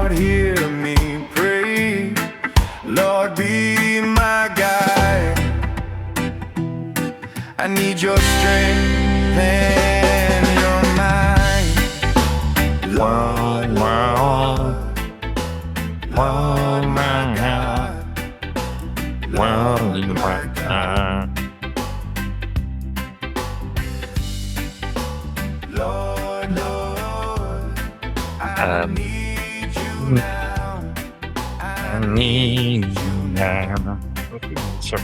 Lord, hear me pray. Lord, be my guide. I need your strength and your might. Lord, Lord, my God. Lord, my God. Lord, Lord, I need you now. I need you now. Sure.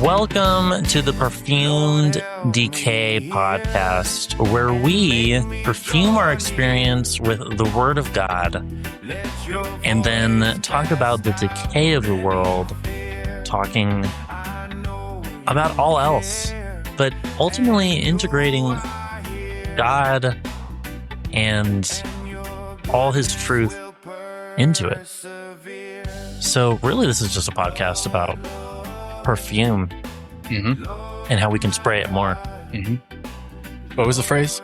Welcome to the Perfumed Decay podcast, where we perfume our experience with the Word of God and then talk about the decay of the world, talking about all else, but ultimately integrating God and all His truth into it. So really, this is just a podcast about perfume and how we can spray it more. What was the phrase?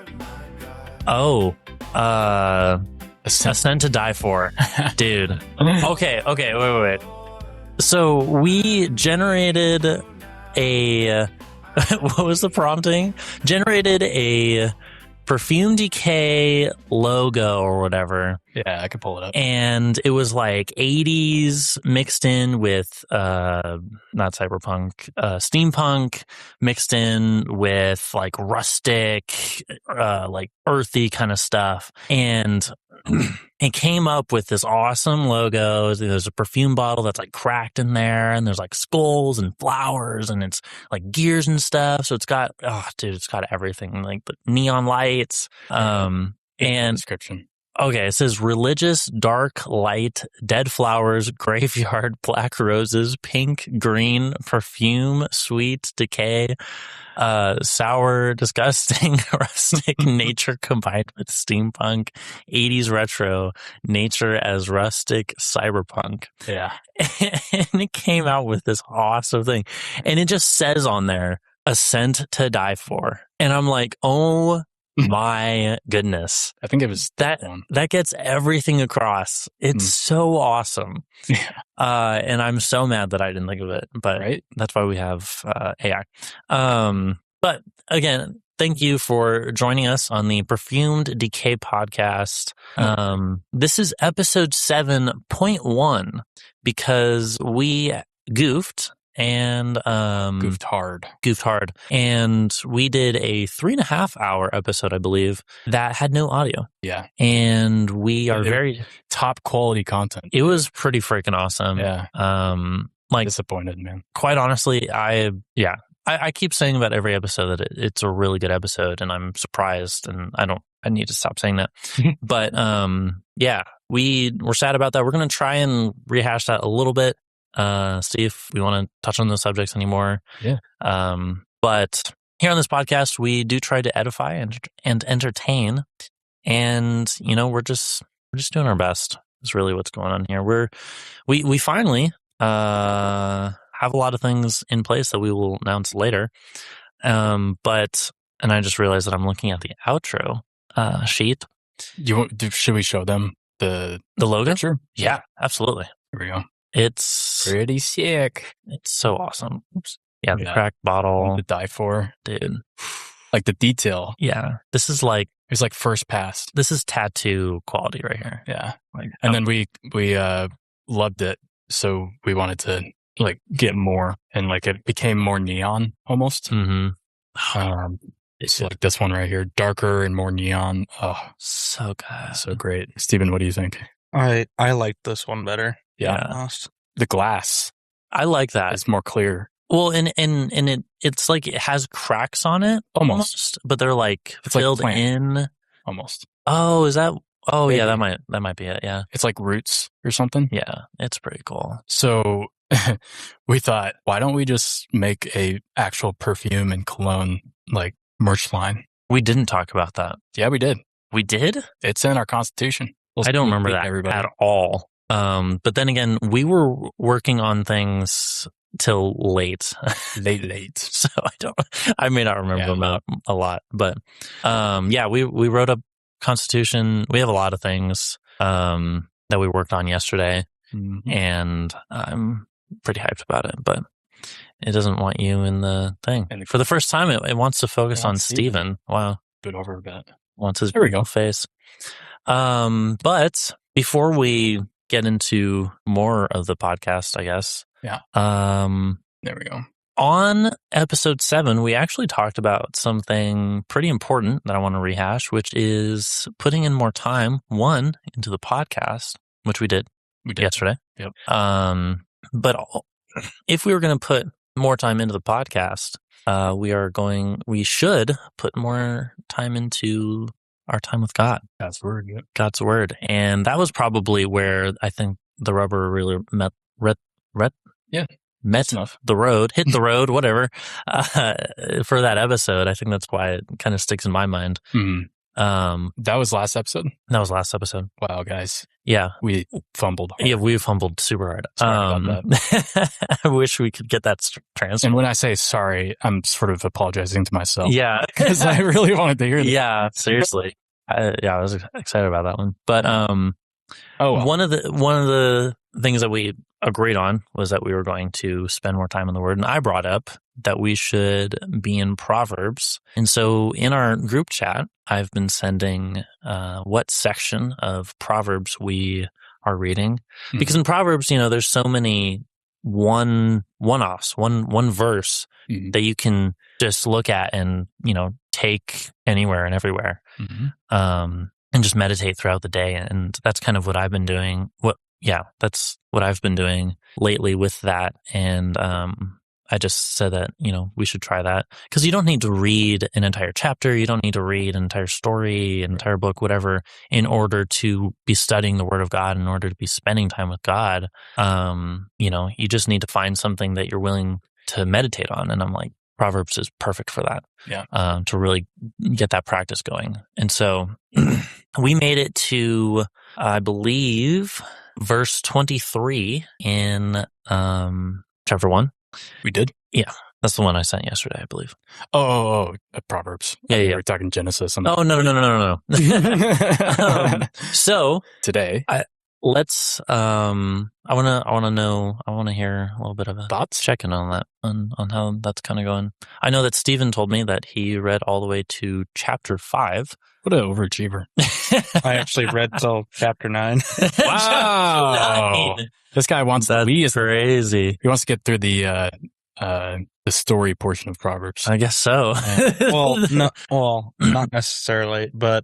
Oh, a scent to die for. Dude. Okay, wait. So we generated a what was the prompting? Generated a Perfumed Decay logo or whatever. Yeah, I could pull it up. And it was like 80s mixed in with not cyberpunk, steampunk mixed in with like rustic, like earthy kind of stuff. And it came up with this awesome logo. There's a perfume bottle that's like cracked in there, and there's like skulls and flowers, and it's like gears and stuff. So it's got, it's got everything, like the neon lights. And Description. Okay, it says religious, dark, light, dead flowers, graveyard, black roses, pink, green, perfume, sweet, decay, sour, disgusting, rustic, nature combined with steampunk, 80s retro, nature as rustic, cyberpunk. Yeah. And it came out with this awesome thing. And it just says on there, a scent to die for. And I'm like, oh my goodness. I think it was that one. That gets everything across. It's so awesome. Yeah. And I'm so mad that I didn't think of it, but that's why we have AI. But again, thank you for joining us on the Perfumed Decay podcast. This is episode 7.1 because we goofed and goofed hard, and we did a 3.5 hour episode, I believe, that had no audio. Yeah, and we are very top quality content. It was pretty freaking awesome. Yeah, like disappointed, man. Quite honestly, I keep saying about every episode that it's a really good episode, and I'm surprised, and I need to stop saying that. But we're sad about that. We're gonna try and rehash that a little bit. See if we want to touch on those subjects anymore. Yeah. But here on this podcast, we do try to edify and entertain, and we're just doing our best. Is really what's going on here. We finally have a lot of things in place that we will announce later. But I just realized that I'm looking at the outro sheet. Should we show them the logo? Picture? Yeah, absolutely. Here we go. It's pretty sick. It's so awesome. Oops. Yeah, the cracked bottle. To die for. Dude. Like the detail. Yeah. This is like... It's like first pass. This is tattoo quality right here. Yeah. And then we loved it. So we wanted to like get more. And like it became more neon almost. Mm-hmm. It's like this one right here. Darker and more neon. Oh, so good. So great. Steven, what do you think? I like this one better. Yeah. The glass. I like that. It's more clear. Well, and it's like it has cracks on it almost, but they're like filled like in almost. Oh, is that? Oh, maybe. Yeah, that might be it. Yeah, it's like roots or something. Yeah, it's pretty cool. So we thought, why don't we just make a actual perfume and cologne like merch line? We didn't talk about that. Yeah, we did. We did? It's in our constitution. I don't remember that at all. But then again, we were working on things till late. So I may not remember them a lot, but we wrote up Constitution. We have a lot of things that we worked on yesterday, and I'm pretty hyped about it, but it doesn't want you in the thing. And for the first time, it wants to focus on Steven. Wow. Bit over a bit. Wants his beautiful face. But before we get into more of the podcast, I guess. Yeah. There we go. On episode 7, we actually talked about something pretty important that I want to rehash, which is putting in more time, into the podcast, which we did yesterday. Yep. But if we were going to put more time into the podcast, we should put more time into our time with God. God's word. Yep. God's word. And that was probably where I think the rubber really met the road, hit the road, whatever, for that episode. I think that's why it kind of sticks in my mind. That was last episode? That was last episode. Wow, guys. Yeah. We fumbled hard. Yeah, we fumbled super hard. Sorry about that. I wish we could get that transfer. And when I say sorry, I'm sort of apologizing to myself. Yeah. Because I really wanted to hear that. Yeah, seriously. I was excited about that one. But one of the things that we agreed on was that we were going to spend more time in the Word, and I brought up that we should be in Proverbs. And so in our group chat, I've been sending what section of Proverbs we are reading, because in Proverbs, there's so many one-offs, one verse that you can just look at and take anywhere and everywhere, and just meditate throughout the day. And that's kind of what I've been doing. That's what I've been doing lately with that. And I just said that, we should try that, because you don't need to read an entire chapter. You don't need to read an entire story, an entire book, whatever, in order to be studying the Word of God, in order to be spending time with God. You just need to find something that you're willing to meditate on. And I'm like, Proverbs is perfect for that. Yeah. To really get that practice going. And so we made it to, I believe, verse 23 in chapter 1. We did? Yeah. That's the one I sent yesterday, I believe. Oh, Proverbs. Yeah. We're talking Genesis. Oh, no. So today, let's. I want to hear a little bit of a thoughts, checking on that, on how that's kind of going. I know that Stephen told me that he read all the way to chapter 5. What an overachiever! I actually read till chapter 9. Wow, this guy wants that. That's crazy. He wants to get through the story portion of Proverbs. I guess so. Not necessarily, but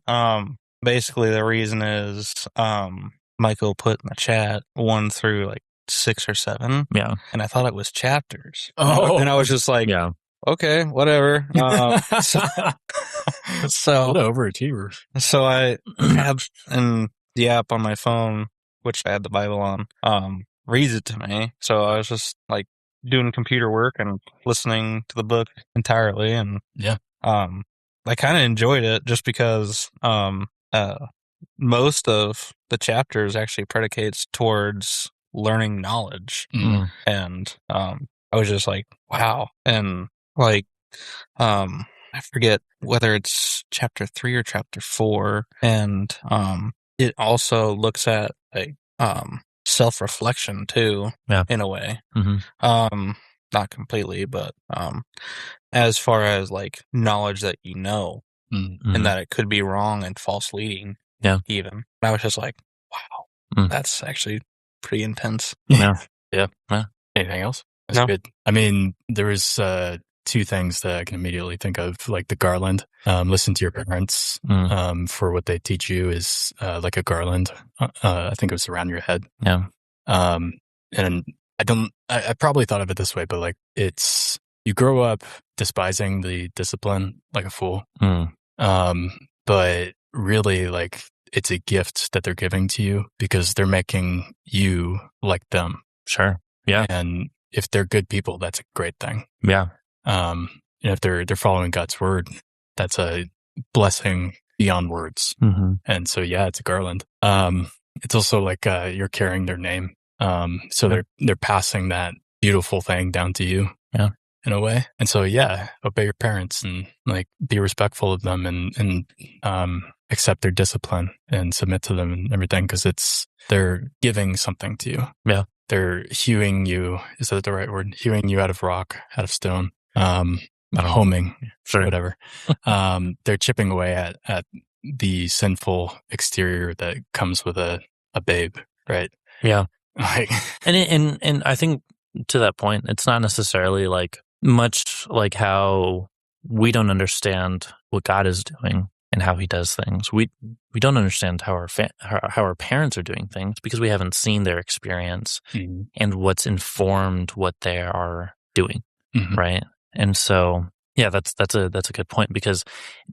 basically the reason is Mickael put in the chat 1 through 6 or 7. Yeah, and I thought it was chapters. Oh, and I was just like, yeah. Okay, whatever. So what an overachiever. So I have in the app on my phone, which I had the Bible on, reads it to me. So I was just doing computer work and listening to the book entirely, and I kind of enjoyed it just because most of the chapters actually predicates towards learning knowledge, and I was just like, wow, and I forget whether it's chapter 3 or chapter 4, and it also looks at self-reflection too, in a way. Not completely, but as far as knowledge that and that it could be wrong and false leading, even. I was just like, wow, that's actually pretty intense. Yeah. Anything else? That's No. good. I mean, there was 2 things that I can immediately think of, the garland. Listen to your parents, for what they teach you is like a garland. I think it was around your head. Yeah. And I probably thought of it this way, but it's, you grow up despising the discipline like a fool. But really, it's a gift that they're giving to you because they're making you like them. Sure. Yeah. And if they're good people, that's a great thing. Yeah. And if they're following God's word, that's a blessing beyond words. And so, it's a garland. It's also you're carrying their name. So they're passing that beautiful thing down to you. Yeah. In a way. And so, obey your parents and be respectful of them. And accept their discipline and submit to them and everything, because they're giving something to you. Yeah. They're hewing you. Is that the right word? Hewing you out of rock, out of stone. Homing, sure. Whatever. They're chipping away at the sinful exterior that comes with a babe, right? Yeah. Like, and I think to that point, it's not necessarily like much like how we don't understand what God is doing and how he does things. We don't understand how our parents are doing things because we haven't seen their experience and what's informed what they are doing, right? And so, yeah, that's a good point, because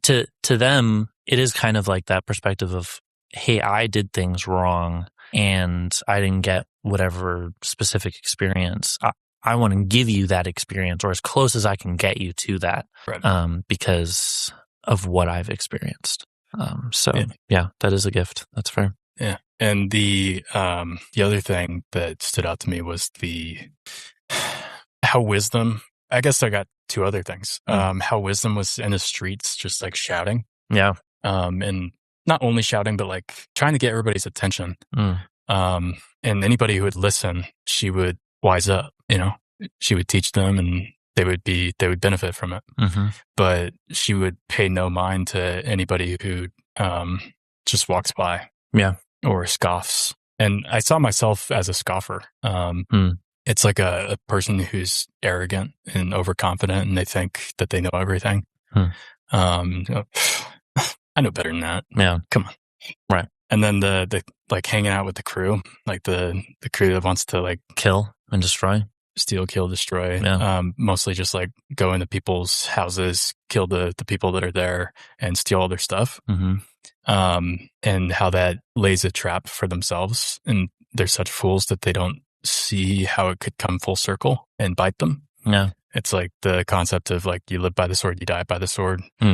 to them it is kind of like that perspective of, hey, I did things wrong and I didn't get whatever specific experience. I want to give you that experience, or as close as I can get you to that, right. Because of what I've experienced. Yeah, that is a gift. That's fair. Yeah. And the other thing that stood out to me was how wisdom, I guess I got two other things. How wisdom was in the streets, just like shouting. Yeah. And not only shouting, but like trying to get everybody's attention. And anybody who would listen, she would wise up, she would teach them and they would benefit from it. But she would pay no mind to anybody who just walks by. Yeah. Or scoffs. And I saw myself as a scoffer. It's like a person who's arrogant and overconfident, and they think that they know everything. I know better than that. Yeah. Come on. Right. And then the like hanging out with the crew, like the crew that wants to like kill and destroy, steal, kill, destroy. Yeah. Mostly just like go into people's houses, kill the people that are there, and steal all their stuff. And how that lays a trap for themselves, and they're such fools that they don't see how it could come full circle and bite them. Yeah. It's like the concept of like, you live by the sword, you die by the sword. I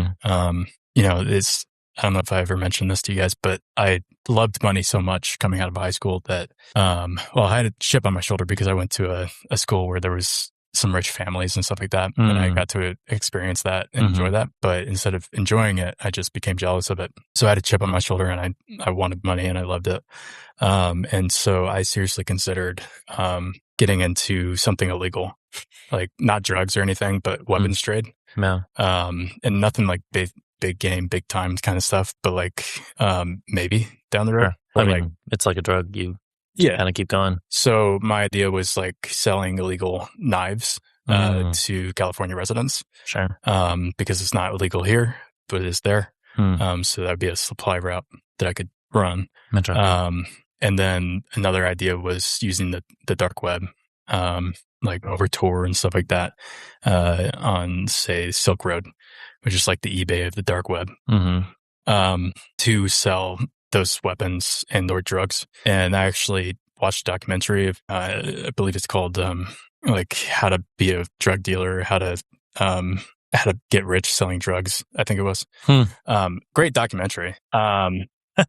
don't know if I ever mentioned this to you guys, but I loved money so much coming out of high school that, I had a chip on my shoulder because I went to a school where there was some rich families and stuff like that. And I got to experience that and enjoy that. But instead of enjoying it, I just became jealous of it. So I had a chip on my shoulder and I wanted money and I loved it. And so I seriously considered, getting into something illegal, like not drugs or anything, but weapons trade. No. And nothing like big game, big time kind of stuff, but like, maybe down the road. Sure. I mean, it's like a drug. You kind of keep going. So my idea was like selling illegal knives to California residents. Sure. Because it's not illegal here, but it is there. So that would be a supply route that I could run. And then another idea was using the dark web, like over Tor and stuff like that, on say Silk Road, which is like the eBay of the dark web, to sell those weapons and or drugs. And I actually watched a documentary of, I believe it's called, like how to be a drug dealer, how to get rich selling drugs. I think it was, great documentary.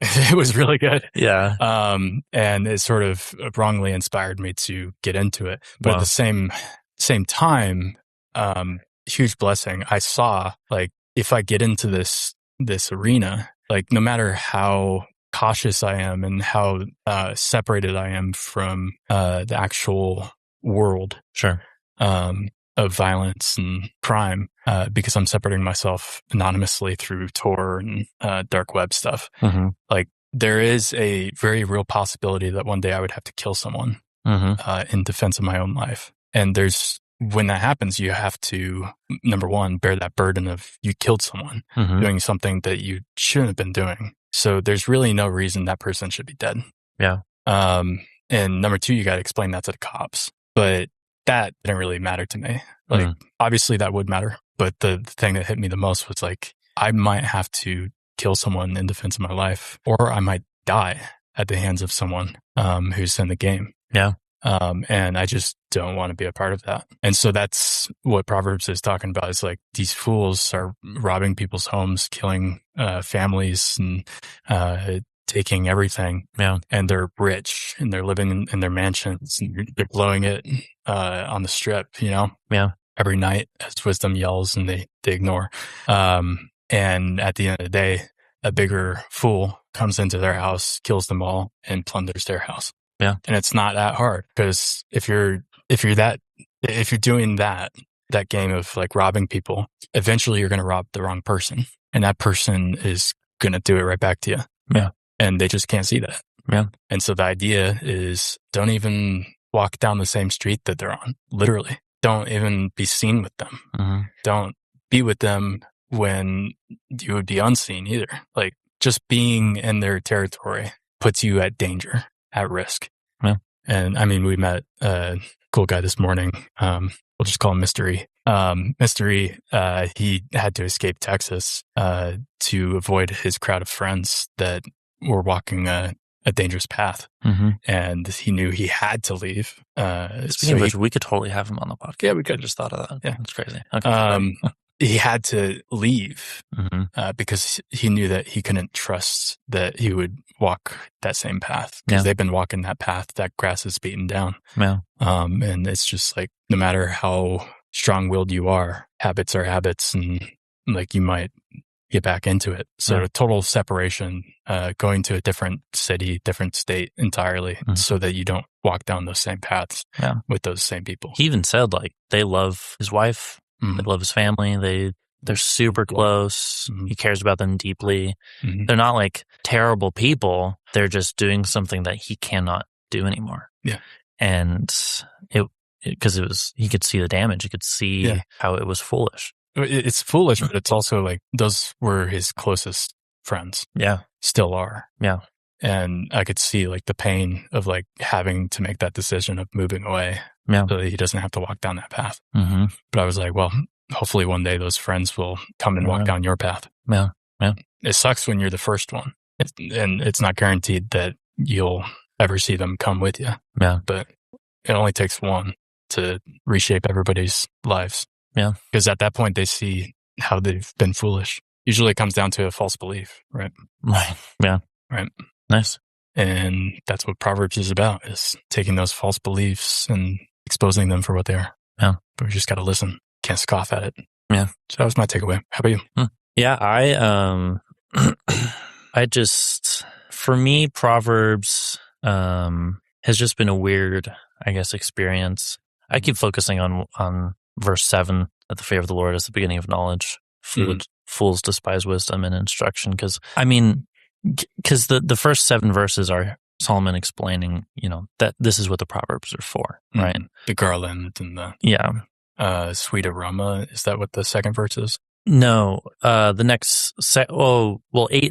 It was really good. Yeah. And it sort of wrongly inspired me to get into it. But at the same time, huge blessing. I saw like, if I get into this arena, like no matter how cautious I am and how separated I am from the actual world, sure, of violence and crime, because I'm separating myself anonymously through Tor and dark web stuff. Like there is a very real possibility that one day I would have to kill someone in defense of my own life. And when that happens, you have to, number one, bear that burden of you killed someone doing something that you shouldn't have been doing. So there's really no reason that person should be dead. Yeah. And number two, you got to explain that to the cops. But that didn't really matter to me. Like, obviously that would matter. But the thing that hit me the most was like, I might have to kill someone in defense of my life, or I might die at the hands of someone who's in the game. Yeah. And I just don't want to be a part of that. And so that's what Proverbs is talking about, is like these fools are robbing people's homes, killing families, and taking everything. Yeah. And they're rich and they're living in their mansions and they're blowing it on the strip, Yeah. Every night as wisdom yells and they ignore. And at the end of the day, a bigger fool comes into their house, kills them all, and plunders their house. Yeah. And it's not that hard, because if you're doing that game of like robbing people, eventually you're going to rob the wrong person, and that person is going to do it right back to you. Yeah. And they just can't see that. Yeah. And so the idea is, don't even walk down the same street that they're on. Literally. Don't even be seen with them. Mm-hmm. Don't be with them when you would be unseen either. Like, just being in their territory puts you at danger, at risk. Yeah. And I mean, we met a cool guy this morning. We'll just call him Mystery. Mystery, he had to escape Texas to avoid his crowd of friends that were walking a dangerous path. Mm-hmm. And he knew he had to leave. Speaking of which, we could totally have him on the podcast. Yeah, we could. I just thought of that. Yeah. That's crazy. Okay. He had to leave Mm-hmm. because he knew that he couldn't trust that he would walk that same path, because Yeah. they've been walking that path. That grass is beaten down. Yeah. And it's just like, no matter how strong-willed you are, habits are habits, and like, you might get back into it. So Yeah. total separation, going to a different city, different state entirely, so that you don't walk down those same paths with those same people. He even said, like, they love his wife. They love his family. They're super close. He cares about them deeply. They're not like terrible people. They're just doing something that he cannot do anymore. Yeah. And because he could see the damage. He could see how it was foolish. It's foolish, but it's also like, those were his closest friends. Yeah. Still are. Yeah. And I could see like the pain of like having to make that decision of moving away. Yeah. So that he doesn't have to walk down that path. Mm-hmm. But I was like, well, hopefully one day those friends will come and walk down your path. Yeah. Yeah. It sucks when you're the first one, and it's not guaranteed that you'll ever see them come with you. Yeah. But it only takes one to reshape everybody's lives. Yeah. Because at that point, they see how they've been foolish. Usually it comes down to a false belief, right? Right. Yeah. Right. Nice. And that's what Proverbs is about, is taking those false beliefs and exposing them for what they are. Yeah. But we just got to listen. Can't scoff at it. Yeah. So that was my takeaway. How about you? Yeah. I just, for me, Proverbs has just been a weird, I guess, experience. I keep focusing on verse 7, that the fear of the Lord is the beginning of knowledge. Fools despise wisdom and instruction. Because the first 7 verses are Solomon explaining, that this is what the Proverbs are for, right? The garland and the sweet aroma. Is that what the second verse is? No. The next 8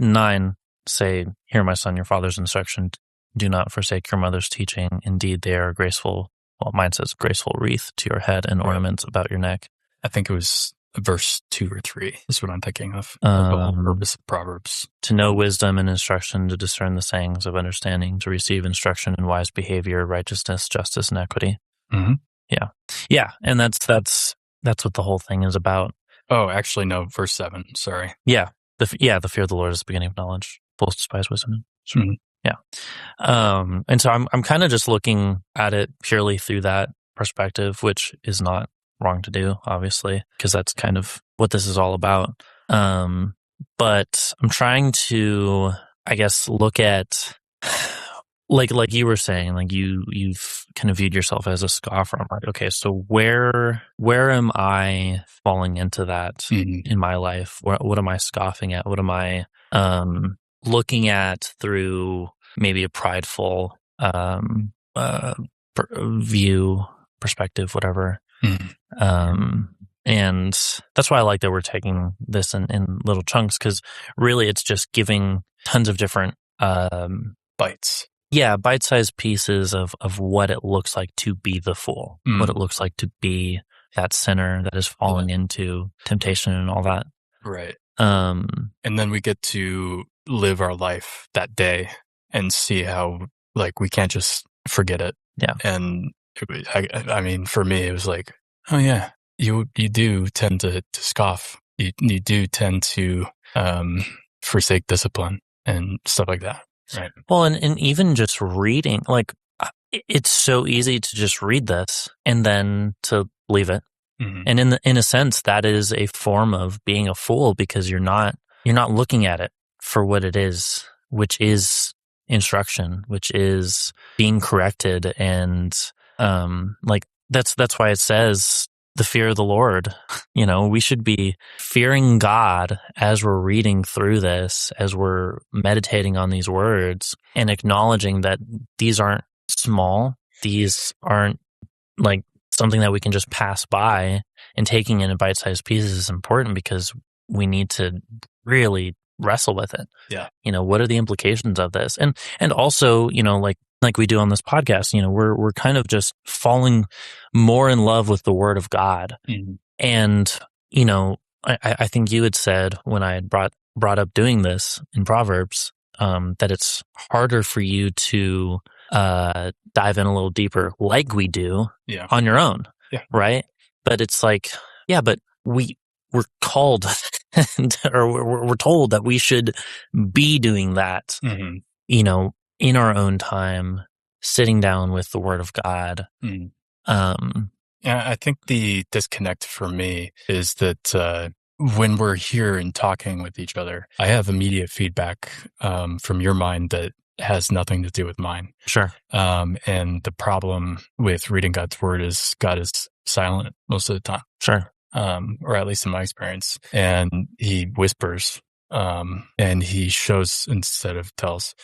and 9 say, "Hear, my son, your father's instruction. Do not forsake your mother's teaching. Indeed, they are graceful." Well, mine says graceful wreath to your head and ornaments about your neck. I think it was verse 2 or 3 is what I'm thinking of. The whole purpose of Proverbs. To know wisdom and instruction, to discern the sayings of understanding, to receive instruction in wise behavior, righteousness, justice, and equity. Mm-hmm. Yeah. Yeah. And that's what the whole thing is about. Oh, actually, no, verse 7. Sorry. Yeah. The fear of the Lord is the beginning of knowledge. Fools despise wisdom. Mm-hmm. Yeah. And so I'm kind of just looking at it purely through that perspective, which is not wrong to do, obviously, because that's kind of what this is all about. But I'm trying to, I guess, look at, like you were saying, like you've kind of viewed yourself as a scoffer. I'm like, okay, so where am I falling into that in my life? What am I scoffing at? What am I looking at through maybe a prideful perspective, whatever. And that's why I like that we're taking this in little chunks, because really it's just giving tons of different bites. Yeah, bite-sized pieces of what it looks like to be the fool, what it looks like to be that sinner that is falling into temptation and all that. Right. And then we get to live our life that day and see how, like, we can't just forget it. Yeah. And I mean, for me, it was like, oh yeah, you do tend to scoff. You do tend to forsake discipline and stuff like that. Right. Well, and even just reading, like, it's so easy to just read this and then to leave it. Mm-hmm. And in a sense, that is a form of being a fool, because you're not looking at it for what it is, which is instruction, which is being corrected. And like that's why it says the fear of the Lord. We should be fearing God as we're reading through this, as we're meditating on these words, and acknowledging that these aren't small. These aren't like something that we can just pass by, and taking in bite-sized pieces is important because we need to really wrestle with it. Yeah. What are the implications of this? And also, like we do on this podcast, we're kind of just falling more in love with the Word of God. Mm-hmm. And, I think you had said when I had brought up doing this in Proverbs, that it's harder for you to dive in a little deeper like we do on your own. Yeah. Right. But it's like, but we're called or we're told that we should be doing that, mm-hmm. In our own time, sitting down with the Word of God. Mm. I think the disconnect for me is that when we're here and talking with each other, I have immediate feedback from your mind that has nothing to do with mine. Sure. And the problem with reading God's Word is God is silent most of the time. Sure. Or at least in my experience. And he whispers, and he shows instead of tells.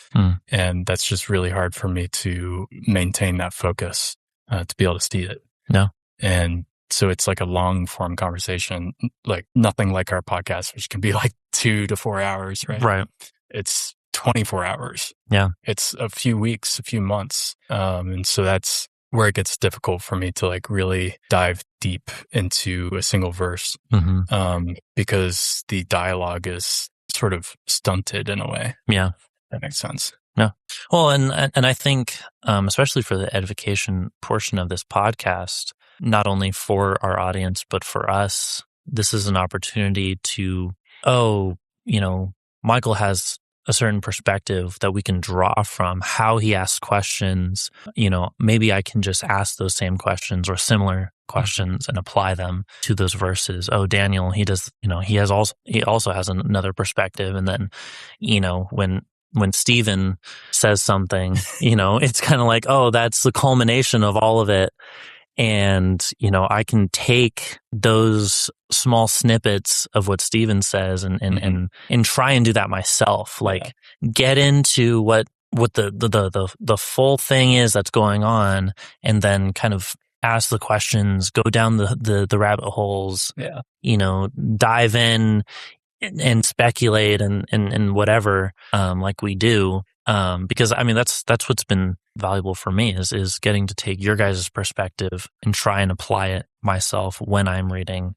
And that's just really hard for me to maintain that focus, to be able to see it. No. And so it's like a long form conversation, like nothing like our podcast, which can be like 2 to 4 hours, right? Right. It's 24 hours. Yeah. It's a few weeks, a few months. And so that's where it gets difficult for me to like really dive deep into a single verse, because the dialogue is sort of stunted in a way. Yeah. That makes sense. Yeah. Well, and I think, especially for the edification portion of this podcast, not only for our audience, but for us, this is an opportunity to, Mickael has a certain perspective that we can draw from how he asks questions. Maybe I can just ask those same questions or similar questions and apply them to those verses. Oh, Daniel, he does, he also has another perspective. And then, when Stephen says something, it's kind of like, oh, that's the culmination of all of it. And, I can take those small snippets of what Stephen says and try and do that myself. Like get into what the full thing is that's going on, and then kind of ask the questions, go down the rabbit holes, dive in and speculate and whatever, like we do. Because I mean, that's what's been valuable for me is getting to take your guys' perspective and try and apply it myself when I'm reading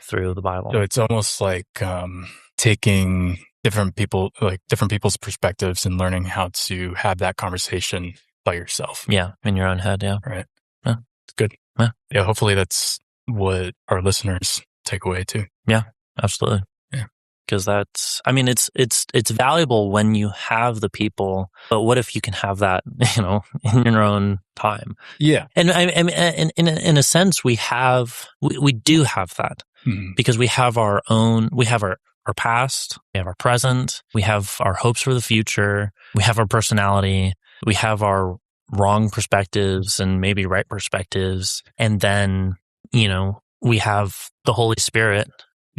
through the Bible. So it's almost like taking different people's perspectives and learning how to have that conversation by yourself. Yeah, in your own head. Yeah, right. Yeah, it's good. Yeah, hopefully that's what our listeners take away too. Yeah, absolutely. Because it's valuable when you have the people, but what if you can have that, in your own time? Yeah. And in a sense, we do have that because we have our past, we have our present, we have our hopes for the future, we have our personality, we have our wrong perspectives and maybe right perspectives. And then, we have the Holy Spirit,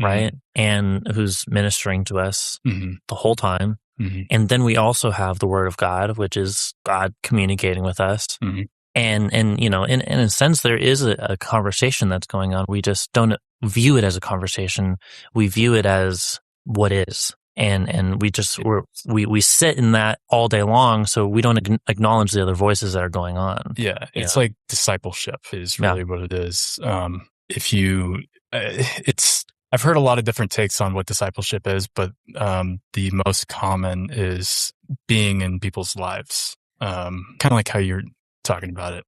right? And who's ministering to us the whole time. And then we also have the Word of God, which is God communicating with us. And in a sense, there is a conversation that's going on. We just don't view it as a conversation. We view it as what is. And we sit in that all day long, so we don't acknowledge the other voices that are going on. Yeah, it's like discipleship is really what it is. I've heard a lot of different takes on what discipleship is, but the most common is being in people's lives, kind of like how you're talking about it.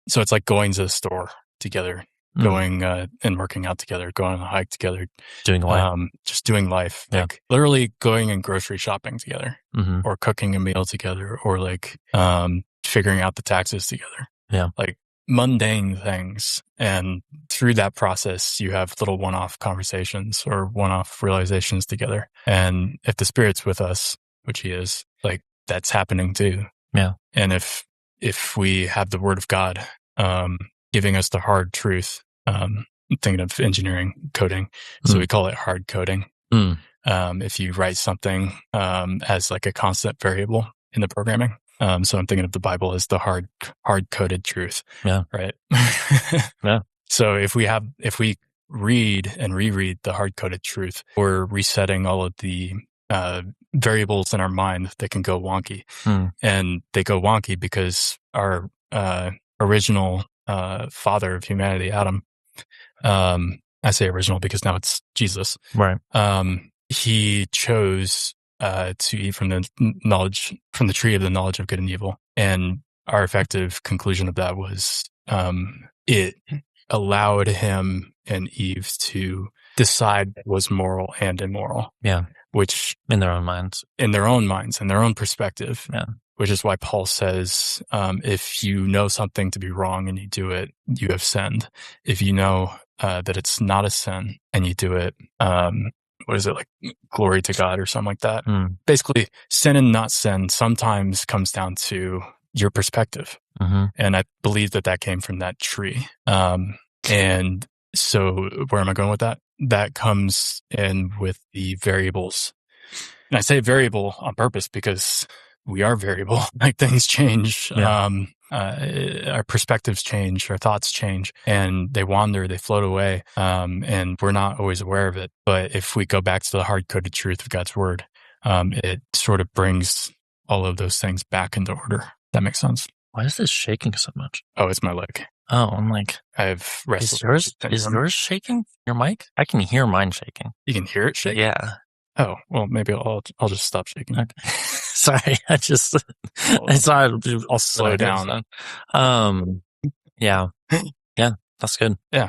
So it's like going to the store together, going and working out together, going on a hike together, doing life, just doing life, like literally going and grocery shopping together, or cooking a meal together, or like figuring out the taxes together. Yeah, like mundane things. And through that process, you have little one-off conversations or one-off realizations together. And if the Spirit's with us, which he is, like, that's happening too. Yeah. And if we have the Word of God, giving us the hard truth, thinking of engineering coding, so we call it hard coding. If you write something as like a constant variable in the programming. So I'm thinking of the Bible as the hard coded truth. Yeah. Right. Yeah. So if we read and reread the hard coded truth, we're resetting all of the variables in our mind that can go wonky. And they go wonky because our original father of humanity, Adam, I say original because now it's Jesus. Right. He chose to eat from the tree of the knowledge of good and evil. And our effective conclusion of that was it allowed him and Eve to decide what was moral and immoral. Yeah. Which in their own minds, in their own perspective. Yeah. Which is why Paul says, if you know something to be wrong and you do it, you have sinned. If you know that it's not a sin and you do it, what is it, like glory to God or something like that? Basically, sin and not sin sometimes comes down to your perspective. And I believe that came from that tree. And so where am I going with that? That comes in with the variables. And I say variable on purpose because we are variable. Like, things change. Yeah. Our perspectives change, our thoughts change, and they wander, they float away. And we're not always aware of it. But if we go back to the hard-coded truth of God's word, it sort of brings all of those things back into order. That makes sense. Why is this shaking so much? Oh, it's my leg. Oh, I'm like, I've is yours shaking? Your mic? I can hear mine shaking. You can hear it shaking? Yeah. Oh, well, maybe I'll just stop shaking. Okay. Sorry, I thought I'll slow down. Yeah. Yeah, that's good. Yeah.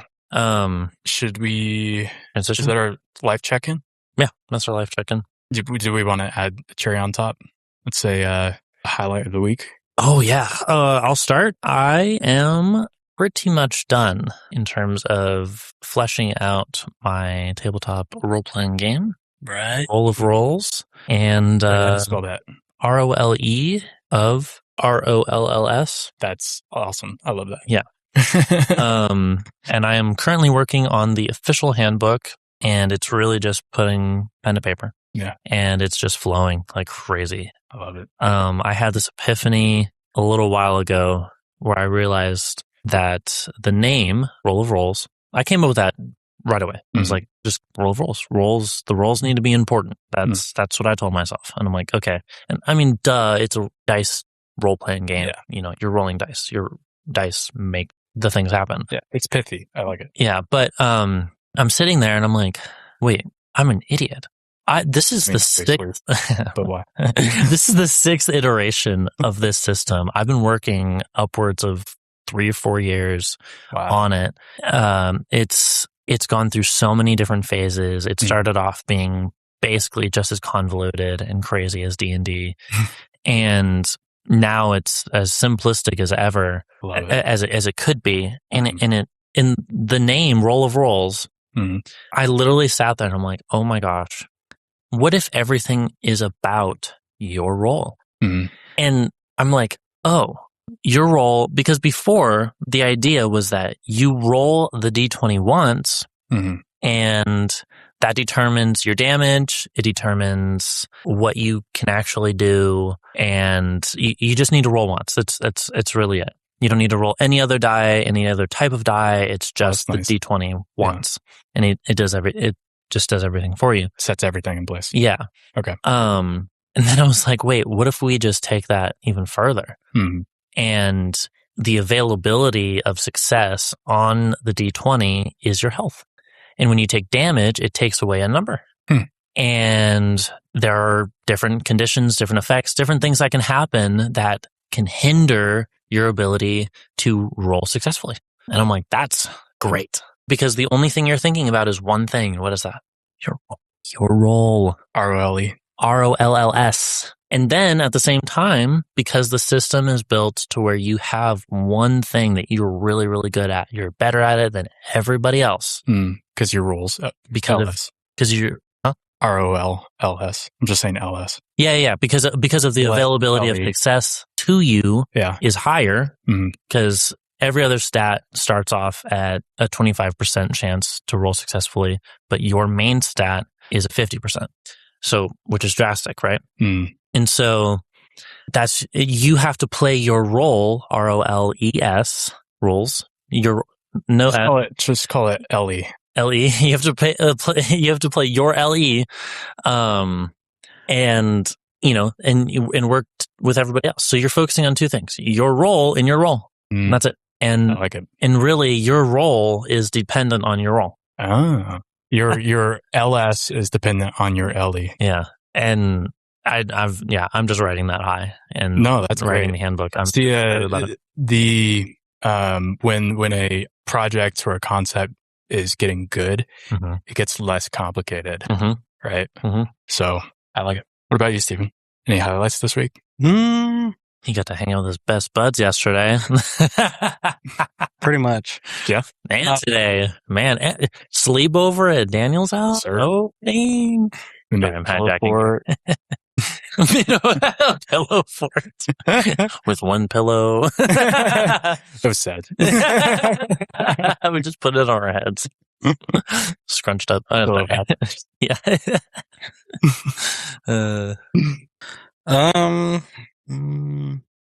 Should we transition? Is that our life check-in? Yeah, that's our life check-in. Do we want to add a cherry on top? Let's say a highlight of the week. Oh, yeah. I'll start. I am pretty much done in terms of fleshing out my tabletop role-playing game. Right. Roll of Rolls. And how to spell that? ROLE of ROLLS. That's awesome. I love that. Yeah. And I am currently working on the official handbook, and it's really just putting pen to paper. Yeah. And it's just flowing like crazy. I love it. I had this epiphany a little while ago where I realized that the name Roll of Rolls, I came up with that right away. I was like, just Roll of Rolls. The rolls need to be important. That's what I told myself. And I'm like, okay. And I mean, it's a dice role-playing game. Yeah. You know, you're rolling dice. Your dice make the things happen. Yeah, it's pithy. I like it. Yeah, but I'm sitting there and I'm like, wait, I'm an idiot. This is the sixth. But why? This is the sixth iteration of this system. I've been working upwards of 3 or 4 years on it. It's gone through so many different phases. It started off being basically just as convoluted and crazy as D&D, and now it's as simplistic as ever, as it could be. And in the name Roll of Rolls, I literally sat there and I'm like, oh my gosh, what if everything is about your roll? And I'm like, oh, your roll, because before the idea was that you roll the D20 once, and that determines your damage. It determines what you can actually do, and you just need to roll once. It's really it. You don't need to roll any other die, any other type of die. It's just the D20 once, and it just does everything for you. Sets everything in place. Yeah. Okay. And then I was like, wait, what if we just take that even further? And the availability of success on the D20 is your health. And when you take damage, it takes away a number. And there are different conditions, different effects, different things that can happen that can hinder your ability to roll successfully. And I'm like, that's great. Because the only thing you're thinking about is one thing. What is that? Your roll. ROLE. ROLLS. And then at the same time, because the system is built to where you have one thing that you're really, really good at, you're better at it than everybody else. Because your rules. Because you're ROLLS. I'm just saying LS. Yeah. Because of the availability of success to you is higher because every other stat starts off at a 25% chance to roll successfully, but your main stat is a 50%. So, which is drastic, right? And so you have to play your role, ROLES, roles. Just call it LE. LE. You have to you have to play your LE, and work with everybody else. So you're focusing on two things: your role and your role. And that's it. And I like it. And really, your role is dependent on your role. Your LS is dependent on your LE. Yeah, and I'm just writing that high and that's writing great. the handbook. I'm excited about it. When a project or a concept is getting good, it gets less complicated, right? So I like it. What about you, Stephen? Any highlights this week? He got to hang out with his best buds yesterday. Pretty much. Yeah. And today, sleepover at Daniel's house? Sir. Oh, dang. I'm hijacking. Pillow fort with one pillow. So sad. We just put it on our heads, scrunched up.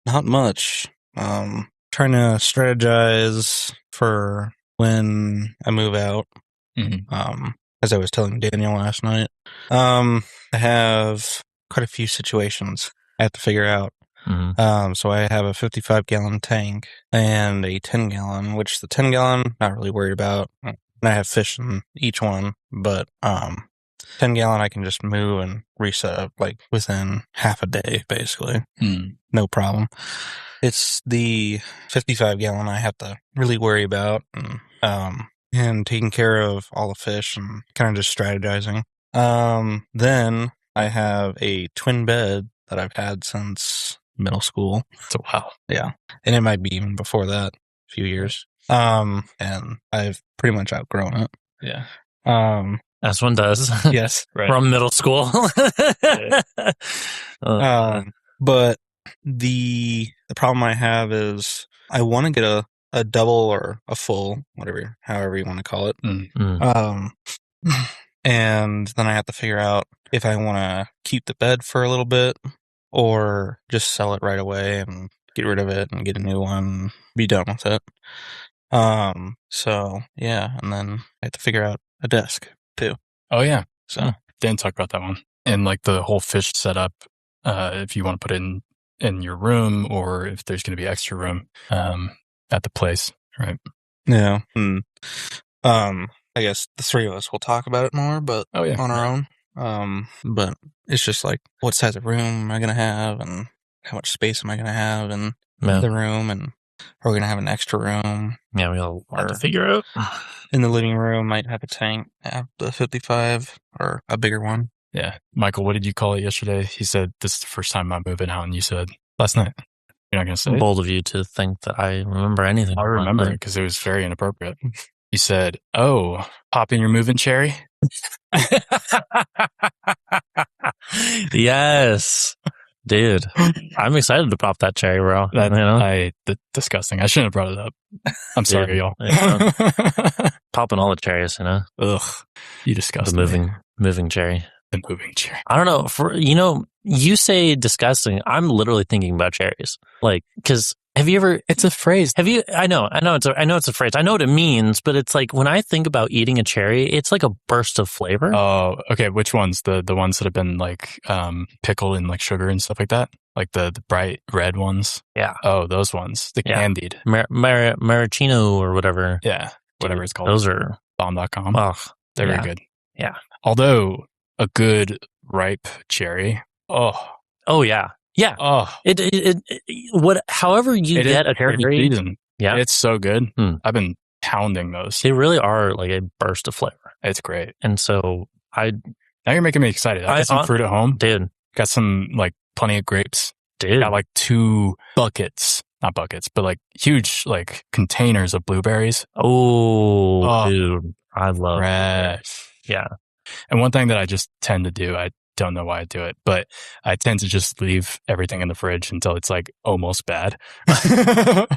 Not much. Trying to strategize for when I move out. As I was telling Daniel last night, I have quite a few situations I have to figure out. So I have a 55-gallon tank and a 10-gallon, which the 10-gallon, not really worried about. And I have fish in each one, but 10-gallon I can just move and reset up like within half a day, basically. No problem. It's the 55-gallon I have to really worry about and taking care of all the fish and kind of just strategizing. Then I have a twin bed that I've had since middle school. So wow. Yeah. And it might be even before that, a few years. And I've pretty much outgrown it. Yeah. As one does. Yes. Right. From middle school. But the problem I have is I want to get a double or a full, however you want to call it. And then I have to figure out if I want to keep the bed for a little bit or just sell it right away and get rid of it and get a new one and be done with it. So yeah, and then I have to figure out a desk too. Oh yeah. So Dan talked about that one. And like the whole fish setup, if you want to put it in your room or if there's going to be extra room at the place, right? Yeah. I guess the three of us will talk about it more, but on our own. But it's just like, what size of room am I going to have and how much space am I going to have in the room, and are we going to have an extra room? Yeah, we all have to figure out. In the living room, might have a tank, the 55 or a bigger one. Yeah. Mickael, what did you call it yesterday? He said, this is the first time I'm moving out, and you said last night. You're not going to say bold of you to think that I remember anything. I remember it because it was very inappropriate. You said, "Oh, pop in your moving cherry." Yes, dude. I'm excited to pop that cherry, bro. Disgusting. I shouldn't have brought it up. I'm sorry, y'all. Popping all the cherries, Ugh, you disgusting. The moving cherry. The moving cherry. I don't know. You say disgusting. I'm literally thinking about cherries. Like, because have you ever? It's a phrase. Have you? I know it's a phrase. I know what it means, but it's like when I think about eating a cherry, it's like a burst of flavor. Oh, okay. Which ones? The ones that have been like pickled in like sugar and stuff like that, like the bright red ones. Yeah. Oh, those ones. The candid, maraschino or whatever. Yeah, whatever it's called. Those are bomb.com. Oh, they're very good. Yeah. Although a good ripe cherry. Oh yeah. Yeah. Oh, however you get a cherry season. Yeah. It's so good. I've been pounding those. They really are like a burst of flavor. It's great. And so now you're making me excited. I got some fruit at home. Dude. Got some like plenty of grapes. Dude. Got like 2 buckets, not buckets, but like huge like containers of blueberries. Oh, dude. I love fresh. Yeah. And one thing that I just tend to do, I don't know why I do it, but I tend to just leave everything in the fridge until it's like almost bad. I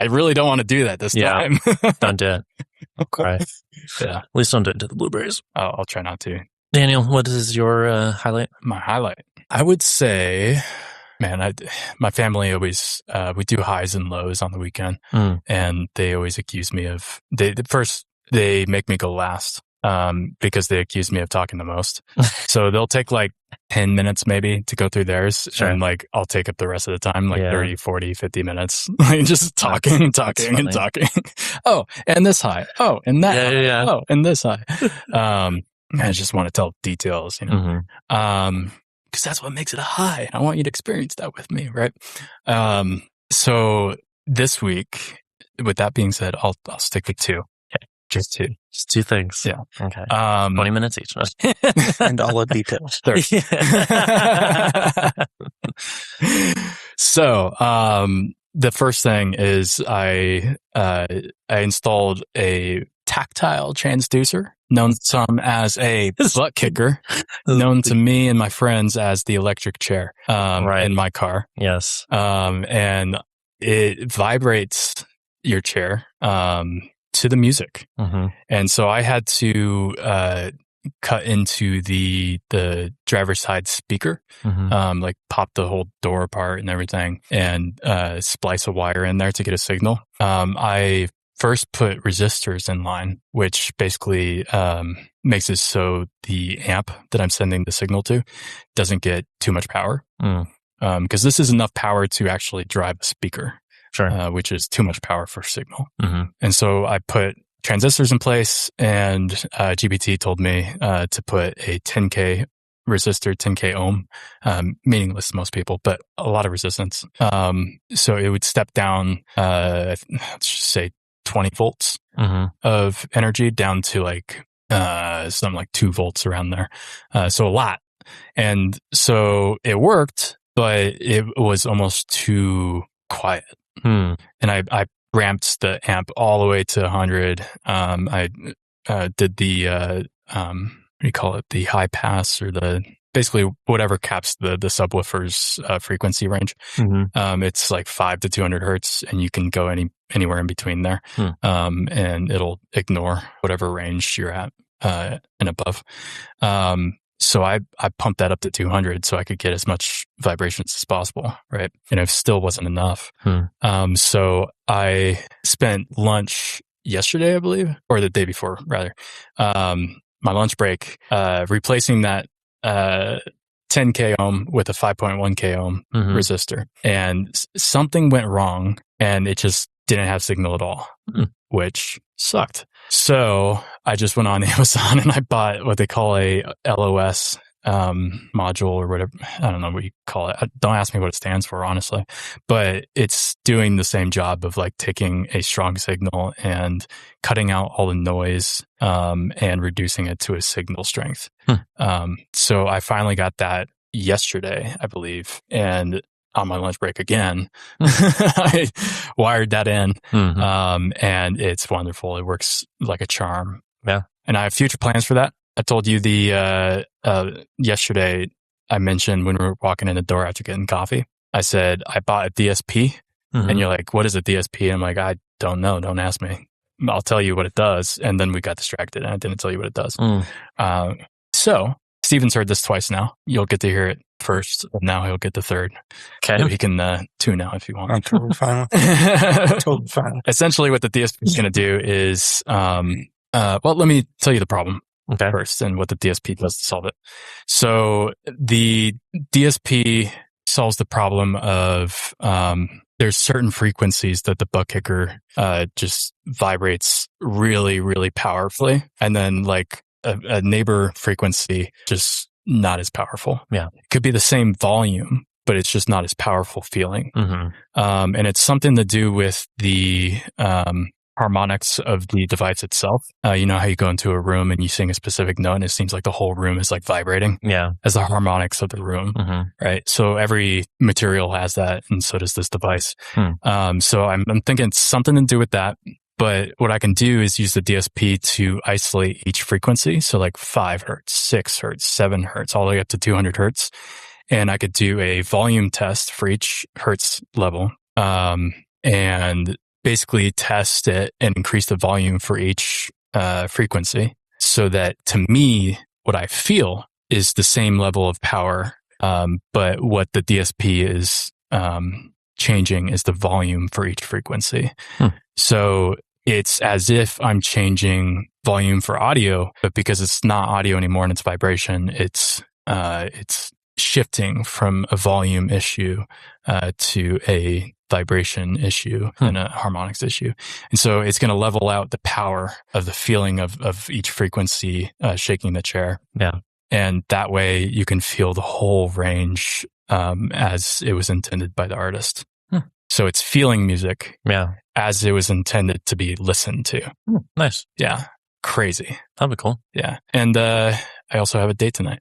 really don't want to do that this time. Don't do it. Okay. Yeah. At least don't do it to the blueberries. I'll try not to. Daniel, what is your highlight? My highlight, I would say, man, my family always, we do highs and lows on the weekend, and they always accuse me of, they make me go last, because they accuse me of talking the most. So they'll take like 10 minutes maybe to go through theirs, and like I'll take up the rest of the time, like 30, 40, 50 minutes, like just talking and talking and talking. Oh, and this high. Oh, and that. Yeah. Oh, and this high. I just want to tell details, you know. Because that's what makes it a high. I want you to experience that with me, right? So this week, with that being said, I'll stick with 2. Okay. Just 2. Just 2 things. Yeah. Okay. 20 minutes each. And all the details. So, the first thing is I installed a tactile transducer, known to some as a butt kicker, known to me and my friends as the electric chair, in my car. Yes. And it vibrates your chair, to the music. And so I had to, cut into the driver's side speaker, like pop the whole door apart and everything, and splice a wire in there to get a signal. I first put resistors in line, which basically makes it so the amp that I'm sending the signal to doesn't get too much power. Because this is enough power to actually drive a speaker, which is too much power for signal. And so I put transistors in place, and GPT told me to put a 10K resistor, 10K ohm, meaningless to most people, but a lot of resistance. So it would step down, let's just say 20 volts of energy down to like something like 2 volts around there. So a lot. And so it worked, but it was almost too quiet. And I ramped the amp all the way to 100. I did the, what do you call it? The high pass, or basically whatever caps the subwoofer's frequency range. It's like 5 to 200 hertz, and you can go anywhere in between there. And it'll ignore whatever range you're at and above. So I pumped that up to 200 so I could get as much vibrations as possible, right? And it still wasn't enough. So I spent lunch yesterday, I believe, or the day before, rather. My lunch break, replacing that 10K ohm with a 5.1K ohm resistor. And something went wrong, and it just didn't have signal at all, which sucked. So I just went on Amazon and I bought what they call a LOS module, or whatever. I don't know what you call it. Don't ask me what it stands for, honestly. But it's doing the same job of like taking a strong signal and cutting out all the noise, and reducing it to a signal strength. So I finally got that yesterday, I believe. And on my lunch break again, I wired that in, and it's wonderful. It works like a charm. Yeah. And I have future plans for that. I told you yesterday, I mentioned when we were walking in the door after getting coffee, I said, I bought a DSP. And you're like, what is a DSP? And I'm like, I don't know. Don't ask me. I'll tell you what it does. And then we got distracted and I didn't tell you what it does. So Steven's heard this twice now. You'll get to hear it first. Now he'll get the third. Okay. So he can tune out if you want. I'm totally fine with it. Totally fine. Essentially what the DSP is going to do is, well, let me tell you the problem first and what the DSP does to solve it. So the DSP solves the problem of, there's certain frequencies that the butt kicker just vibrates really, really powerfully. And then like a neighbor frequency, just not as powerful. Yeah. It could be the same volume, but it's just not as powerful feeling. And it's something to do with the harmonics of the device itself. You know how you go into a room and you sing a specific note and it seems like the whole room is like vibrating? Yeah. As the harmonics of the room, right? So every material has that, and so does this device. So I'm thinking it's something to do with that. But what I can do is use the DSP to isolate each frequency. So like 5 hertz, 6 hertz, 7 hertz, all the way up to 200 hertz. And I could do a volume test for each hertz level, and basically test it and increase the volume for each frequency, so that to me, what I feel is the same level of power, but what the DSP is changing is the volume for each frequency. So it's as if I'm changing volume for audio, but because it's not audio anymore and it's vibration, it's shifting from a volume issue to a vibration issue and a harmonics issue. And so it's going to level out the power of the feeling of each frequency shaking the chair. Yeah. And that way you can feel the whole range as it was intended by the artist. So it's feeling music as it was intended to be listened to. Nice. Yeah. Crazy. That'd be cool. Yeah. And I also have a date tonight.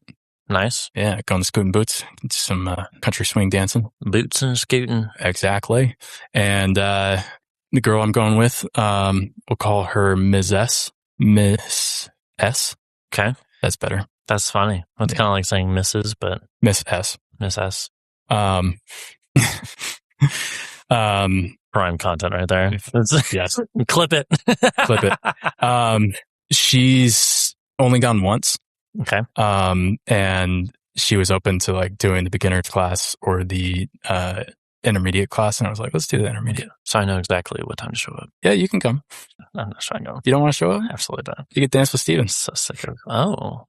Nice. Yeah, going to Scootin' Boots, some country swing dancing. Boots and scooting. Exactly. And the girl I'm going with, we'll call her Ms. S. Miss S. Okay. That's better. That's funny. That's kind of like saying Mrs., but... Miss S. Miss S. Prime content right there. Yes. Clip it. Clip it. She's only gone once. Okay. And she was open to like doing the beginner's class or the intermediate class. And I was like, let's do the intermediate. So I know exactly what time to show up. Yeah, you can come. I'm not trying to go. You don't want to show up? Absolutely not. You get dance with Steven. So sick of... Oh.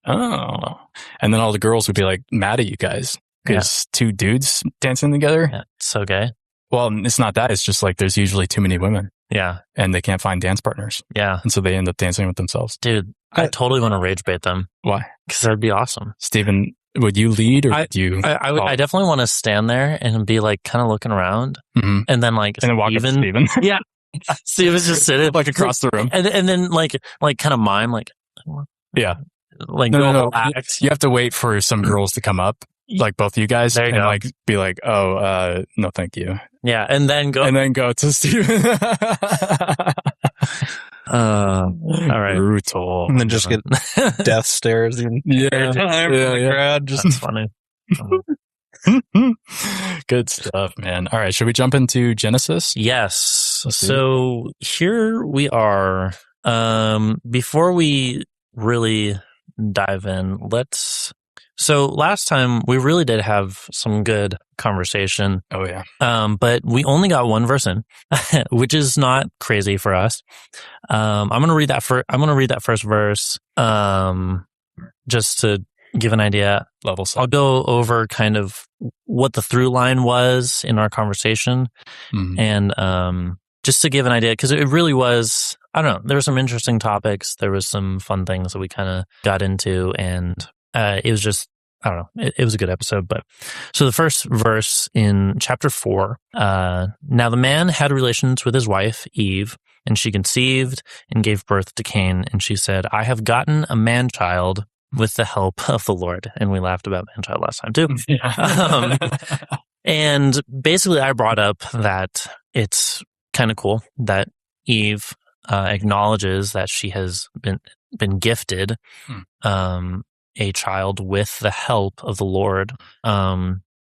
And then all the girls would be like mad at you guys because two dudes dancing together. Yeah, it's so gay. Well, it's not that. It's just like there's usually too many women. Yeah. And they can't find dance partners. Yeah. And so they end up dancing with themselves. Dude, I totally want to rage bait them. Why? Because that'd be awesome. Steven, would you lead or would you? I definitely want to stand there and be like kind of looking around and then like and then walk up to Steven. Yeah. Steven's just sitting like across the room. And then like kind of mime like. Yeah. Like no. You have to wait for some girls to come up. Like both of you guys there you and go. like be like, oh, no, thank you. Yeah. And then go to Steven. All right. Brutal. And then just get death stares. Yeah. That's funny. Good stuff, man. All right. Should we jump into Genesis? Yes. So here we are. Before we really dive in, so last time we really did have some good conversation. Oh yeah. But we only got one verse in, which is not crazy for us. I'm going to read that first verse, just to give an idea. Level set. I'll go over kind of what the through line was in our conversation, and just to give an idea, because it really was. I don't know. There were some interesting topics. There was some fun things that we kind of got into, and it was just, I don't know, it was a good episode. But so the first verse in chapter 4, now the man had relations with his wife, Eve, and she conceived and gave birth to Cain. And she said, I have gotten a man-child with the help of the Lord. And we laughed about man-child last time too. Yeah. And basically I brought up that it's kind of cool that Eve acknowledges that she has been gifted a child with the help of the Lord,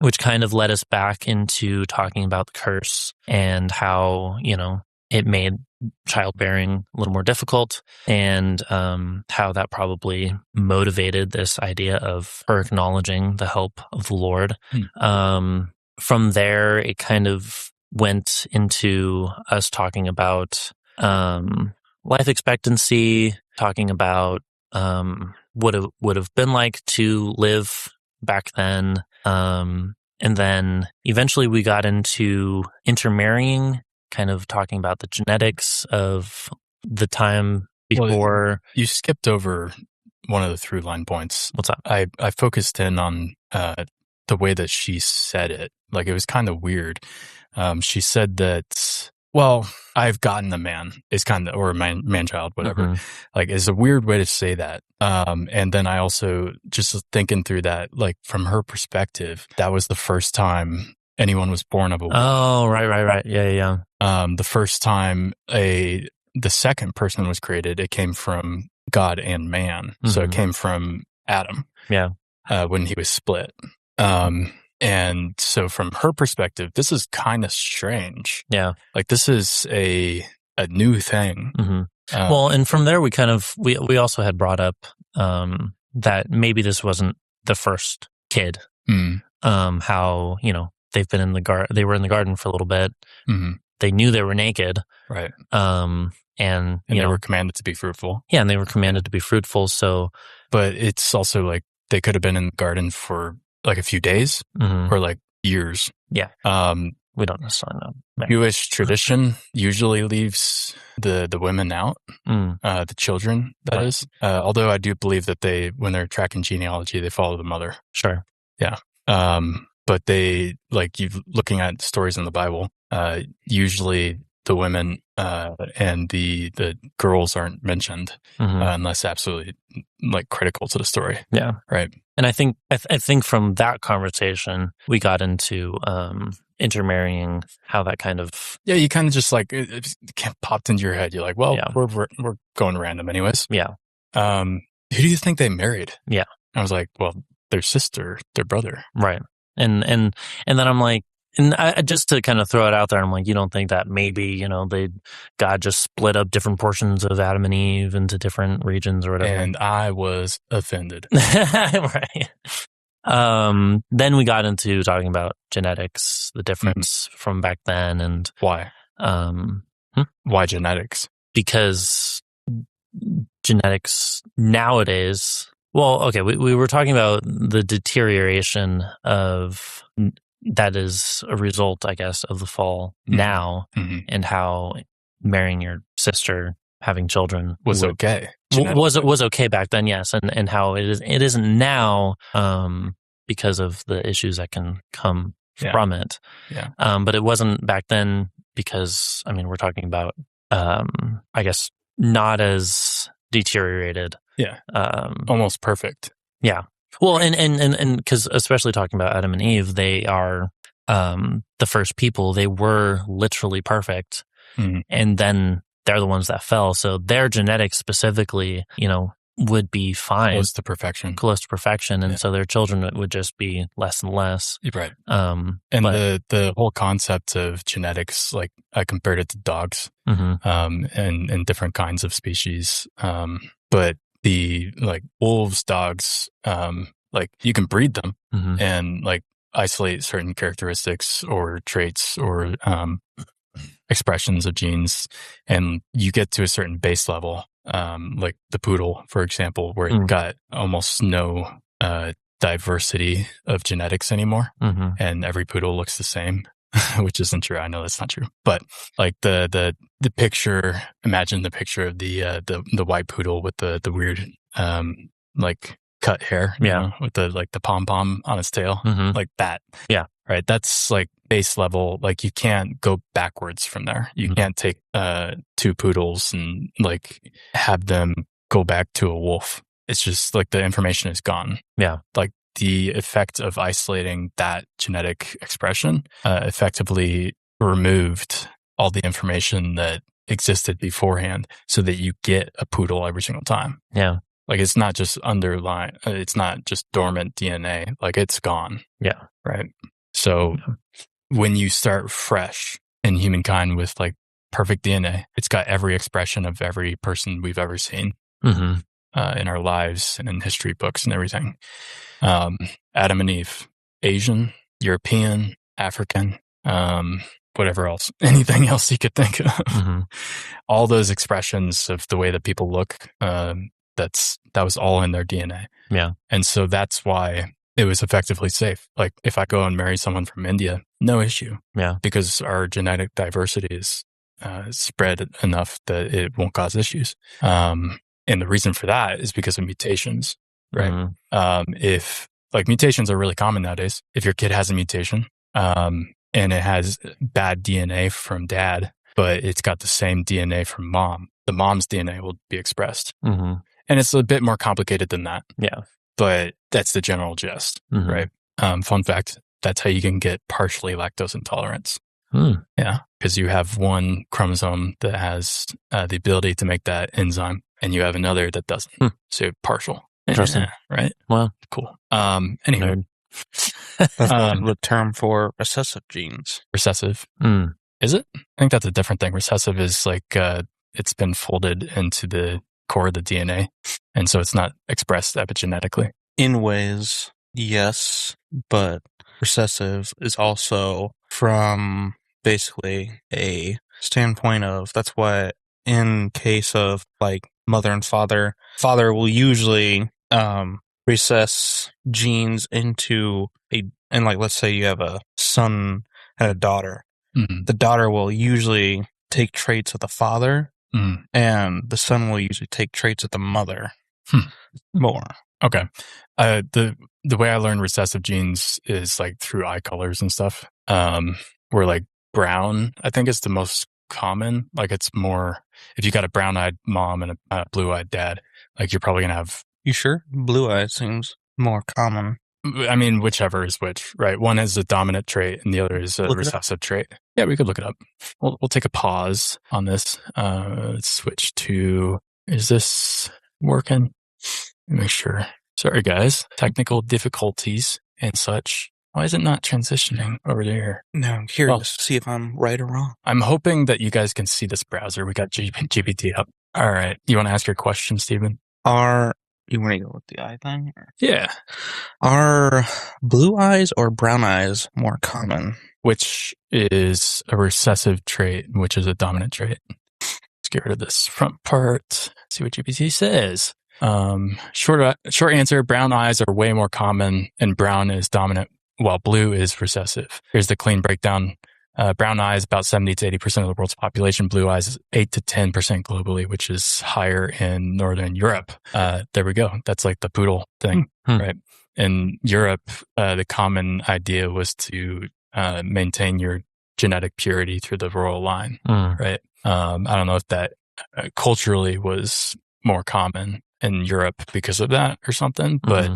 which kind of led us back into talking about the curse and how, it made childbearing a little more difficult, and how that probably motivated this idea of her acknowledging the help of the Lord. From there, it kind of went into us talking about life expectancy, talking about what it would have been like to live back then. And then eventually we got into intermarrying, kind of talking about the genetics of the time before. Well, you skipped over one of the through line points. What's that? I focused in on the way that she said it. Like, it was kind of weird. She said that Well, I've gotten a man is kind of, or a man-child, whatever. Like, it's a weird way to say that. And then I also just thinking through that, like from her perspective, that was the first time anyone was born of a woman. Oh, right. Yeah. The first time the second person was created, it came from God and man. So it came from Adam. Yeah. When he was split. And so from her perspective, this is kind of strange. Yeah. Like, this is a new thing. Well, and from there, we also had brought up that maybe this wasn't the first kid. How, they've been in the garden, they were in the garden for a little bit. They knew they were naked. Right. And they were commanded to be fruitful. Yeah, and they were commanded to be fruitful. So, but it's also like they could have been in the garden for like a few days or like years. Yeah. We don't necessarily know. Jewish tradition usually leaves the women out, the children, that is. Although I do believe that when they're tracking genealogy, they follow the mother. Sure. Yeah. But they, like, looking at stories in the Bible, usually the women and the girls aren't mentioned unless absolutely like critical to the story. Yeah. Right. And I think from that conversation we got into intermarrying, how that kind of you kind of just like it popped into your head. You're like, well, we're going random anyways. Yeah. Who do you think they married? Yeah. I was like, well, their sister, their brother. Right. And then I'm like, and I just to kind of throw it out there, I'm like, you don't think that maybe, God just split up different portions of Adam and Eve into different regions or whatever? And I was offended. Right. Then we got into talking about genetics, the difference from back then, and why? Why genetics? Because genetics nowadays. Well, okay, we were talking about the deterioration of. That is a result, I guess, of the fall now, and how marrying your sister, having children was okay. Was okay back then, yes, and how it isn't now because of the issues that can come from it. Yeah. But it wasn't back then because, I mean, we're talking about, I guess, not as deteriorated. Yeah. Almost perfect. Yeah. Well, and because especially talking about Adam and Eve, they are the first people. They were literally perfect, and then they're the ones that fell. So their genetics specifically, would be fine, close to perfection, and so their children would just be less and less. Right. And the whole concept of genetics, like I compared it to dogs, and different kinds of species, but the like wolves, dogs, like you can breed them and like isolate certain characteristics or traits or expressions of genes, and you get to a certain base level, like the poodle, for example, where you've got almost no diversity of genetics anymore, and every poodle looks the same. Which isn't true. I know that's not true. But like the picture, imagine the picture of the white poodle with the weird like cut hair, with the pom pom on its tail, like that. Yeah. Right. That's like base level. Like you can't go backwards from there. You can't take two poodles and like have them go back to a wolf. It's just like the information is gone. Yeah. Like the effect of isolating that genetic expression effectively removed all the information that existed beforehand so that you get a poodle every single time. Yeah. Like it's not just it's not just dormant DNA, like it's gone. Yeah. Right. So when you start fresh in humankind with like perfect DNA, it's got every expression of every person we've ever seen in our lives and in history books and everything. Adam and Eve, Asian, European, African, whatever else, anything else you could think of. All those expressions of the way that people look, that was all in their DNA. Yeah. And so that's why it was effectively safe. Like if I go and marry someone from India, no issue. Yeah. Because our genetic diversity is spread enough that it won't cause issues. And the reason for that is because of mutations. Right. If like mutations are really common nowadays, if your kid has a mutation, and it has bad DNA from dad, but it's got the same DNA from mom. The mom's DNA will be expressed. And it's a bit more complicated than that. Yeah. But that's the general gist, right? Fun fact, that's how you can get partially lactose intolerance. Yeah, because you have one chromosome that has the ability to make that enzyme, and you have another that doesn't. So partial. Interesting. Right? Wow. Cool. Anyway. That's the term for recessive genes. Recessive. Is it? I think that's a different thing. Recessive is like it's been folded into the core of the DNA, and so it's not expressed epigenetically. In ways, yes, but recessive is also from basically a standpoint of, that's why in case of like mother and father will usually recess genes into and like, let's say you have a son and a daughter. The daughter will usually take traits of the father, and the son will usually take traits of the mother more. Okay. The way I learned recessive genes is like through eye colors and stuff. Where like brown, I think is the most common. Like it's more, if you got a brown-eyed mom and a blue-eyed dad, like you're probably gonna have. You sure? Blue eye seems more common. I mean, whichever is which, right? One is a dominant trait and the other is a recessive trait. Yeah, we could look it up. We'll take a pause on this. Let's switch to, is this working? Make sure. Sorry, guys. Technical difficulties and such. Why is it not transitioning over there? No, I'm curious to see if I'm right or wrong. I'm hoping that you guys can see this browser. We got GPT up. All right. You want to ask your question, Stephen? You want to go with the eye thing? Yeah. Are blue eyes or brown eyes more common? Which is a recessive trait, which is a dominant trait. Let's get rid of this front part. See what GPT says. Short answer, brown eyes are way more common and brown is dominant while blue is recessive. Here's the clean breakdown. Brown eyes, about 70 to 80% of the world's population. Blue eyes is 8 to 10% globally, which is higher in Northern Europe. There we go. That's like the poodle thing, right? In Europe, the common idea was to maintain your genetic purity through the royal line, right? I don't know if that culturally was more common in Europe because of that or something, but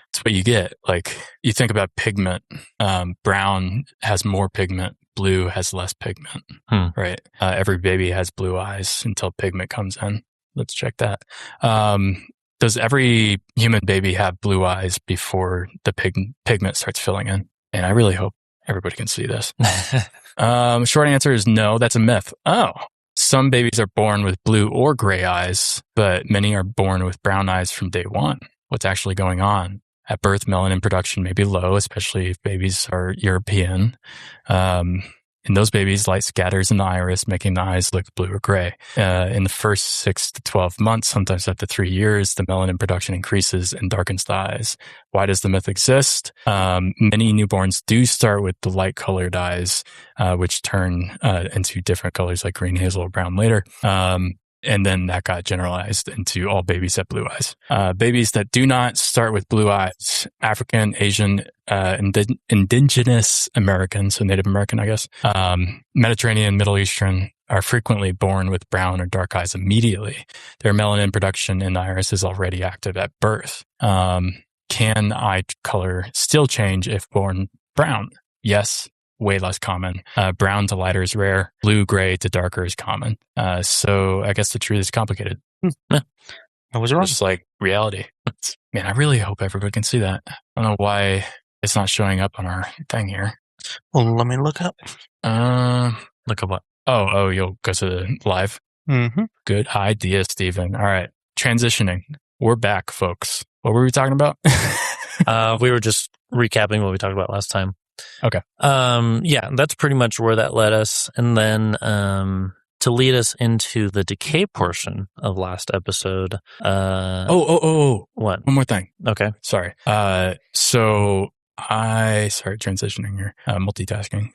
it's what you get. Like, you think about pigment, brown has more pigment, blue has less pigment, right? Every baby has blue eyes until pigment comes in. Let's check that. Does every human baby have blue eyes before the pigment starts filling in? And I really hope everybody can see this. Short answer is no, that's a myth. Oh, some babies are born with blue or gray eyes, but many are born with brown eyes from day one. What's actually going on? At birth, melanin production may be low, especially if babies are European. In those babies, light scatters in the iris, making the eyes look blue or gray. In the first 6 to 12 months, sometimes up to 3 years, the melanin production increases and darkens the eyes. Why does the myth exist? Many newborns do start with the light-colored eyes, which turn into different colors like green, hazel, or brown later. And then that got generalized into all babies have blue eyes. Babies that do not start with blue eyes, African, Asian, indigenous American, so Native American, I guess, Mediterranean, Middle Eastern, are frequently born with brown or dark eyes immediately. Their melanin production in the iris is already active at birth. Can eye color still change if born brown? Yes. Way less common. Brown to lighter is rare. Blue, gray to darker is common. So I guess the truth is complicated. I was wrong. Just like reality. Man, I really hope everybody can see that. I don't know why it's not showing up on our thing here. Well, let me look up. Look at what? Oh, you'll go to the live? Good idea, Stephen. All right. Transitioning. We're back, folks. What were we talking about? We were just recapping what we talked about last time. Okay. Yeah, that's pretty much where that led us. And then to lead us into the decay portion of last episode. What? One more thing. Okay. Sorry. Transitioning here. Multitasking.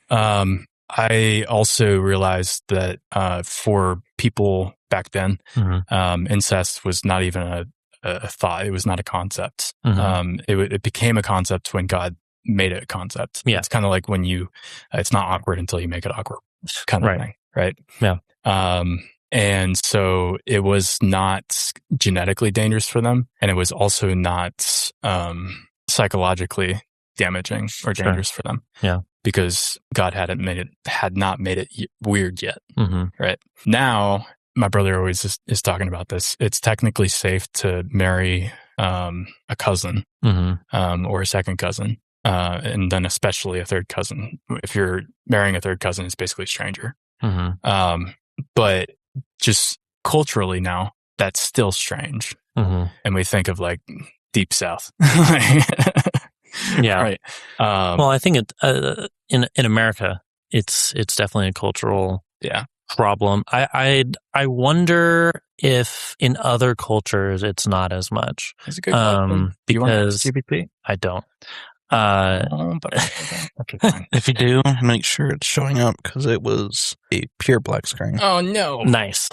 I also realized that for people back then, incest was not even a thought. It was not a concept. It became a concept when God made it a concept. Yeah. It's kind of like when it's not awkward until you make it awkward kind of thing. right? Yeah. And so it was not genetically dangerous for them, and it was also not psychologically damaging or dangerous for them. Yeah. Because God had not made it weird yet. Mm-hmm. Right. Now, my brother always is talking about this. It's technically safe to marry a cousin or a second cousin, and then especially a third cousin. If you're marrying a third cousin, it's basically a stranger. But just culturally now, that's still strange. And we think of like Deep South. Yeah. Right. Well, I think in America, it's definitely a cultural problem. I wonder if in other cultures it's not as much. That's a good question. Do you want to ask GPT? I don't. Okay, fine. If you do, make sure it's showing up because it was a pure black screen. Oh no! Nice.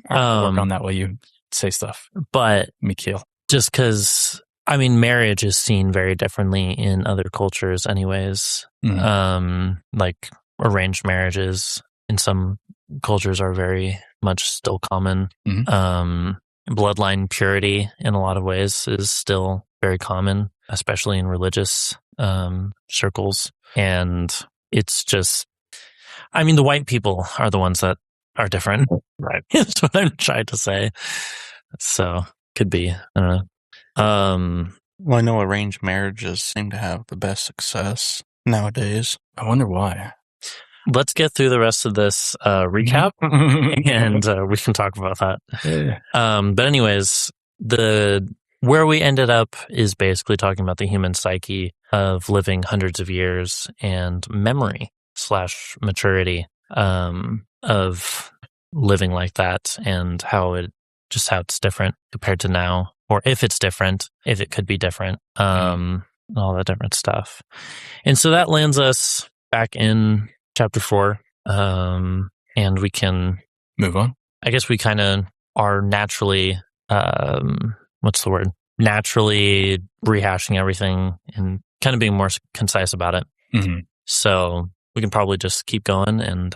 I'll work on that while you say stuff. But Mickael, just because marriage is seen very differently in other cultures, anyways. Like arranged marriages in some cultures are very much still common. Bloodline purity in a lot of ways is still very common, especially in religious circles. And it's just, the white people are the ones that are different. Right. That's what I'm trying to say. So could be, I don't know. Well, I know arranged marriages seem to have the best success nowadays. I wonder why. Let's get through the rest of this recap, and we can talk about that. Yeah. But anyways, where we ended up is basically talking about the human psyche of living hundreds of years and memory / maturity of living like that, and how it's different compared to now, or if it's different, if it could be different, all that different stuff. And so that lands us back in chapter 4, and we can move on. I guess we kind of are naturally, naturally rehashing everything and kind of being more concise about it. So we can probably just keep going, and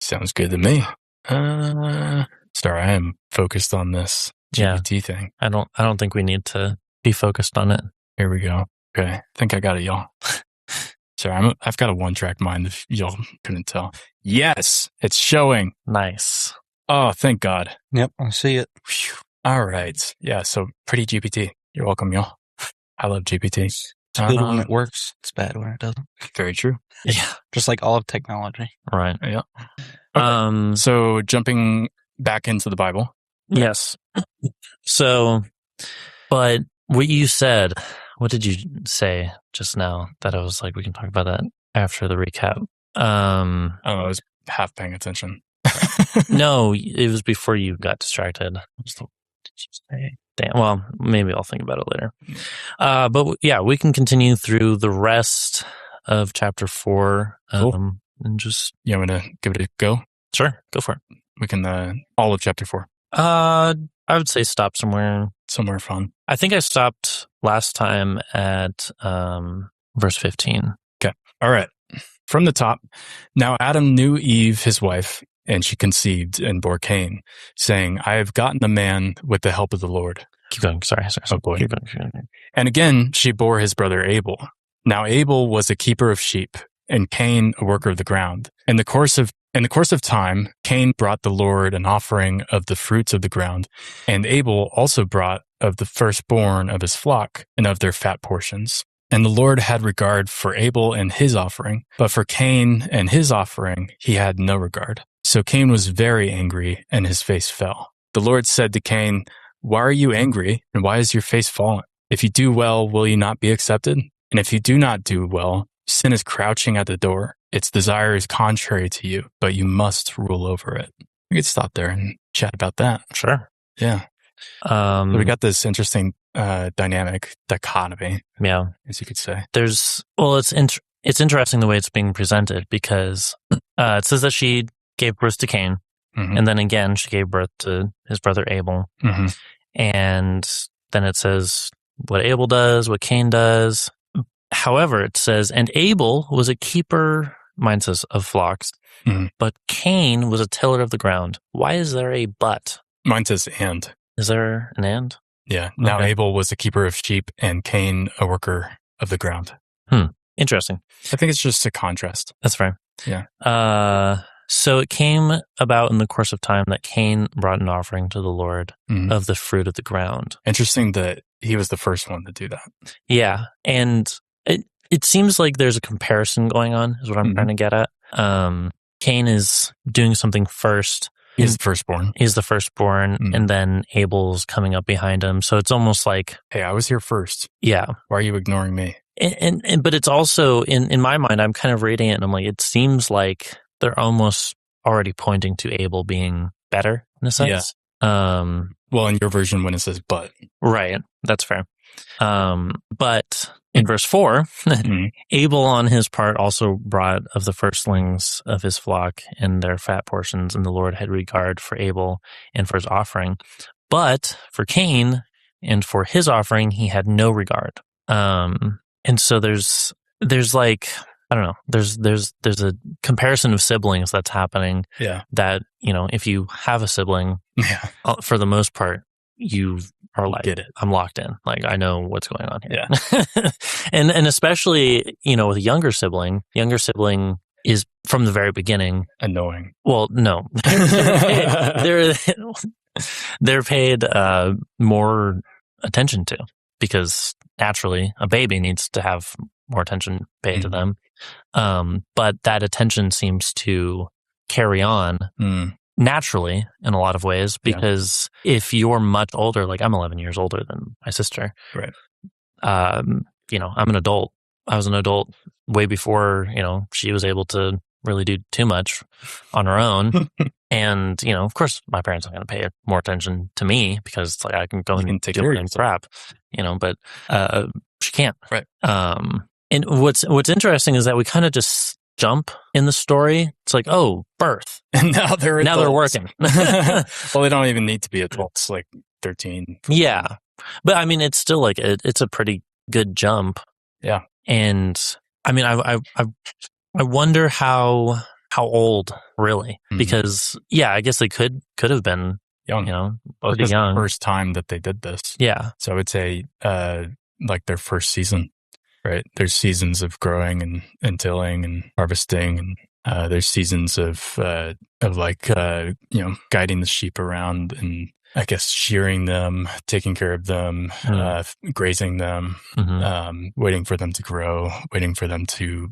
sounds good to me. Sorry, I am focused on this GPT thing. I don't think we need to be focused on it. Here we go. Okay, I think I got it, y'all. Sorry, I've got a one-track mind if y'all couldn't tell. Yes, it's showing. Nice. Oh, thank God. Yep, I see it. Whew. All right. Yeah, so pretty GPT. You're welcome, y'all. I love GPT. It's good when it works. It's bad when it doesn't. Very true. Yeah. Just like all of technology. Right. Yeah. Okay. So jumping back into the Bible. Yes. So, but what you said, what did you say just now that I was like, we can talk about that after the recap? I was half paying attention. No, it was before you got distracted. What did you say? Damn. Well, maybe I'll think about it later. But yeah, we can continue through the rest of chapter 4. Cool. And just... You want me to give it a go? Sure, go for it. We can, all of chapter 4. I would say stop somewhere fun. I think I stopped last time at verse 15. Okay. All right. From the top. Now Adam knew Eve, his wife, and she conceived and bore Cain, saying, I have gotten a man with the help of the Lord. Keep going. Sorry. Oh, boy. Keep going. And again, she bore his brother Abel. Now Abel was a keeper of sheep, and Cain a worker of the ground. In the course of time, Cain brought the Lord an offering of the fruits of the ground, and Abel also brought of the firstborn of his flock and of their fat portions. And the Lord had regard for Abel and his offering, but for Cain and his offering he had no regard. So Cain was very angry, and his face fell. The Lord said to Cain, Why are you angry, and why is your face fallen? If you do well, will you not be accepted? And if you do not do well, sin is crouching at the door. Its desire is contrary to you, but you must rule over it. We could stop there and chat about that. Sure. Yeah. So we got this interesting dichotomy. Yeah. As you could say. It's interesting the way it's being presented, because it says that she gave birth to Cain, and then again she gave birth to his brother Abel. And then it says what Abel does, what Cain does. However, it says, and Abel was a keeper Mine says of flocks. But Cain was a tiller of the ground. Why is there a but? Mine says and. Is there an and? Yeah. Now Abel was a keeper of sheep and Cain a worker of the ground. Interesting. I think it's just a contrast. That's fair. Yeah. So it came about in the course of time that Cain brought an offering to the Lord of the fruit of the ground. Interesting that he was the first one to do that. Yeah. And it seems like there's a comparison going on, is what I'm trying to get at. Cain is doing something first. He's the firstborn. He's the firstborn, and then Abel's coming up behind him. So it's almost like, hey, I was here first. Yeah. Why are you ignoring me? And but it's also, in my mind, I'm kind of reading it, and I'm like, it seems like they're almost already pointing to Abel being better in a sense. Yeah. Well, in your version, when it says but. Right. That's fair. But in verse 4, Abel on his part also brought of the firstlings of his flock and their fat portions, and the Lord had regard for Abel and for his offering. But for Cain and for his offering, he had no regard. And so there's like, I don't know, there's a comparison of siblings that's happening. Yeah. That, if you have a sibling, for the most part, you are like, get it. I'm locked in. Like, I know what's going on here. Yeah. and especially, with a younger sibling is from the very beginning annoying. Well, no, they're paid more attention to, because naturally a baby needs to have more attention paid to them. But that attention seems to carry on naturally in a lot of ways, because if you're much older, like I'm 11 years older than my sister, right? I'm an adult. I was an adult way before, she was able to really do too much on her own. And, of course, my parents aren't going to pay more attention to me, because it's like I can go and take care of crap, but she can't. Right. And what's interesting is that we kind of just jump in the story. It's like, oh, birth. And now they're working. Well, they don't even need to be adults, like 13. Yeah. But I mean, it's still like, it's a pretty good jump. Yeah. And I mean, I wonder how old, really, because I guess they could have been young, pretty young. The first time that they did this. Yeah. So I would say, like their first season, right? There's seasons of growing and tilling and harvesting, and there's seasons of guiding the sheep around, and I guess shearing them, taking care of them, grazing them, waiting for them to grow, waiting for them to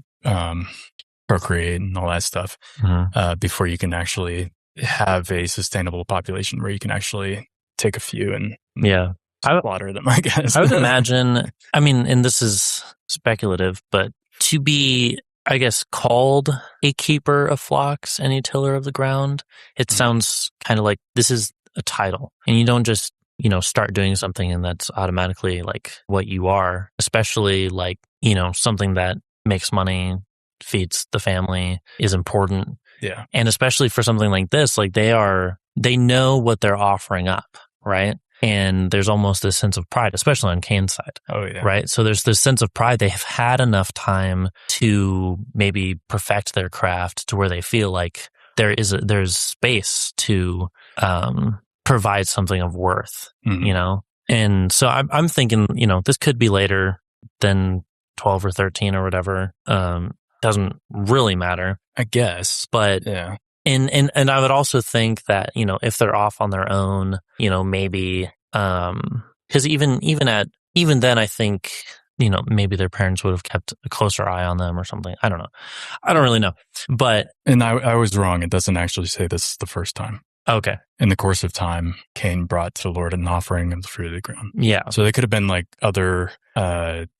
procreate and all that stuff, before you can actually have a sustainable population where you can actually take a few and slaughter them, I guess. I would imagine, I mean, and this is speculative, but to be, I guess, called a keeper of flocks and a tiller of the ground, it sounds kind of like this is a title, and you don't just, start doing something and that's automatically like what you are, especially like, something that makes money, feeds the family, is important. Yeah. And especially for something like this, like they know what they're offering up, right? And there's almost this sense of pride, especially on Cain's side. Oh, yeah. Right? So there's this sense of pride. They have had enough time to maybe perfect their craft to where they feel like there's space to provide something of worth, And so I'm thinking, this could be later than 12 or 13 or whatever. Doesn't really matter, I guess. But yeah. And I would also think that, if they're off on their own, maybe, because even then, I think, maybe their parents would have kept a closer eye on them or something. I don't know. I don't really know. But. And I was wrong. It doesn't actually say this the first time. Okay. In the course of time, Cain brought to the Lord an offering of the fruit of the ground. Yeah. So they could have been like other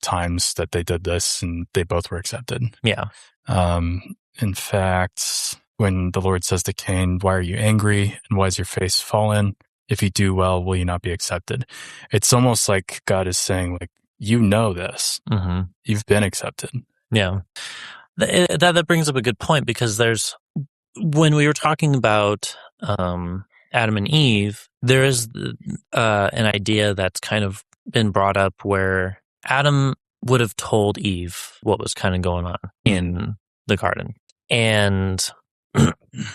times that they did this and they both were accepted. Yeah. In fact, when the Lord says to Cain, "Why are you angry? And why is your face fallen? If you do well, will you not be accepted?" It's almost like God is saying, like, this. You've been accepted. Yeah. That brings up a good point, because when we were talking about Adam and Eve, there is an idea that's kind of been brought up where Adam would have told Eve what was kind of going on in the garden. And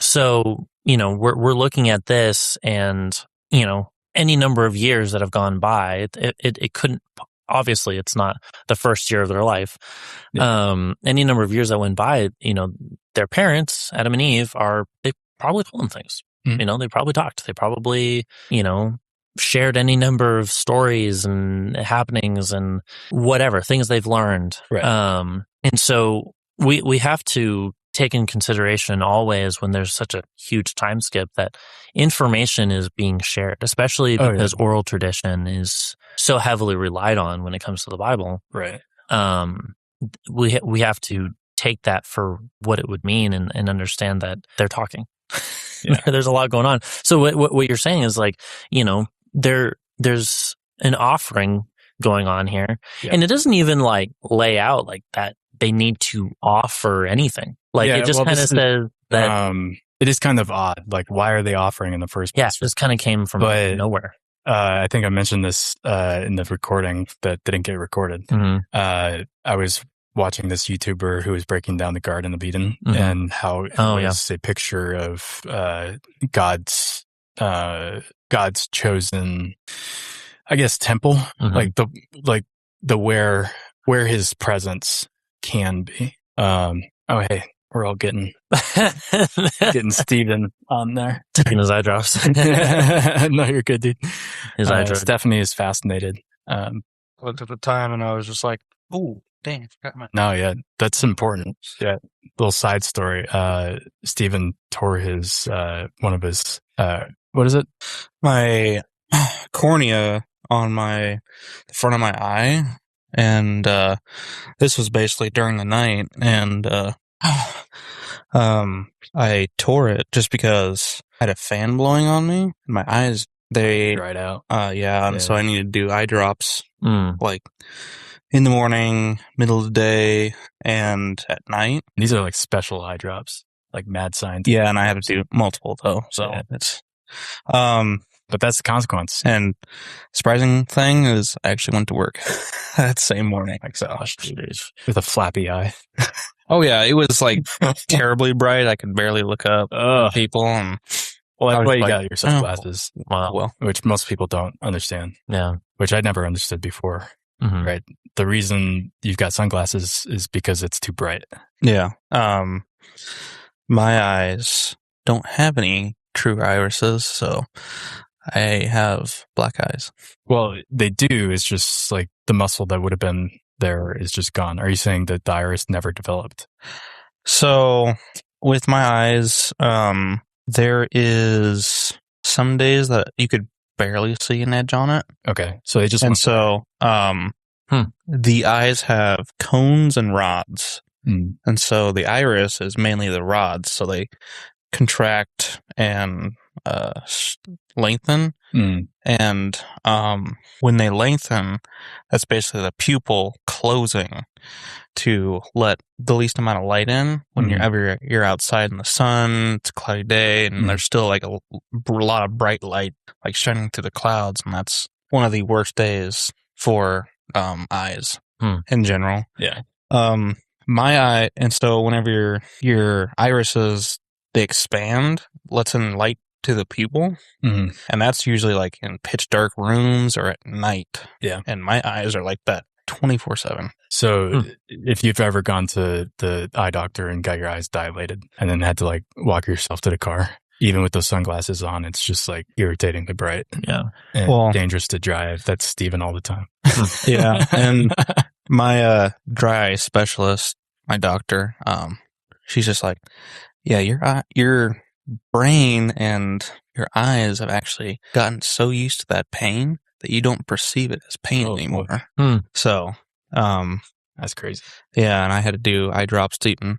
so, we're looking at this, and, any number of years that have gone by, it couldn't, obviously it's not the first year of their life. Yeah. Any number of years that went by, their parents, Adam and Eve, they probably told them things. Mm-hmm. They probably talked. They probably, shared any number of stories and happenings and whatever, things they've learned. Right. And so we have to take in consideration always, when there's such a huge time skip, that information is being shared, especially because oral tradition is so heavily relied on when it comes to the Bible. Right. We have to take that for what it would mean, and understand that they're talking. Yeah. There's a lot going on. So what you're saying is, like, there's an offering going on here, and it doesn't even like lay out like that they need to offer anything. Like, it just kind of says that it is kind of odd. Like, why are they offering in the first place? Yeah, this kind of came from nowhere. I think I mentioned this in the recording that didn't get recorded. Mm-hmm. I was watching this YouTuber who was breaking down the Garden of Eden, mm-hmm. and how it was a picture of God's chosen, I guess, temple, mm-hmm. like the where his presence can be. Hey, we're all getting Steven on there. Taking his eye drops. No, you're good, dude. His eye drops. Stephanie is fascinated. Looked at the time and I was just like, oh, dang, I forgot my... No, yeah, that's important. Yeah. Little side story. Steven tore his, one of his, what is it? My cornea on the front of my eye. And this was basically during the night, and I tore it just because I had a fan blowing on me, and my eyes, they dried out. And so I needed to do eye drops, like in the morning, middle of the day, and at night. These are like special eye drops, like mad science. Yeah, and I had to do multiple though, so it's but that's the consequence. And surprising thing is, I actually went to work that same morning. Like, so, with a flappy eye. Oh yeah, it was like terribly bright. I could barely look up at people. And well, that's why you got your sunglasses. Well, which most people don't understand. Yeah, which I never understood before. Mm-hmm. Right. The reason you've got sunglasses is because it's too bright. Yeah. My eyes don't have any true irises, so I have black eyes. Well, they do. It's just like the muscle that would have been there is just gone. Are you saying that the iris never developed? So with my eyes, there is some days that you could barely see an edge on it. Okay. So they just... And so the eyes have cones and rods. Mm. And so the iris is mainly the rods. So they contract and lengthen, and when they lengthen, that's basically the pupil closing to let the least amount of light in when you're outside in the sun. It's a cloudy day, and there's still like a lot of bright light like shining through the clouds, and that's one of the worst days for eyes in general. Yeah. My eye, and so whenever your irises, they expand, lets in light to the pupil, and that's usually like in pitch dark rooms or at night. Yeah, and my eyes are like that 24/7. So if you've ever gone to the eye doctor and got your eyes dilated and then had to like walk yourself to the car, even with those sunglasses on, it's just like irritatingly bright. Yeah, and dangerous to drive. That's Steven all the time. Yeah, and my dry eye specialist, my doctor, she's just like, yeah, your brain and your eyes have actually gotten so used to that pain that you don't perceive it as pain anymore. So, that's crazy. Yeah, and I had to do eye drops deepen.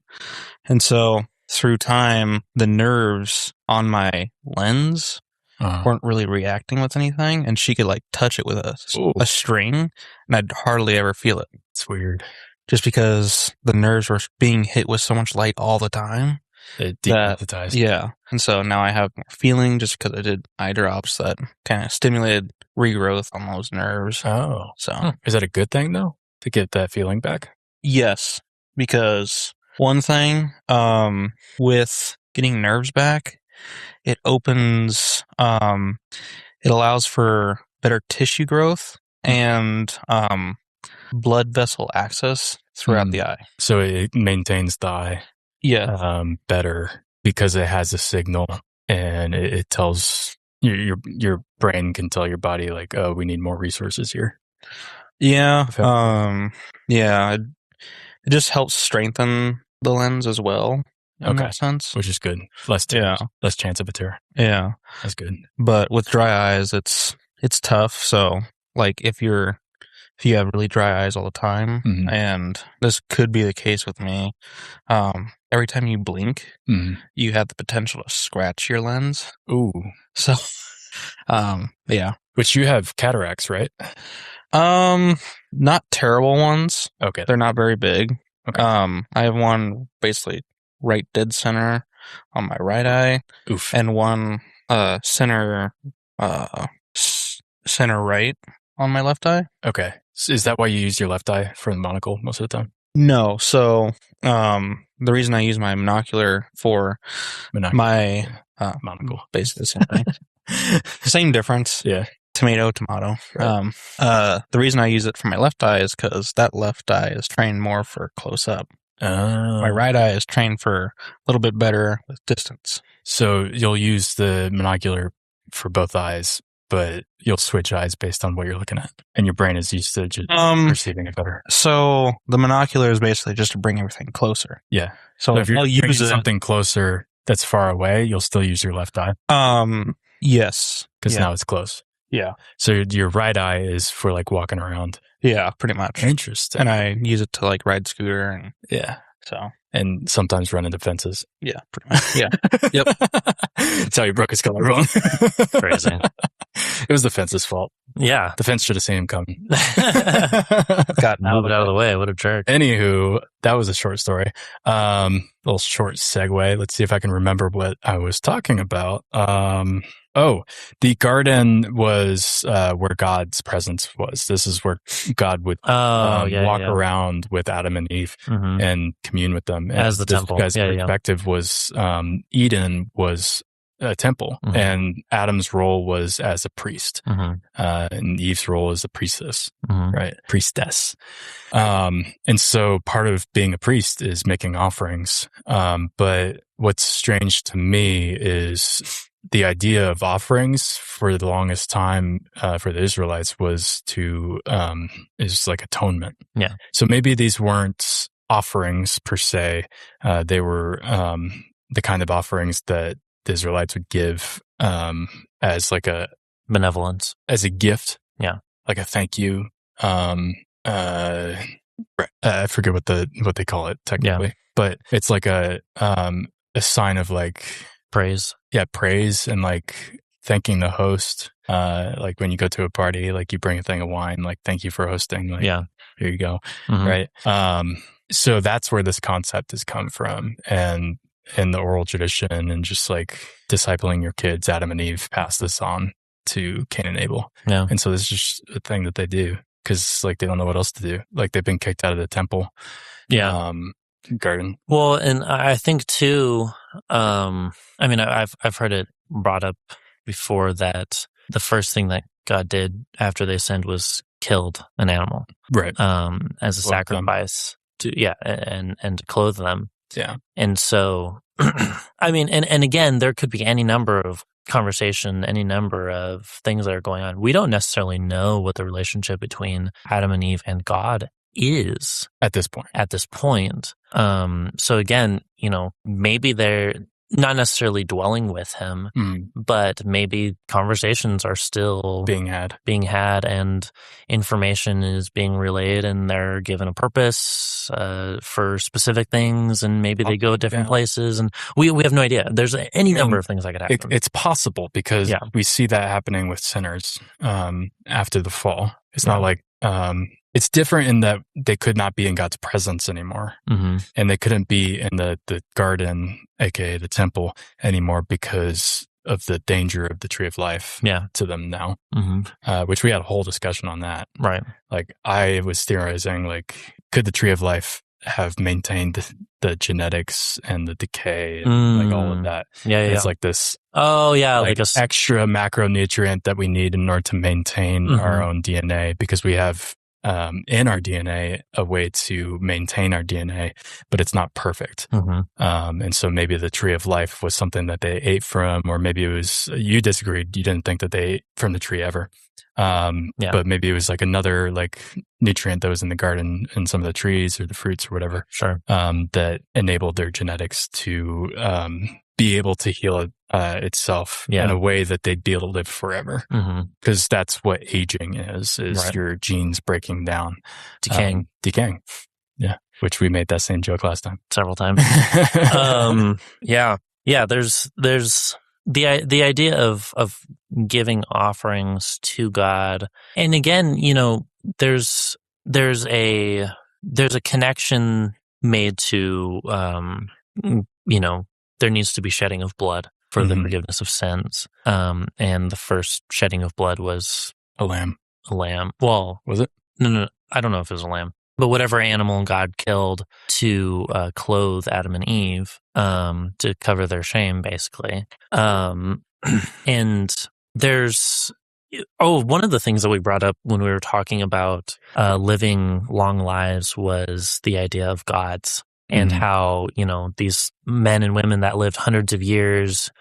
And so through time, the nerves on my lens weren't really reacting with anything, and she could like touch it with a string, and I'd hardly ever feel it. It's weird. Just because the nerves were being hit with so much light all the time. It desensitized. Yeah. And so now I have more feeling just because I did eye drops that kind of stimulated regrowth on those nerves. Oh. So is that a good thing though, to get that feeling back? Yes, because One thing, with getting nerves back, it opens, it allows for better tissue growth and blood vessel access throughout the eye. So it maintains the eye better because it has a signal, and it tells your brain can tell your body like, oh, we need more resources here. Yeah. It just helps strengthen the lens as well in that sense. Which is good. Less chance of a tear. Yeah. That's good. But with dry eyes, it's tough. So like if you have really dry eyes all the time, and this could be the case with me, every time you blink, you have the potential to scratch your lens. Ooh. So, yeah. Which you have cataracts, right? Not terrible ones. Okay. They're not very big. Okay. I have one basically right dead center on my right eye. Oof. And one center right on my left eye. Okay. So is that why you use your left eye for the monocle most of the time? No. So the reason I use my monocular for my monocle, basically the same thing. Same difference. Yeah. Tomato. Right. The reason I use it for my left eye is because that left eye is trained more for close up. My right eye is trained for a little bit better with distance. So you'll use the monocular for both eyes, but you'll switch eyes based on what you're looking at, and your brain is used to just perceiving it better. So the monocular is basically just to bring everything closer. Yeah. So if you're using something closer that's far away, you'll still use your left eye. Yes, because now it's close. Yeah. So your right eye is for like walking around. Yeah, pretty much. Interesting. And I use it to like ride scooter and and sometimes run into fences. Yeah, pretty much. Yeah. Yep. That's how you broke his collarbone. Crazy. It was the fence's fault. Yeah. The fence should have seen him coming. Got moved out of the way. What a jerk. Anywho, that was a short story. Little short segue. Let's see if I can remember what I was talking about. The garden was where God's presence was. This is where God would walk around with Adam and Eve and commune with them. As the temple. Guy's perspective was Eden was a temple, and Adam's role was as a priest, and Eve's role as a priestess, right? Priestess. And so part of being a priest is making offerings. But what's strange to me is the idea of offerings for the longest time for the Israelites was is like atonement. Yeah. So maybe these weren't offerings per se. They were the kind of offerings that the Israelites would give as like a benevolence, as a gift. Yeah. Like a thank you. I forget what they call it technically, but it's like a sign of like praise. Yeah, praise and like thanking the host. Like when you go to a party, like you bring a thing of wine, like thank you for hosting. Like, here you go. Right. So that's where this concept has come from, and in the oral tradition, and just like discipling your kids, Adam and Eve passed this on to Cain and Abel. Yeah. And so this is just a thing that they do because like they don't know what else to do. Like they've been kicked out of the temple. Yeah. Garden. Well, and I think too, I mean, I've heard it brought up before that the first thing that God did after they sinned was killed an animal, right? As a sacrifice and to clothe them. Yeah. And so, I mean, and again, there could be any number of conversation, any number of things that are going on. We don't necessarily know what the relationship between Adam and Eve and God is at this point. So again, maybe they're not necessarily dwelling with him, but maybe conversations are still being had, and information is being relayed, and they're given a purpose for specific things, and maybe they go different places, and we have no idea. There's any number of things that could happen. It's possible because we see that happening with sinners after the fall. It's not like it's different in that they could not be in God's presence anymore. And they couldn't be in the garden, aka the temple, anymore because of the danger of the tree of life to them now. Which we had a whole discussion on that. Right. Like I was theorizing, like, could the tree of life have maintained the genetics and the decay and like all of that. It's like this. Oh yeah, like a extra macronutrient that we need in order to maintain our own DNA, because we have in our DNA a way to maintain our DNA, but it's not perfect. And so maybe the tree of life was something that they ate from, or maybe it was, you disagreed. You didn't think that they ate from the tree ever. But maybe it was like another like nutrient that was in the garden and some of the trees or the fruits or whatever, that enabled their genetics to be able to heal itself in a way that they'd be able to live forever. Because that's what aging is your genes breaking down. Decaying. Yeah. Which we made that same joke last time. Several times. There's the idea of giving offerings to God. And again, there's a connection made to, there needs to be shedding of blood for the forgiveness of sins. And the first shedding of blood was a lamb. Well, was it? No. I don't know if it was a lamb, but whatever animal God killed to clothe Adam and Eve, to cover their shame, basically. And there's, one of the things that we brought up when we were talking about living long lives was the idea of gods. And how, these men and women that lived hundreds of years,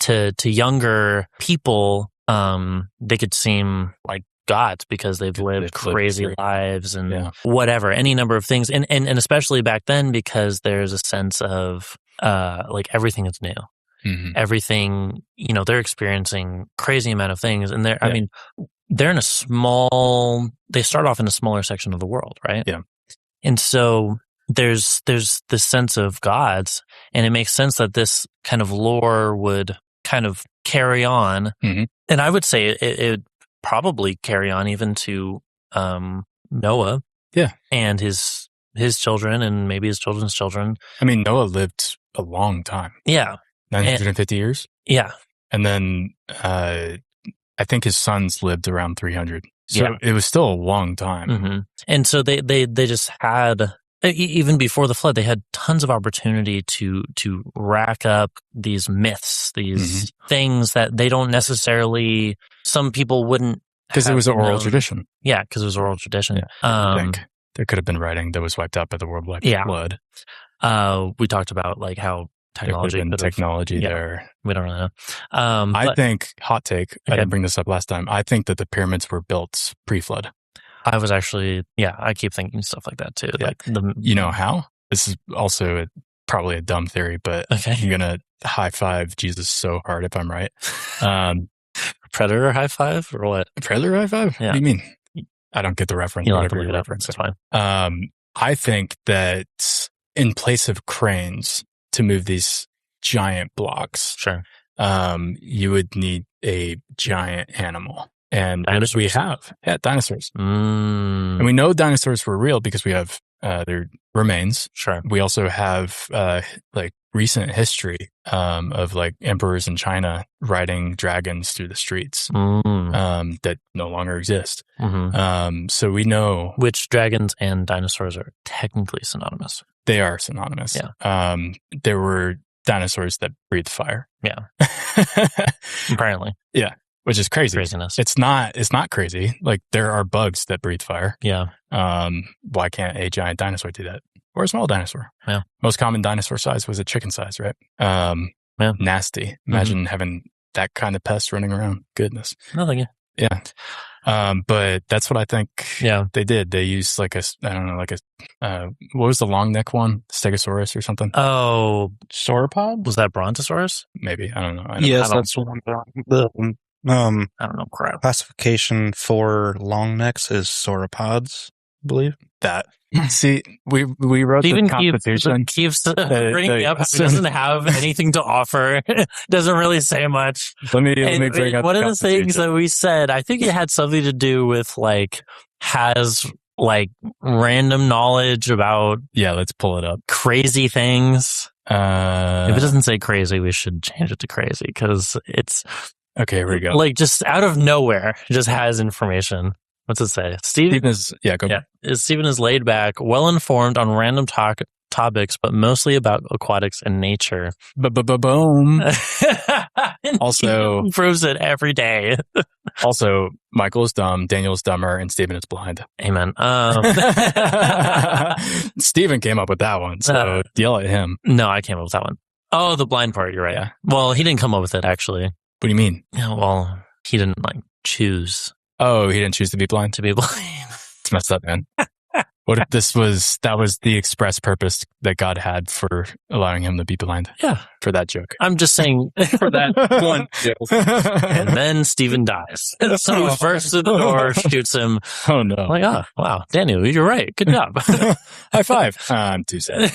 to younger people, they could seem like gods because they've lived crazy lives and whatever, any number of things. And especially back then, because there's a sense of like everything is new. Everything, they're experiencing crazy amount of things. And they're, I mean, they're in they start off in a smaller section of the world, right? Yeah. And so there's this sense of gods, and it makes sense that this kind of lore would kind of carry on. And I would say it would probably carry on even to Noah, and his children, and maybe his children's children. I mean, Noah lived a long time. 950 years. And then I think his sons lived around 300. So it was still a long time. And so they just had, even before the flood, they had tons of opportunity to rack up these myths, these things that they don't necessarily, some people wouldn't. Because it was an oral tradition. Yeah, because it was oral tradition. I think there could have been writing that was wiped out by the worldwide flood. We talked about like how technology there. We don't really know. I think, hot take, I didn't bring this up last time, I think that the pyramids were built pre-flood. I was actually, I keep thinking stuff like that too. Like you know how? This is also probably a dumb theory, but I'm going to high five Jesus so hard if I'm right. Predator high five or what? Predator high five? Yeah. What do you mean? I don't get the reference. You'll have to look it up. That's fine. I think that in place of cranes to move these giant blocks, you would need a giant animal. And dinosaurs. We have dinosaurs. And we know dinosaurs were real because we have their remains. We also have like recent history of like emperors in China riding dragons through the streets that no longer exist. So we know which dragons and dinosaurs are technically synonymous. They are synonymous. There were dinosaurs that breathed fire. Apparently. Which is crazy. Craziness. It's not crazy. Like there are bugs that breathe fire. Why can't a giant dinosaur do that? Or a small dinosaur? Most common dinosaur size was a chicken size, right? Nasty. Imagine having that kind of pest running around. Goodness. Nothing. But that's what I think they did. They used like what was the long neck one? Stegosaurus or something? Oh, sauropod? Was that Brontosaurus? Maybe. I don't know. Yes, that's one. I don't know. Crap. Classification for long necks is sauropods, I believe. That. See, we wrote the Constitution. Keeps bringing up. It doesn't have anything to offer. Doesn't really say much. Let me bring up one of the things that we said. I think it had something to do with has random knowledge about. Let's pull it up. Crazy things. If it doesn't say crazy, we should change it to crazy because it's okay. Here we go. Just out of nowhere, just has information. What's it say? Stephen is Stephen is laid back, well informed on random topics, but mostly about aquatics and nature. Boom. Also, he proves it every day. Also, Mickael is dumb, Daniel is dumber, and Stephen is blind. Amen. Stephen came up with that one, so yell at him. No, I came up with that one. Oh, the blind part. You're right. Yeah. Well, he didn't come up with it, actually. What do you mean? Yeah, well, he didn't choose. Oh, he didn't choose to be blind? To be blind. It's messed up, man. What if that was the express purpose that God had for allowing him to be blind? Yeah. For that joke. I'm just saying for that one joke. And then Stephen dies. So he bursts through the door, shoots him. Oh, no. I'm like, oh, wow, Daniel, you're right. Good job. High five. I'm too sad.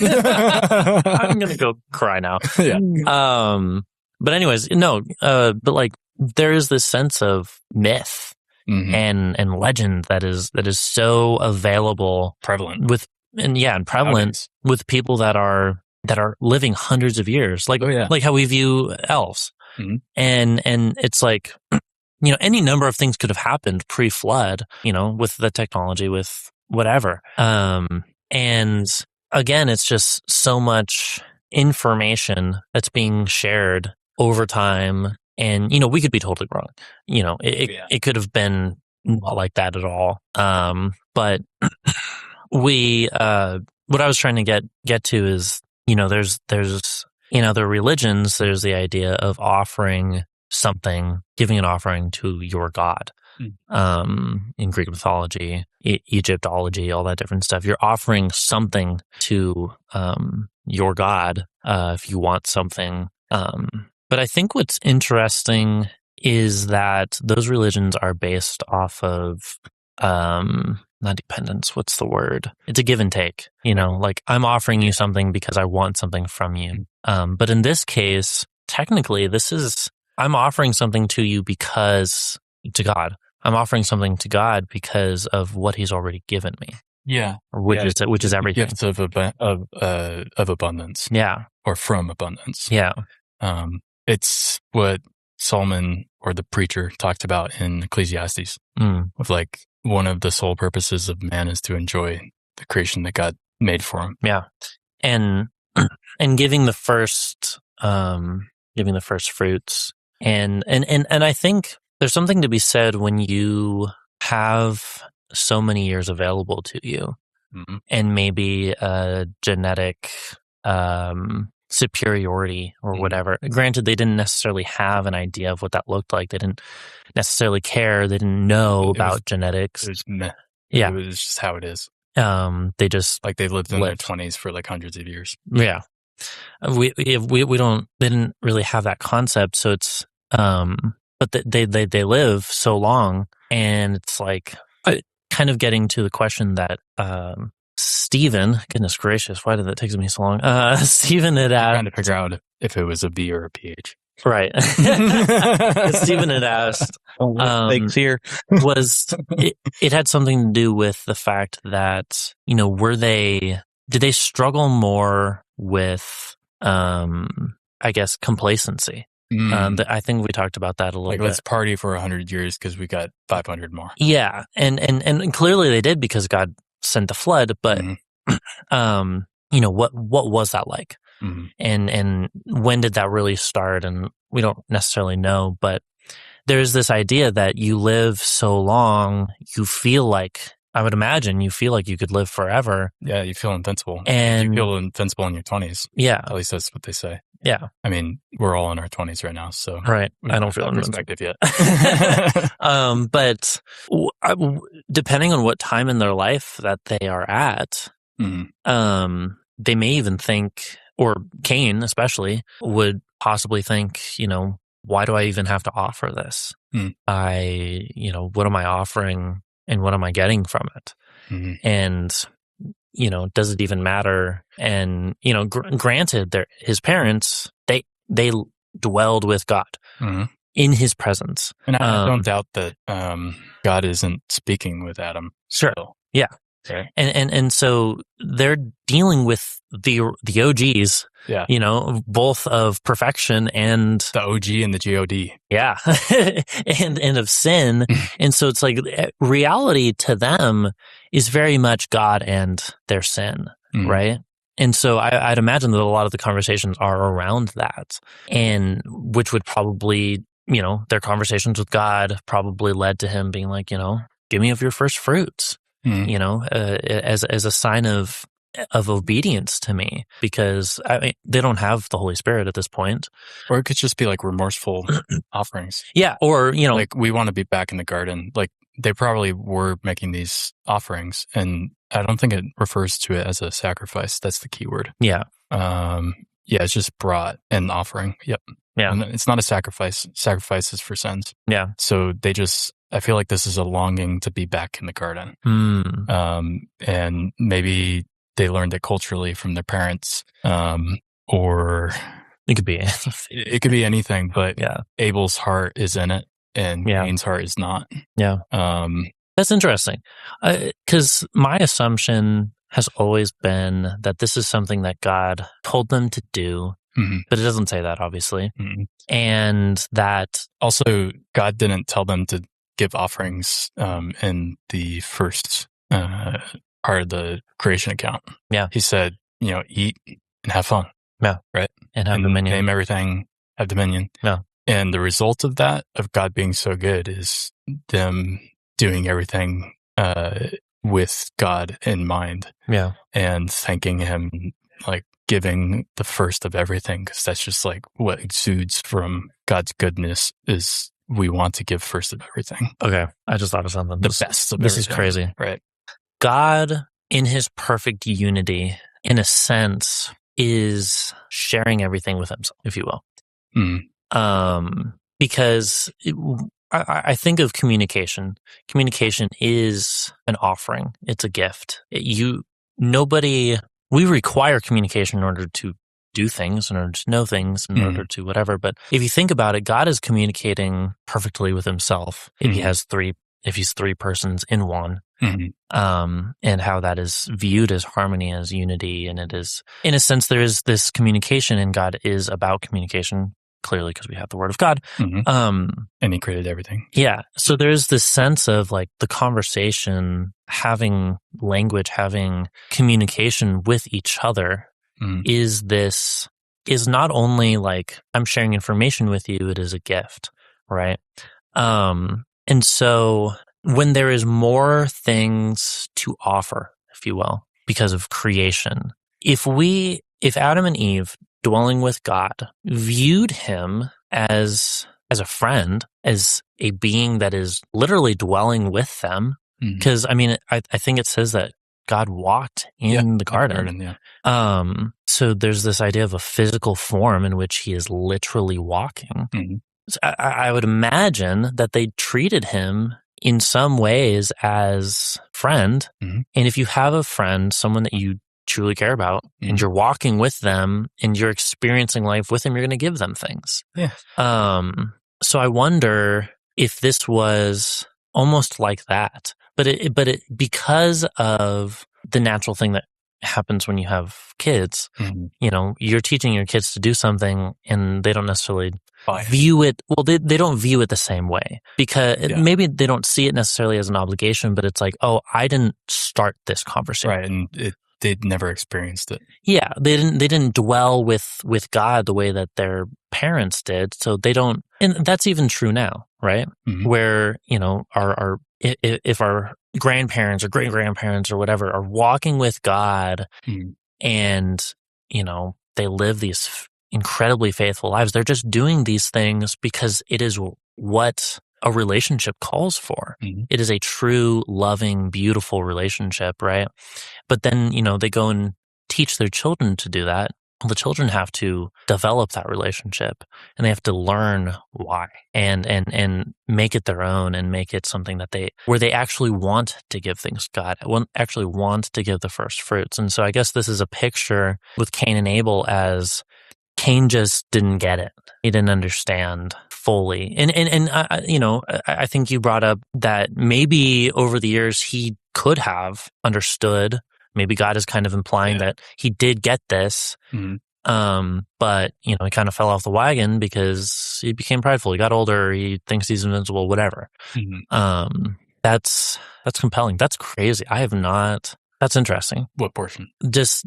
I'm going to go cry now. Yeah. But anyways, no, but there is this sense of myth. Mm-hmm. And legend that is so available, prevalent with people that are living hundreds of years, like how we view elves, mm-hmm. and it's like, any number of things could have happened pre-flood, with the technology, with whatever, and again, it's just so much information that's being shared over time. And, we could be totally wrong. It could have been not like that at all. But what I was trying to get to is, there's in other religions, there's the idea of offering something, giving an offering to your God. In Greek mythology, Egyptology, all that different stuff. You're offering something to your God if you want something. But I think what's interesting is that those religions are based off of, not dependence, what's the word? It's a give and take, I'm offering you something because I want something from you. But in this case, technically, I'm offering something to you to God. I'm offering something to God because of what he's already given me. Yeah. Which is everything. Gifts of abundance. Yeah. Or from abundance. Yeah. It's what Solomon or the preacher talked about in Ecclesiastes. Of one of the sole purposes of man is to enjoy the creation that God made for him. Yeah. And giving the first fruits. And I think there's something to be said when you have so many years available to you, mm-hmm. and maybe a genetic superiority or whatever. Granted, they didn't necessarily have an idea of what that looked like. They didn't necessarily care. They didn't know about genetics. It was meh. Yeah. It was just how it is. They just they lived in their 20s for hundreds of years. Yeah. They didn't really have that concept. So it's, but they live so long, and it's kind of getting to the question that, Stephen, goodness gracious, why did that take me so long? Stephen had asked, trying to figure out if it was a B or a PH. Right. Stephen had asked, thanks here. it had something to do with the fact that, did they struggle more with, I guess, complacency? I think we talked about that a little bit. Let's party for 100 years because we got 500 more. Yeah. And clearly they did because God sent the flood, but, what was that like? Mm-hmm. And when did that really start? And we don't necessarily know, but there's this idea that you live so long, I would imagine you feel like you could live forever. Yeah, you feel invincible. And you feel invincible in your 20s. Yeah. At least that's what they say. Yeah. I mean, we're all in our 20s right now, so. Right. I don't feel perspective yet. But depending on what time in their life that they are at, they may even think, or Cain especially, would possibly think, why do I even have to offer this? What am I offering and what am I getting from it? Mm-hmm. And, does it even matter? And, granted, his parents, they dwelled with God in his presence. And I don't doubt that God isn't speaking with Adam. Sure. So. Yeah. Right. And so they're dealing with the OGs, both of perfection and the OG and the God. Yeah. and of sin. And so it's like reality to them is very much God and their sin, right? And so I'd imagine that a lot of the conversations are around that, and which would probably, their conversations with God probably led to him being like, give me of your first fruits, as a sign of obedience to me, because they don't have the Holy Spirit at this point. Or it could just be like remorseful offerings. Yeah. Or, like we want to be back in the garden. Like they probably were making these offerings, and I don't think it refers to it as a sacrifice. That's the key word. Yeah. It's just brought an offering. Yep. Yeah. And it's not a sacrifice. Sacrifice is for sins. Yeah. So I feel like this is a longing to be back in the garden. And maybe they learned it culturally from their parents, or it could be it could be anything. But Abel's heart is in it, and Cain's heart is not. Yeah, that's interesting. Because my assumption has always been that this is something that God told them to do, but it doesn't say that, obviously, and that also God didn't tell them to give offerings in the first part of the creation account. Yeah. He said, eat and have fun. Yeah. Right. And have dominion. Name everything, have dominion. Yeah. And the result of that, of God being so good, is them doing everything with God in mind. Yeah. And thanking him, like giving the first of everything, because that's just like what exudes from God's goodness is we want to give first of everything. Okay. I just thought of something. The best of this everything. Is crazy. Right. God, in his perfect unity, in a sense, is sharing everything with himself, if you will. Because I think of communication. Communication is an offering. It's a gift. We require communication in order to do things, in order to know things, in order to whatever. But if you think about it, God is communicating perfectly with himself if he's three persons in one. And how that is viewed as harmony, as unity. And it is, in a sense, there is this communication, and God is about communication, clearly, because we have the Word of God. And he created everything. Yeah. So there's this sense of like the conversation, having language, having communication with each other is not only like I'm sharing information with you, it is a gift, right? And so when there is more things to offer, if you will, because of creation, if Adam and Eve, dwelling with God, viewed him as a friend, as a being that is literally dwelling with them, because I think it says that God walked in the garden. So there's this idea of a physical form in which he is literally walking. So I would imagine that they treated him in some ways as friend. And if you have a friend, someone that you truly care about, and you're walking with them and you're experiencing life with them, you're going to give them things. Yeah. So I wonder if this was almost like that, but because of the natural thing that happens when you have kids, you're teaching your kids to do something and they don't necessarily view it. Well, they don't view it the same way, because maybe they don't see it necessarily as an obligation, but it's like, oh, I didn't start this conversation. Right. And they'd never experienced it. Yeah. They didn't dwell with God the way that their parents did. So they don't, and that's even true now, right? Where, if our grandparents or great grandparents or whatever are walking with God and, they live these incredibly faithful lives, they're just doing these things because it is what a relationship calls for. It is a true, loving, beautiful relationship, right? But then, they go and teach their children to do that. Well, the children have to develop that relationship, and they have to learn why and make it their own, and make it something that where they actually want to give things to God, actually want to give the first fruits. And so I guess this is a picture with Cain and Abel, as Cain just didn't get it. He didn't understand fully. And I think you brought up that maybe over the years he could have understood. Maybe God is kind of implying that he did get this. But he kind of fell off the wagon because he became prideful. He got older. He thinks he's invincible, whatever. That's compelling. That's crazy. I have not. That's interesting. What portion? Just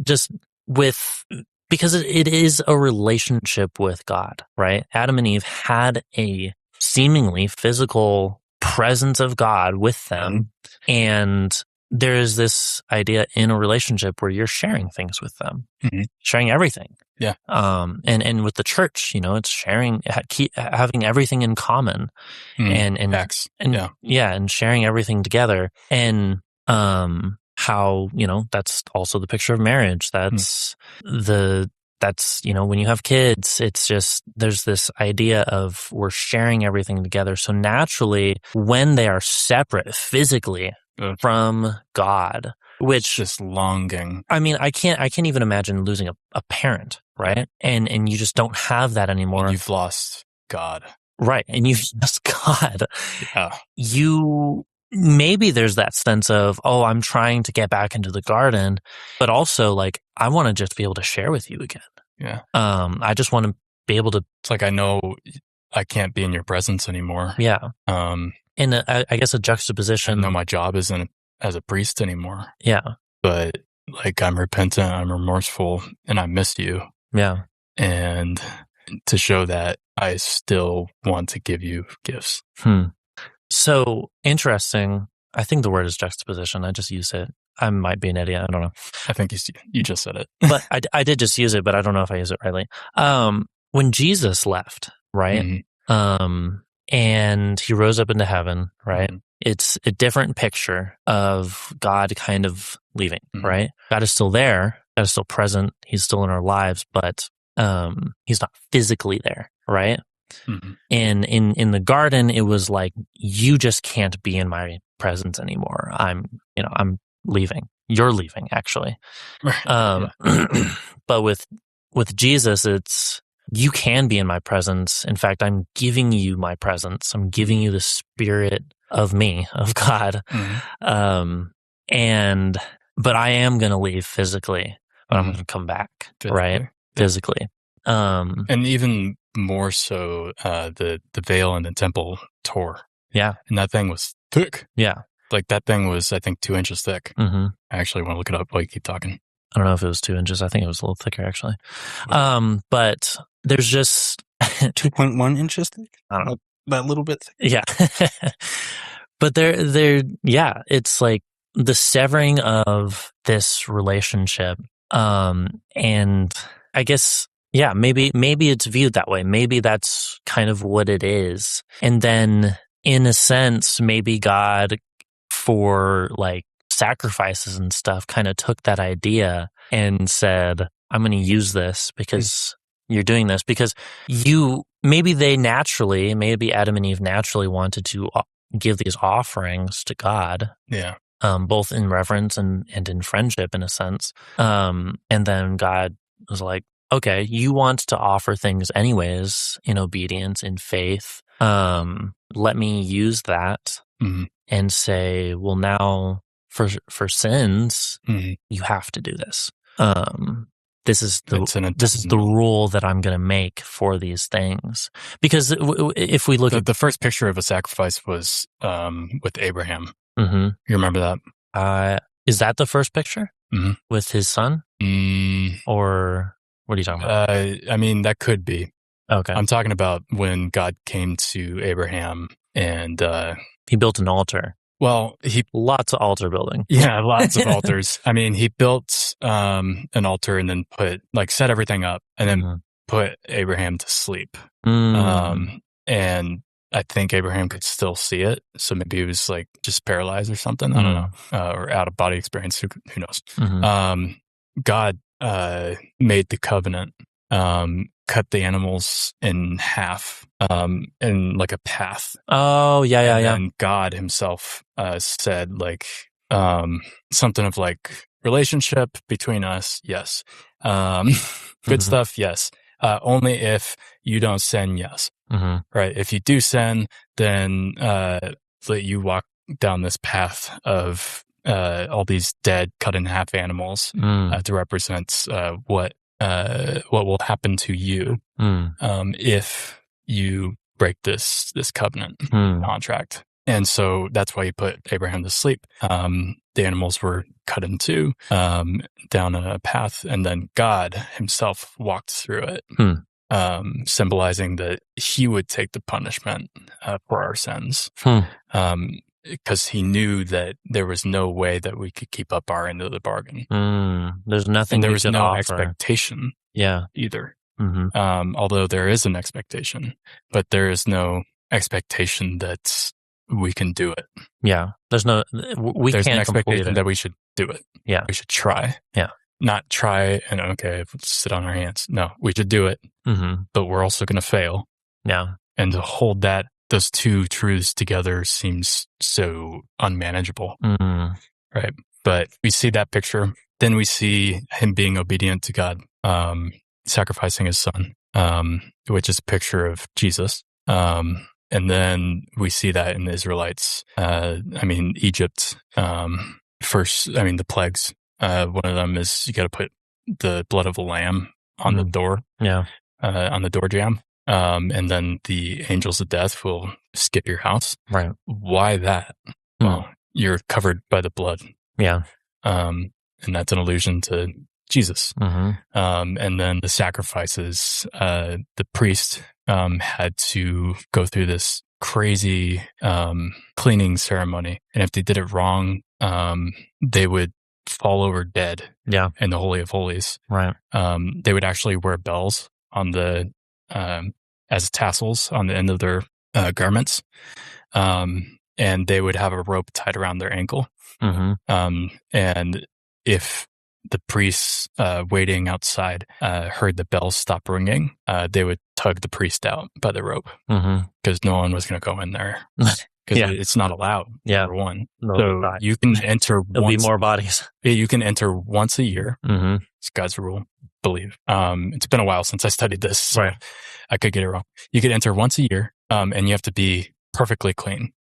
because it is a relationship with God, right? Adam and Eve had a seemingly physical presence of God with them. And there is this idea in a relationship where you're sharing things with them, sharing everything. Yeah. And with the church, it's sharing, having everything in common and sharing everything together. And, how, that's also the picture of marriage. That's when you have kids, it's just, there's this idea of we're sharing everything together. So naturally, when they are separate physically from God, which just longing. I mean, I can't even imagine losing a parent, right? And you just don't have that anymore. And you've lost God. Right. And you've lost God. Yeah. Maybe there's that sense of, I'm trying to get back into the garden, but also like, I want to just be able to share with you again. Yeah. I just want to be able to. It's like, I know I can't be in your presence anymore. Yeah. And I guess a juxtaposition. I know my job isn't as a priest anymore. Yeah. But like, I'm repentant, I'm remorseful, and I miss you. Yeah. And to show that I still want to give you gifts. So interesting. I think the word is juxtaposition. I just use it. I might be an idiot. I don't know. I think you just said it. But I did just use it, but I don't know if I use it rightly. When Jesus left, right? And he rose up into heaven, right? It's a different picture of God kind of leaving, right? God is still there. God is still present. He's still in our lives, but he's not physically there, right? And in the garden, it was like, you just can't be in my presence anymore. I'm leaving. You're leaving, actually. But with Jesus, it's, you can be in my presence. In fact, I'm giving you my presence. I'm giving you the spirit of me, of God. But I am going to leave physically, but I'm going to come back, right? Physically. And even more so, the veil in the temple tore. Yeah. And that thing was thick. Yeah. Like, that thing was, I think, 2 inches thick. I actually want to look it up while you keep talking. I don't know if it was 2 inches. I think it was a little thicker, actually. But there's just 2.1 inches thick. I don't know. That little bit thick. Yeah. But it's like the severing of this relationship. And I guess, maybe it's viewed that way. Maybe that's kind of what it is. And then in a sense, maybe God, for like sacrifices and stuff, kind of took that idea and said, I'm going to use this because you're doing this, because maybe Adam and Eve naturally wanted to give these offerings to God. Yeah. Both in reverence and in friendship, in a sense. And then God was like, okay, you want to offer things anyways in obedience, in faith. Let me use that and say, well, now for sins, you have to do this. This is the rule that I'm going to make for these things. Because if we look at the first picture of a sacrifice was with Abraham. You remember that? Is that the first picture with his son? Or what are you talking about? I mean, that could be. Okay. I'm talking about when God came to Abraham and he built an altar. Well, lots of altar building. Yeah, lots of altars. I mean, he built an altar and then set everything up and then put Abraham to sleep. And I think Abraham could still see it. So maybe he was like just paralyzed or something. I don't know. Or out of body experience. Who knows? God made the covenant, cut the animals in half in like a path. Oh, yeah. And God himself said like something of like, relationship between us, yes. Good stuff, yes. Only if you don't sin, yes. right? If you do sin, then you walk down this path of all these dead, cut in half animals to represent what will happen to you if you break this covenant contract. And so that's why he put Abraham to sleep. The animals were cut in two down a path, and then God himself walked through it, symbolizing that he would take the punishment for our sins. Because he knew that there was no way that we could keep up our end of the bargain. There's nothing, and there was no offer. expectation either. Mm-hmm. Although there is an expectation, but there is no expectation that we can do it. Yeah. There's an expectation that we should do it. Yeah. We should try. Yeah. Not try and, okay, let's sit on our hands. No, we should do it, but we're also going to fail. Yeah. And to hold those two truths together seems so unmanageable. Right. But we see that picture. Then we see him being obedient to God, sacrificing his son, which is a picture of Jesus. And then we see that in the Israelites. Egypt, the plagues. One of them is you got to put the blood of a lamb on the door, on the door jamb. And then the angels of death will skip your house. Right. Why that? Well, you're covered by the blood. Yeah. And that's an allusion to Jesus. And then the sacrifices, the priest had to go through this crazy cleaning ceremony. And if they did it wrong, they would fall over dead in the Holy of Holies. Right. They would actually wear bells on the as tassels on the end of their garments. And they would have a rope tied around their ankle. And if the priests waiting outside heard the bells stop ringing, they would tug the priest out by the rope because no one was going to go in there because it's not allowed. Number one. No, so you can enter There'll be more bodies. You can enter once a year. It's God's rule, believe. It's been a while since I studied this, so I could get it wrong. You could enter once a year, and you have to be perfectly clean.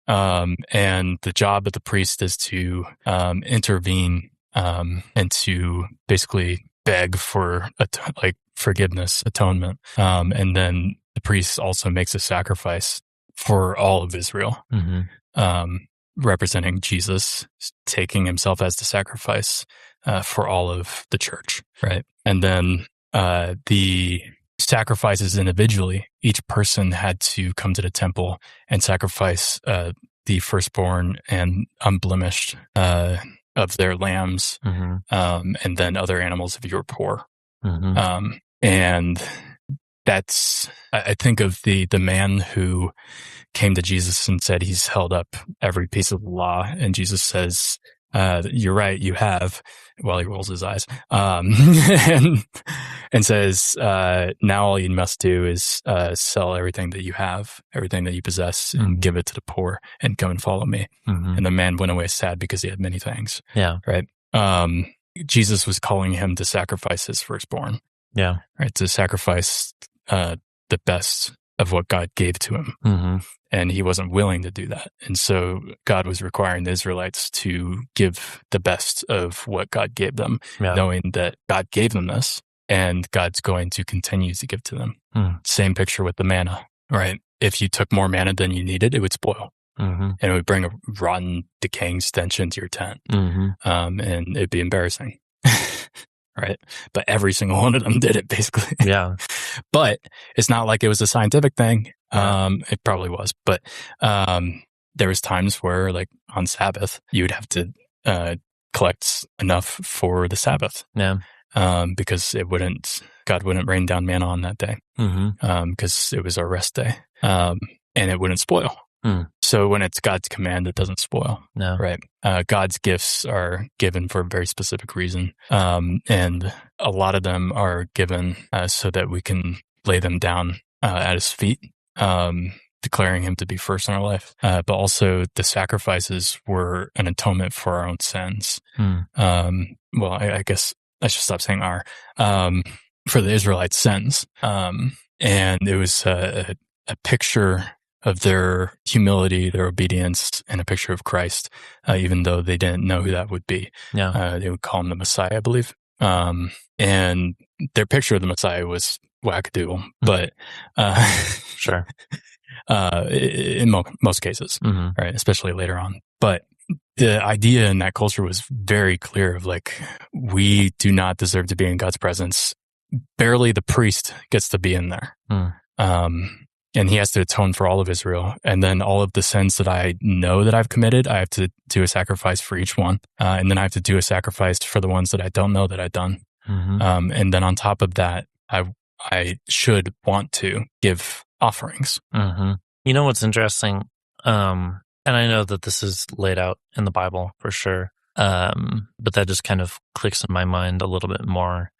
And the job of the priest is to intervene and to basically beg for forgiveness, atonement. And then the priest also makes a sacrifice for all of Israel, representing Jesus taking himself as the sacrifice for all of the church, right? And then the sacrifices individually, each person had to come to the temple and sacrifice the firstborn and unblemished of their lambs, and then other animals if you were poor. And that's, I think of the man who came to Jesus and said he's held up every piece of the law. And Jesus says, you're right, you have, while he rolls his eyes, and says, now all you must do is sell everything that you have, everything that you possess, and give it to the poor, and come and follow me. And the man went away sad because he had many things. Yeah. Right. Jesus was calling him to sacrifice his firstborn. Yeah. Right. To sacrifice the best of what God gave to him. And he wasn't willing to do that. And so God was requiring the Israelites to give the best of what God gave them, knowing that God gave them this and God's going to continue to give to them. Same picture with the manna, right? If you took more manna than you needed, it would spoil. And it would bring a rotten, decaying stench into your tent. And it'd be embarrassing. Right. But every single one of them did it basically. Yeah. But it's not like it was a scientific thing. It probably was, but there was times where, like on Sabbath, you would have to collect enough for the Sabbath. Yeah. Because God wouldn't rain down manna on that day. Because it was our rest day. And it wouldn't spoil. So when it's God's command, it doesn't spoil. No. Right. God's gifts are given for a very specific reason. And a lot of them are given so that we can lay them down at his feet, declaring him to be first in our life. But also the sacrifices were an atonement for our own sins. Well, I guess I should stop saying our, for the Israelites' sins. And it was a picture of their humility, their obedience, and a picture of Christ, even though they didn't know who that would be. Yeah. They would call him the Messiah, I believe. And their picture of the Messiah was wackadoodle, but sure. In most cases, right? Especially later on. But the idea in that culture was very clear of like, we do not deserve to be in God's presence. Barely the priest gets to be in there. And he has to atone for all of Israel. And then all of the sins that I know that I've committed, I have to do a sacrifice for each one. And then I have to do a sacrifice for the ones that I don't know that I've done. And then on top of that, I should want to give offerings. You know what's interesting? And I know that this is laid out in the Bible for sure. But that just kind of clicks in my mind a little bit more,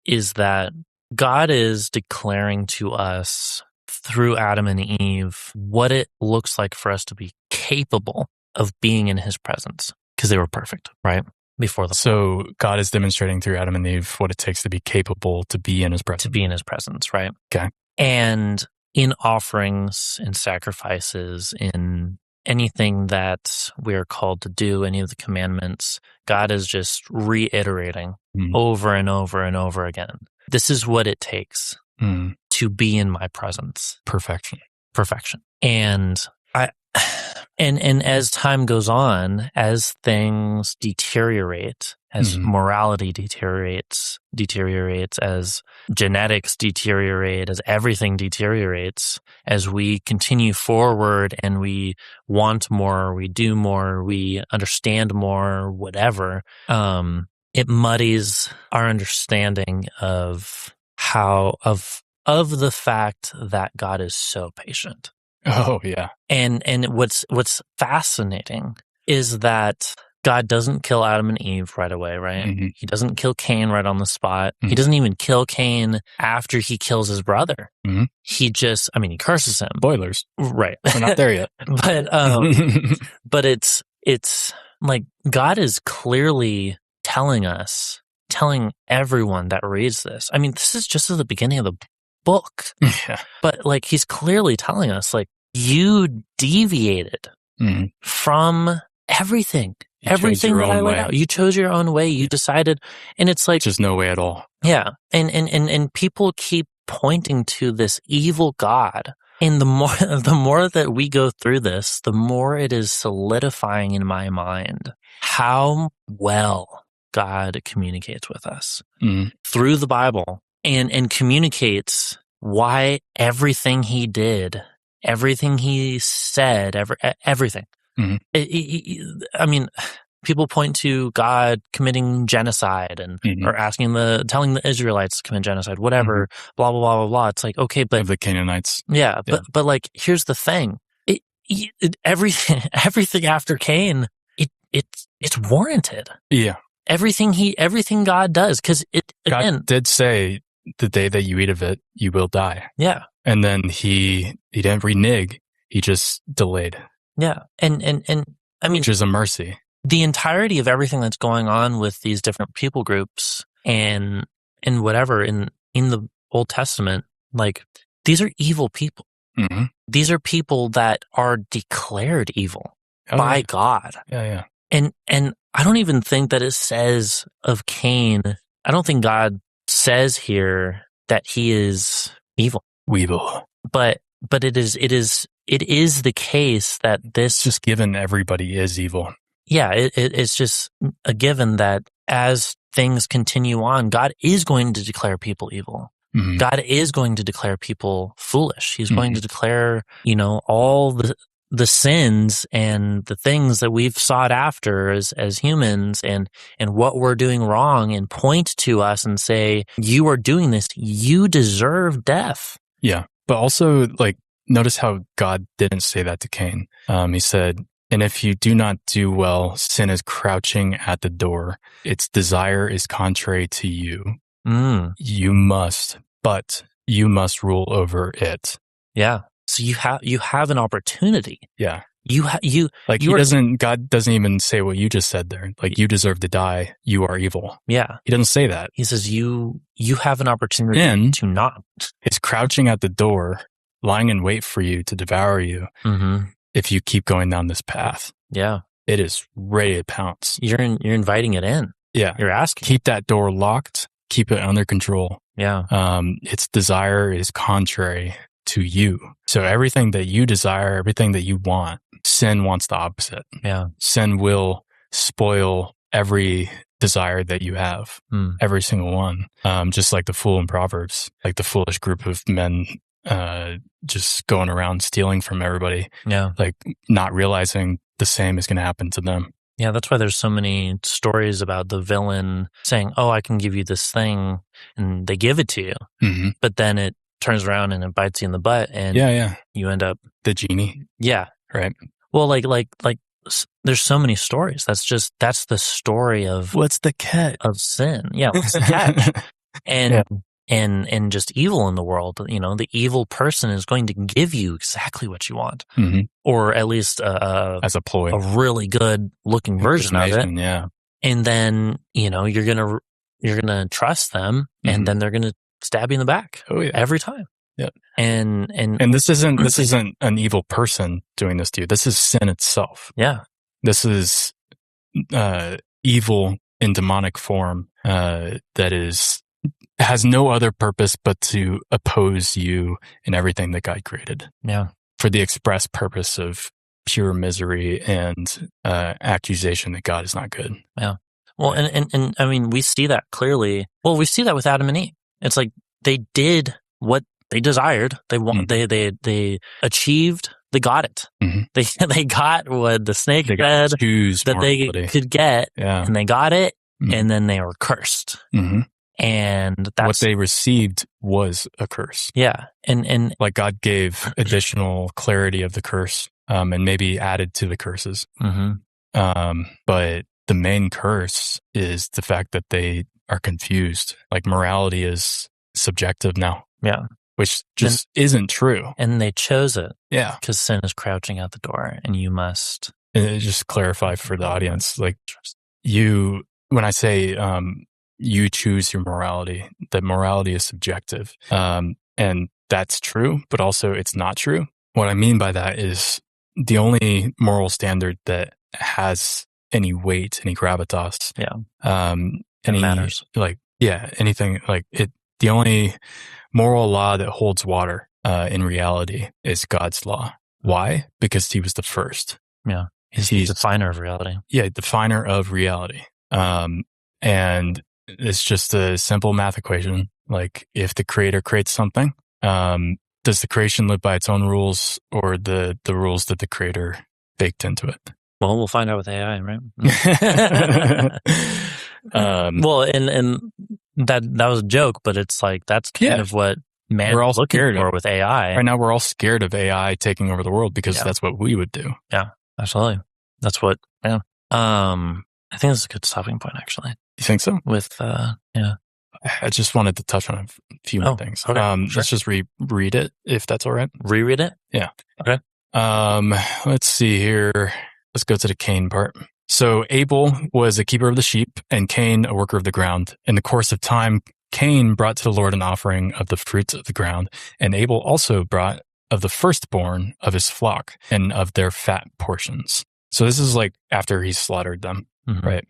is that God is declaring to us through Adam and Eve what it looks like for us to be capable of being in his presence, because they were perfect, right? Before the So God is demonstrating through Adam and Eve what it takes to be capable to be in his presence. To be in his presence, right? Okay. And in offerings, in sacrifices, in anything that we're called to do, any of the commandments, God is just reiterating over and over and over again. This is what it takes to be in my presence. Perfection. And and as time goes on, as things deteriorate, as morality deteriorates, as genetics deteriorate, as everything deteriorates, as we continue forward and we want more, we do more, we understand more, whatever, it muddies our understanding of the fact that God is so patient. Oh, yeah. And what's fascinating is that God doesn't kill Adam and Eve right away, right? He doesn't kill Cain right on the spot. He doesn't even kill Cain after he kills his brother. He just, he curses him. Spoilers. Right. We're not there yet. But it's like God is clearly telling everyone that reads this. This is just at the beginning of the book. Yeah. But like he's clearly telling us, like, you deviated from everything that I laid out. You chose your own way. You decided, and it's like just no way at all. Yeah. And people keep pointing to this evil God. And the more that we go through this, the more it is solidifying in my mind how well God communicates with us through the Bible and communicates why everything he did, everything he said, everything. People point to God committing genocide and or telling the Israelites to commit genocide, whatever, blah blah blah blah blah. It's like, okay, but of the Canaanites, but like, here's the thing: everything after Cain, it's warranted. Yeah, everything God does, because God did say, the day that you eat of it, you will die. Yeah, and then he didn't renege; he just delayed. Yeah, and which is a mercy. The entirety of everything that's going on with these different people groups and whatever in the Old Testament, like, these are evil people. These are people that are declared evil by God. Yeah. And I don't even think that it says of Cain. I don't think God says here that he is evil. Weevil. But it is the case that this, it's just given everybody is evil. Yeah, it's just a given that as things continue on, God is going to declare people evil. God is going to declare people foolish. He's going to declare, all the sins and the things that we've sought after as humans and what we're doing wrong, and point to us and say, you are doing this, you deserve death. Yeah, but also, like, notice how God didn't say that to Cain. He said, and if you do not do well, sin is crouching at the door. Its desire is contrary to you. You must rule over it. Yeah. So you have an opportunity. Yeah. God doesn't even say what you just said there. Like, you deserve to die. You are evil. Yeah. He doesn't say that. He says, you have an opportunity to not. It's crouching at the door, lying in wait for you to devour you. If you keep going down this path. Yeah. It is ready to pounce. You're inviting it in. Yeah. You're asking. Keep that door locked. Keep it under control. Yeah. Its desire is contrary to you. So everything that you desire, everything that you want, sin wants the opposite. Yeah. Sin will spoil every desire that you have, every single one. Just like the fool in Proverbs, like the foolish group of men just going around stealing from everybody. Yeah. Like, not realizing the same is going to happen to them. Yeah, that's why there's so many stories about the villain saying, "Oh, I can give you this thing," and they give it to you, but then it turns around and it bites you in the butt, and you end up the genie. Yeah, right. Well, like, there's so many stories. That's the story of what's the catch of sin. Yeah, what's the catch? And just evil in the world. You know, the evil person is going to give you exactly what you want, or at least as a ploy, a really good looking version of it. Yeah, and then you're gonna trust them, and then they're gonna stab you in the back. Oh yeah, every time. Yeah, and this isn't an evil person doing this to you. This is sin itself. Yeah, this is evil in demonic form that has no other purpose but to oppose you in everything that God created. Yeah. For the express purpose of pure misery and accusation that God is not good. Yeah. Well, and I mean, we see that clearly. Well, we see that with Adam and Eve. It's like they did what they desired. They want. They achieved. They got it. They got what the snake said that they could get, and they got it, and then they were cursed. And that's what they received was a curse. Yeah. And like, God gave additional clarity of the curse, and maybe added to the curses. But the main curse is the fact that they are confused. Like, morality is subjective now. Yeah. Which just isn't true. And they chose it. Yeah. Because sin is crouching at the door, and you must. And just clarify for the audience, like, when I say, you choose your morality, that morality is subjective. And that's true, but also it's not true. What I mean by that is the only moral standard that has any weight, any gravitas. Any matters. Anything like it. The only moral law that holds water, in reality, is God's law. Why? Because he was the first. Yeah. He's the definer of reality. Yeah. Definer of reality. And it's just a simple math equation. Like, if the creator creates something, does the creation live by its own rules, or the rules that the creator baked into it? Well, we'll find out with AI, right? Well, and that was a joke, but it's like, that's kind of what we're all scared for with AI. Right now, we're all scared of AI taking over the world because that's what we would do. Yeah, absolutely. That's what, I think that's a good stopping point, actually. You think so? With, I just wanted to touch on a few more things. Okay, sure. Let's just reread it, if that's all right. Reread it? Yeah. Okay. Let's see here. Let's go to the Cain part. So Abel was a keeper of the sheep, and Cain a worker of the ground. In the course of time, Cain brought to the Lord an offering of the fruits of the ground, and Abel also brought of the firstborn of his flock and of their fat portions. So this is like after he slaughtered them. Right.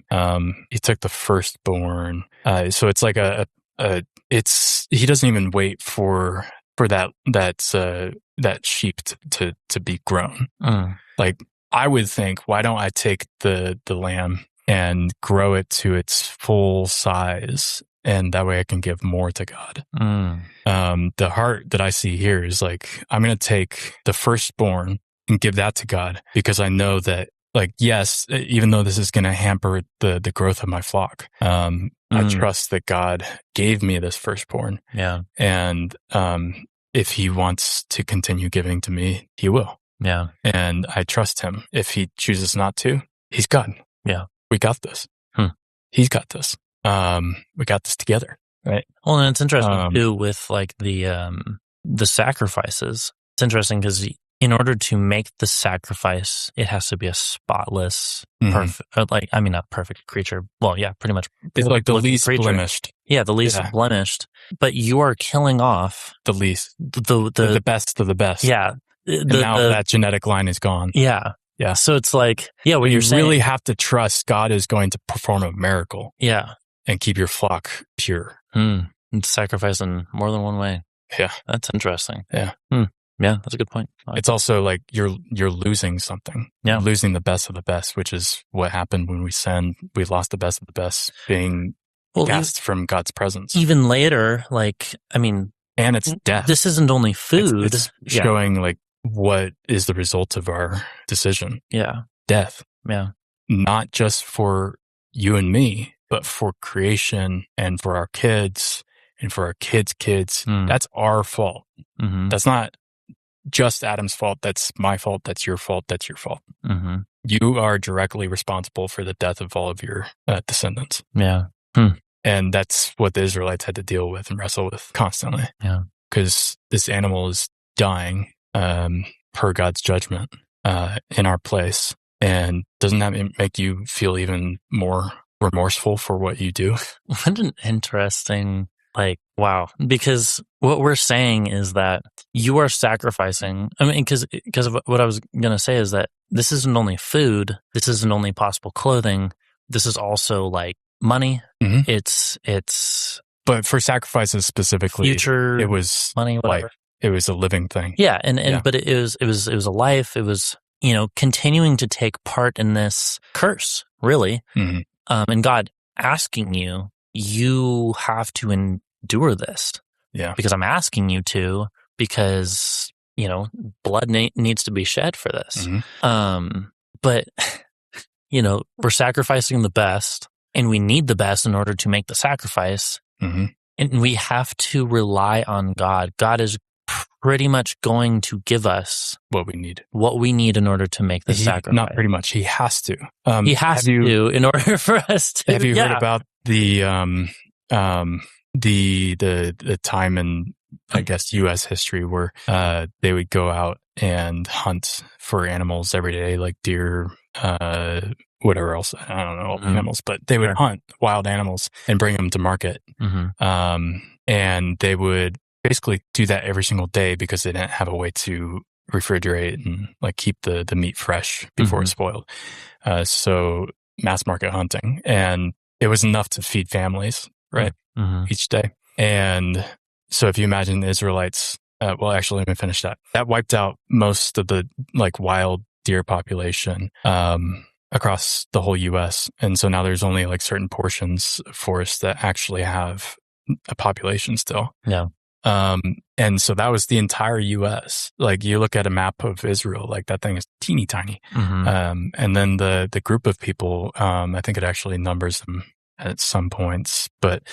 He took the firstborn. So it's like he doesn't even wait for that sheep to be grown. Like, I would think, why don't I take the lamb and grow it to its full size, and that way I can give more to God. The heart that I see here is like, I'm going to take the firstborn and give that to God, because I know that, like, yes, even though this is going to hamper the growth of my flock, I trust that God gave me this firstborn. Yeah. And if he wants to continue giving to me, he will. Yeah. And I trust him. If he chooses not to, he's God. Yeah. We got this. He's got this. We got this together. Right. Well, and it's interesting too with like the sacrifices. It's interesting because in order to make the sacrifice, it has to be a spotless, perfect, not perfect creature. Well, yeah, pretty much. It's like the least creature. blemished. Yeah, the least blemished. But you are killing off the least, the best of the best. Yeah. Now that genetic line is gone. Yeah. Yeah. So it's like, what you're saying. You really have to trust God is going to perform a miracle. Yeah. And keep your flock pure. And sacrifice in more than one way. Yeah. That's interesting. Yeah. Yeah, that's a good point. It's also like you're losing something. Yeah. You're losing the best of the best, which is what happened when we sinned. We lost the best of the best, being cast from God's presence. Even later, and it's death. This isn't only food. It's showing like what is the result of our decision. Yeah. Death. Yeah. Not just for you and me, but for creation and for our kids and for our kids' kids. That's our fault. That's not just Adam's fault. That's my fault. That's your fault. That's your fault. You are directly responsible for the death of all of your descendants. Yeah. And that's what the Israelites had to deal with and wrestle with constantly. Yeah. Because this animal is dying per God's judgment in our place. And doesn't that make you feel even more remorseful for what you do? What an interesting, wow. Because what we're saying is that you are sacrificing. Because of what I was going to say is that this isn't only food. This isn't only possible clothing. This is also money. It's. But for sacrifices specifically, future, it was money, whatever. Life. It was a living thing. Yeah, but it was a life. It was continuing to take part in this curse, really. And God asking you, you have to endure this. Yeah. Because I'm asking you to, because, blood needs to be shed for this. But, we're sacrificing the best, and we need the best in order to make the sacrifice. And we have to rely on God. God is pretty much going to give us what we need in order to make the sacrifice. Not pretty much. He has to. He has to in order for us to. Have you heard about the time in, I guess, U.S. history where they would go out and hunt for animals every day, like deer, whatever else, I don't know, animals, but they would hunt wild animals and bring them to market. And they would basically do that every single day because they didn't have a way to refrigerate and keep the meat fresh before it spoiled. So mass market hunting, and it was enough to feed families, right? Each day. And so if you imagine the Israelites, actually, let me finish that. That wiped out most of the wild deer population across the whole U.S. And so now there's only certain portions of forests that actually have a population still. Yeah. And so that was the entire U.S. You look at a map of Israel, that thing is teeny tiny. And then the group of people, I think it actually numbers them at some points, but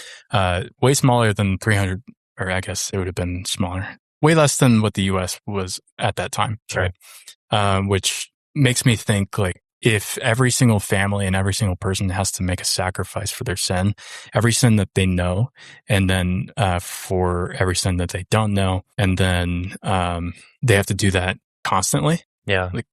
way smaller than 300, or I guess it would have been smaller, way less than what the U.S. was at that time. Sure. Right? Which makes me think if every single family and every single person has to make a sacrifice for their sin, every sin that they know, and then for every sin that they don't know, and then they have to do that constantly,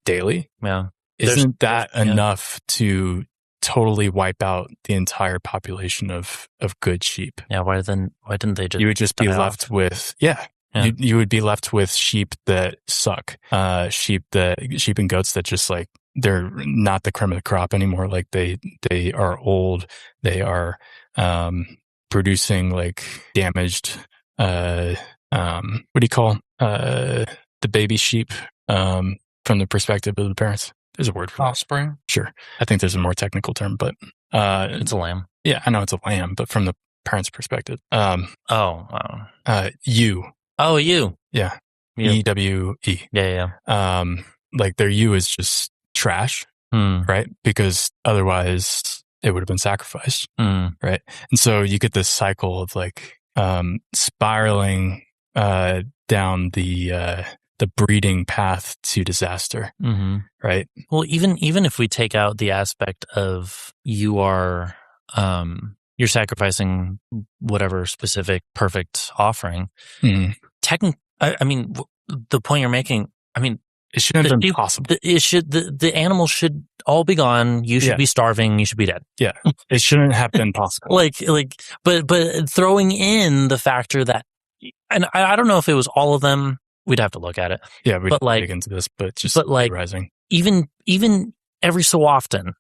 daily. Yeah, isn't that enough to totally wipe out the entire population of good sheep? Yeah, why didn't they just? You would just be left with You would be left with sheep that suck, sheep and goats that just they're not the cream of the crop anymore. They are old. They are producing damaged. What do you call the baby sheep? From the perspective of the parents, there's a word for offspring. Sure, I think there's a more technical term, but it's a lamb. Yeah, I know it's a lamb, but from the parents' perspective, ewe. Oh, ewe. Yeah, EWE. Yeah. Their ewe is just trash, right? Because otherwise it would have been sacrificed, right? And so you get this cycle of spiraling down the breeding path to disaster, right? Well, even if we take out the aspect of you're sacrificing whatever specific perfect offering, the point you're making, It shouldn't have been possible. The animals should all be gone. You should be starving. You should be dead. Yeah. It shouldn't have been possible. But throwing in the factor that, and I don't know if it was all of them. We'd have to look at it. Yeah, we'd dig into this, but rising. Even every so often,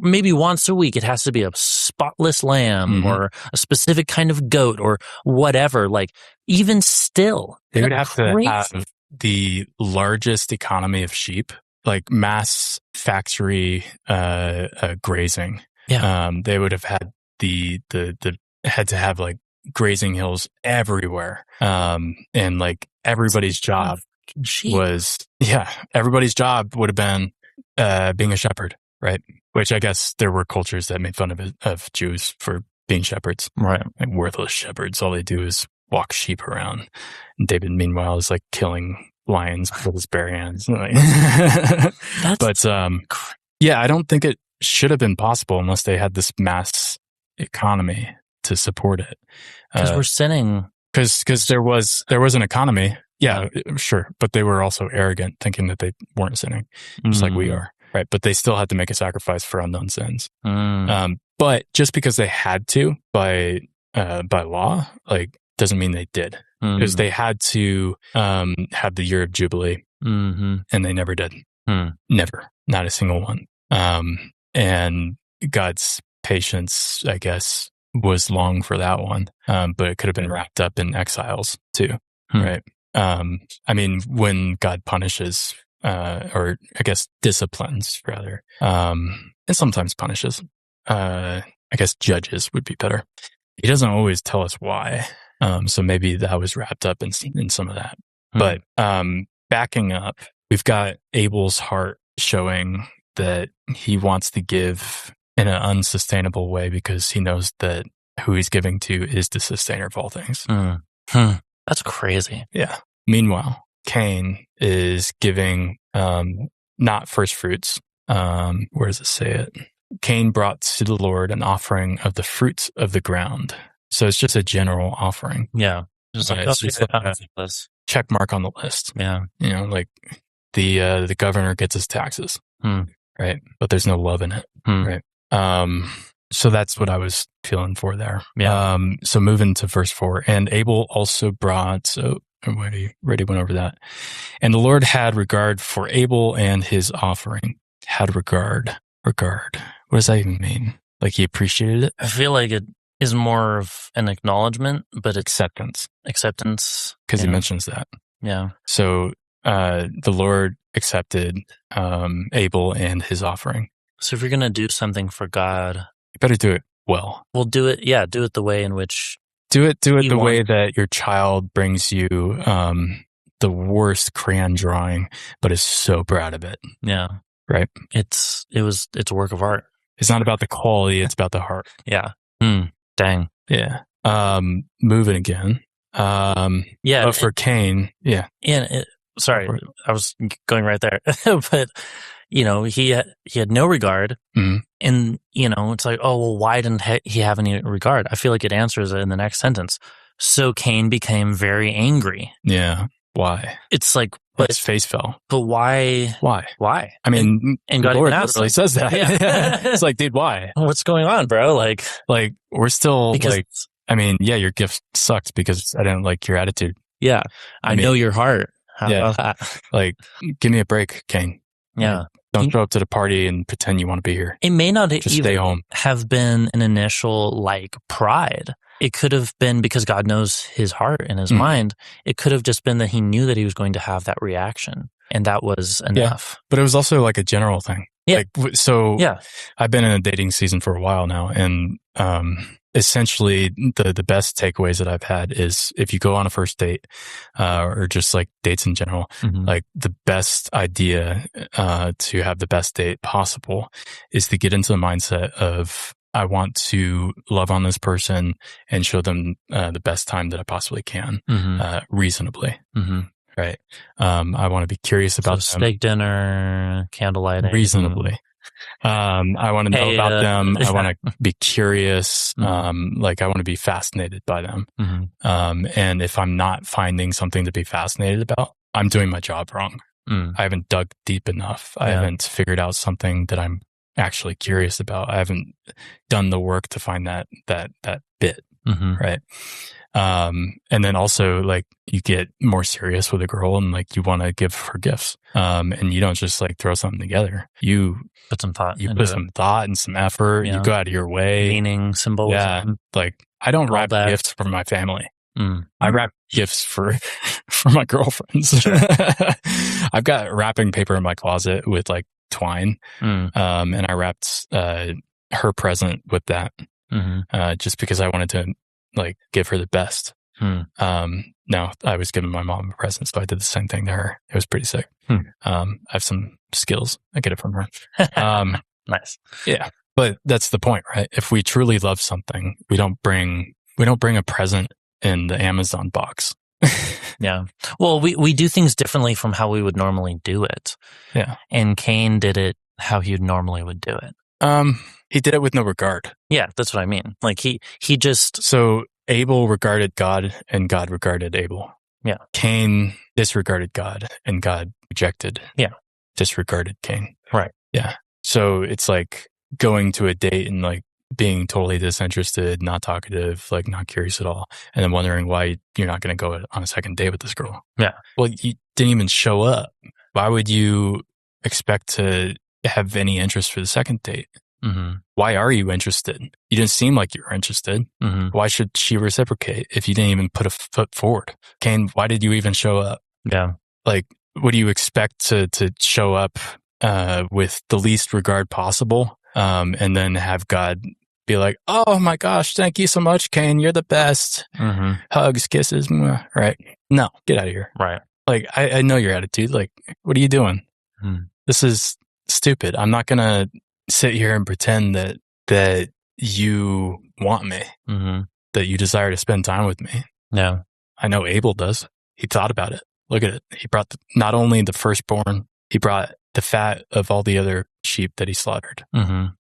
maybe once a week, it has to be a spotless lamb or a specific kind of goat or whatever. Like, even still, they would have to have the largest economy of sheep, like mass factory grazing. Yeah. They would have had had to have like grazing hills everywhere. And like everybody's job everybody's job would have been being a shepherd, right? Which I guess there were cultures that made fun of Jews for being shepherds, right? Like worthless shepherds. All they do is walk sheep around. And David, meanwhile, is like killing lions with his bare hands. I don't think it should have been possible unless they had this mass economy to support it. Because we're sinning. Because there was an economy. Yeah, sure. But they were also arrogant, thinking that they weren't sinning, just like we are. Right. But they still had to make a sacrifice for unknown sins. But just because they had to by law, like, doesn't mean they did. Because they had to have the year of Jubilee, and they never did. Never. Not a single one. And God's patience, I guess, was long for that one. But it could have been wrapped up in exiles too. Right. I mean, when God punishes, or I guess disciplines rather, and sometimes punishes, I guess judges would be better. He doesn't always tell us why. So maybe that was wrapped up in some of that. But backing up, we've got Abel's heart showing that he wants to give in an unsustainable way because he knows that who he's giving to is the sustainer of all things. That's crazy. Yeah. Meanwhile, Cain is giving not first fruits. Where does it say it? Cain brought to the Lord an offering of the fruits of the ground. So it's just a general offering. Yeah. Just like, it's just a check mark on the list. Yeah. You know, like the governor gets his taxes. Right. But there's no love in it. Right. So that's what I was feeling for there. Yeah. So moving to verse 4, and Abel also brought, so I already went over that. And the Lord had regard for Abel and his offering. Had regard. What does that even mean? Like he appreciated it? I feel like it is more of an acknowledgement, but it's acceptance. Because he mentions that. Yeah. So the Lord accepted Abel and his offering. So if you're going to do something for God, you better do it well. Well, do it the way in which... Do it the way that your child brings you the worst crayon drawing, but is so proud of it. Yeah. Right? It's a work of art. It's not about the quality, it's about the heart. Yeah. Dang. Yeah. Moving again. But for Cain, yeah. And sorry, I was going right there. But, you know, he had no regard. And, you know, it's like, oh, well, why didn't he have any regard? I feel like it answers it in the next sentence. So Cain became very angry. Yeah. Why? It's like, but his face fell. But why? Why? I mean, and the God Lord literally says that. Yeah. It's like, dude, why? What's going on, bro? Like we're still I mean, yeah, your gift sucked because I didn't like your attitude. Yeah. I know your heart. How about that? Like, give me a break, Cain. Yeah. Like, don't show up to the party and pretend you want to be here. It may not just stay home. Have been an initial pride. It could have been because God knows his heart and his mind. It could have just been that he knew that he was going to have that reaction, and that was enough. But it was also like a general thing. Yeah. I've been in a dating season for a while now, and essentially the best takeaways that I've had is if you go on a first date, or just like dates in general, like the best idea to have the best date possible is to get into the mindset of, I want to love on this person and show them the best time that I possibly can, reasonably. Right. I want to be curious about them. Steak dinner, candlelight. Reasonably. I want to know about them. I want to be curious. I want to be fascinated by them. And if I'm not finding something to be fascinated about, I'm doing my job wrong. I haven't dug deep enough. I haven't figured out something that I'm actually curious about. I haven't done the work to find that bit, right? And then also like you get more serious with a girl and like you want to give her gifts. And you don't just like throw something together. You put some thought. You put some thought and some effort. You go out of your way. Meaning, symbols. Yeah. Like I don't wrap gifts for my family. I wrap gifts for my girlfriends. Sure. I've got wrapping paper in my closet with like twine. And I wrapped her present with that just because I wanted to like give her the best. No, I was giving my mom a present, so I did the same thing to her. It was pretty sick. I have some skills. I get it from her. Nice. Yeah. But that's the point, right? If we truly love something, we don't bring a present in the Amazon box. Yeah. Well, we do things differently from how we would normally do it. Yeah. And Cain did it how he normally would do it. He did it with no regard. Yeah, that's what I mean. Like he just... So Abel regarded God and God regarded Abel. Yeah. Cain disregarded God and God disregarded Cain. Right. Yeah. So it's like going to a date and like being totally disinterested, not talkative, like not curious at all. And then wondering why you're not going to go on a second date with this girl. Yeah. Well, you didn't even show up. Why would you expect to have any interest for the second date? Why are you interested? You didn't seem like you were interested. Why should she reciprocate if you didn't even put a foot forward? Cain, why did you even show up? Yeah. Like, what do you expect to show up with the least regard possible and then have God be like, oh my gosh, thank you so much, Cain. You're the best. Hugs, kisses. Right. No, get out of here. Right. Like, I know your attitude. Like, what are you doing? This is stupid. I'm not going to sit here and pretend that you want me, that you desire to spend time with me. Yeah. I know Abel does. He thought about it. Look at it. He brought not only the firstborn, he brought the fat of all the other sheep that he slaughtered.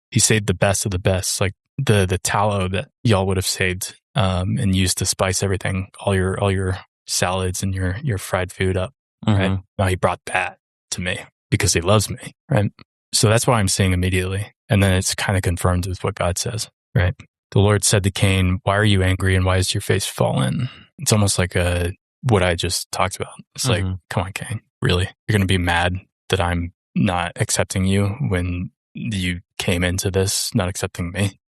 He saved the best of the best, like the tallow that y'all would have saved and used to spice everything, all your salads and your fried food up. Right? Now he brought that to me because he loves me. Right? So that's what I'm seeing immediately. And then it's kind of confirmed with what God says. Right? The Lord said to Cain, why are you angry and why is your face fallen? It's almost like what I just talked about. It's like, come on, Cain, really? You're going to be mad that I'm not accepting you when you came into this not accepting me?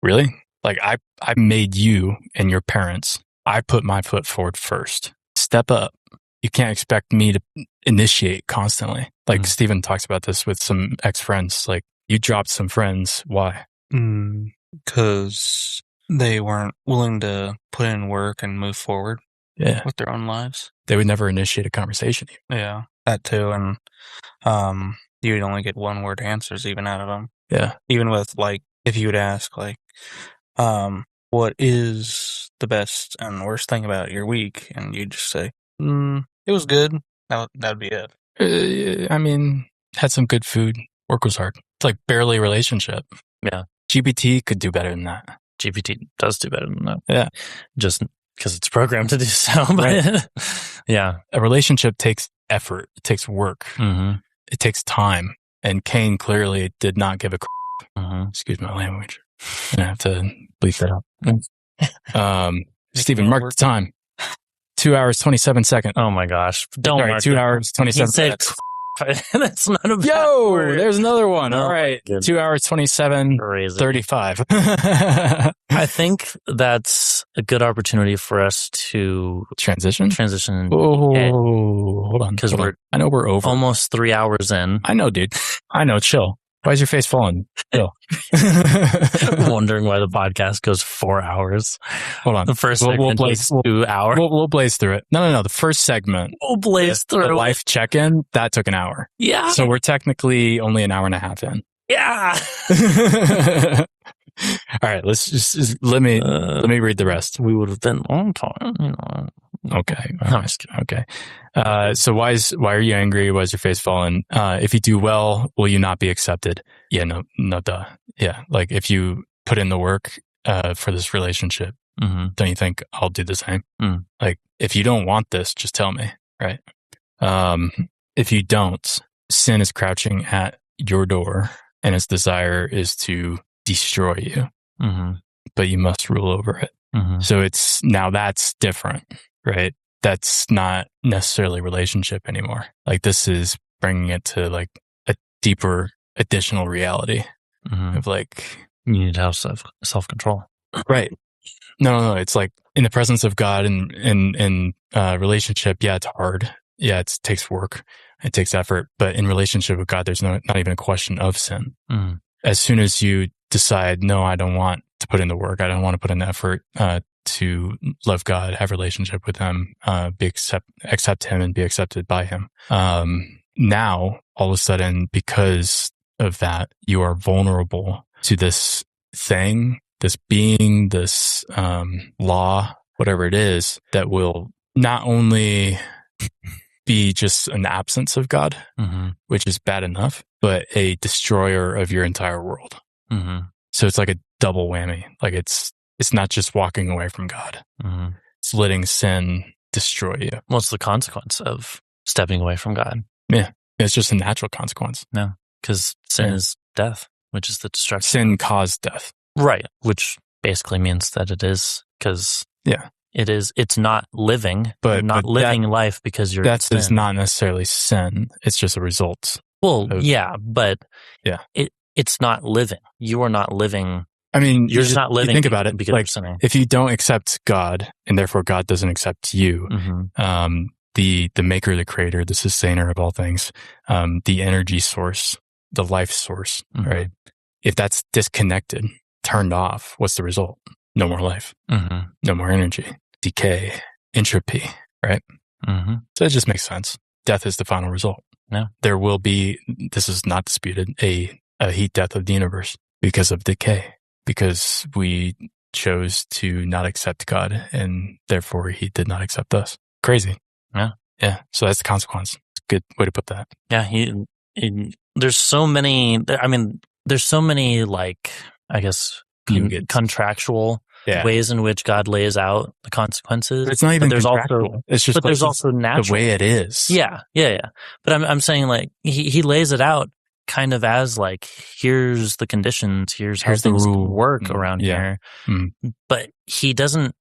Really? Like I made you and your parents. I put my foot forward first. Step up. You can't expect me to initiate constantly. Like Stephen talks about this with some ex-friends. Like you dropped some friends. Why? Because they weren't willing to put in work and move forward with their own lives. They would never initiate a conversation. Yeah, that too. And you'd only get one-word answers even out of them. Yeah. Even with like, if you would ask like, what is the best and worst thing about your week? And you'd just say, it was good. That'd be it. I mean, had some good food. Work was hard. It's like barely a relationship. Yeah. GPT could do better than that. GPT does do better than that. Yeah. Just because it's programmed to do so. But Right. Yeah. A relationship takes effort. It takes work. It takes time. And Cain clearly did not give a crap. Excuse my language. I have to bleep that out. Stephen, mark the time. 2 hours, 27 seconds. Oh my gosh. Don't Sorry, mark 2 it. hours, 27 minutes. That's not a bad Yo, word. there's another one. Oh, all right. goodness. 2 hours, 27, Crazy. 35. I think that's a good opportunity for us to Transition? Oh, hold on. because I know we're over. almost 3 hours in. I know, dude. I know. Chill. Why is your face falling? Chill. Wondering why the podcast goes 4 hours. Hold on. The first segment was 2 hours. We'll blaze through it. No. The first segment, We'll blaze the through. life check-in, that took an hour. Yeah. So we're technically only an hour and a half in. Yeah. All right. Let's just let me read the rest. We would have been on time, you know. Okay. Okay. So why are you angry? Why is your face fallen? If you do well, will you not be accepted? Yeah, no, duh. Yeah. Like if you put in the work, for this relationship, don't you think I'll do the same? Like if you don't want this, just tell me. Right. If you don't, sin is crouching at your door, and its desire is to destroy you. But you must rule over it. So that's different, right? That's not necessarily relationship anymore. Like, this is bringing it to like a deeper additional reality of like, you need to have self-control. Right. No. It's like in the presence of God and in relationship. Yeah, it's hard. Yeah, it takes work. It takes effort. But in relationship with God, there's not even a question of sin. As soon as you decide, no, I don't want to put in the work. I don't want to put in the effort to love God, have a relationship with Him, accept Him, and be accepted by Him. Now, all of a sudden, because of that, you are vulnerable to this thing, this being, this law, whatever it is, that will not only be just an absence of God, which is bad enough, but a destroyer of your entire world. So it's like a double whammy. Like, it's not just walking away from God. It's letting sin destroy you. What's the consequence of stepping away from God? Yeah. It's just a natural consequence. No, because sin is death, which is the destruction. Sin caused death. Right. Which basically means that it is, because it's not living, but living life because you're that is not necessarily sin. It's just a result. Well, but it's not living. You are not living. I mean, you're just not living. You think about it, because like, you're sinning. If you don't accept God, and therefore God doesn't accept you, the maker, the creator, the sustainer of all things, the energy source, the life source, right? If that's disconnected, turned off, what's the result? No more life, no more energy, decay, entropy, right? So it just makes sense. Death is the final result. Yeah. There will be, this is not disputed, a heat death of the universe because of decay, because we chose to not accept God, and therefore He did not accept us. Crazy. Yeah. So that's the consequence. It's a good way to put that. Yeah. There's so many, like, I guess, contractual ways in which God lays out the consequences. But it's not even contractual. It's just, there's also natural. The way it is. Yeah. But I'm saying, like, he lays it out kind of as like, here's the conditions, here's how things work around here. But he doesn't.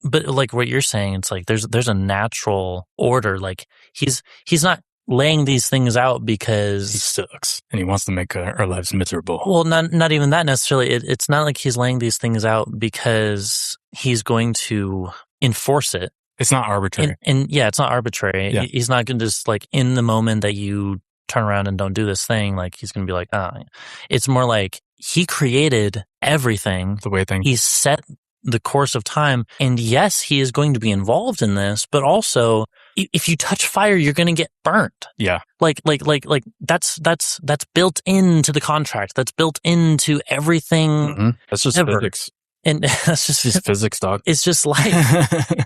But like what you're saying, it's like there's a natural order. Like, he's not laying these things out because he sucks and he wants to make our lives miserable. Well, not even that necessarily. It's not like he's laying these things out because he's going to enforce it. It's not arbitrary. And it's not arbitrary. Yeah. He's not going to just, like, in the moment that you turn around and don't do this thing, like, he's going to be like, It's more like he created everything. The way things. He set the course of time. And yes, he is going to be involved in this, but also, if you touch fire, you're going to get burnt. Yeah. Like that's built into the contract. That's built into everything. That's just physics. And that's just physics, dog. It's just life.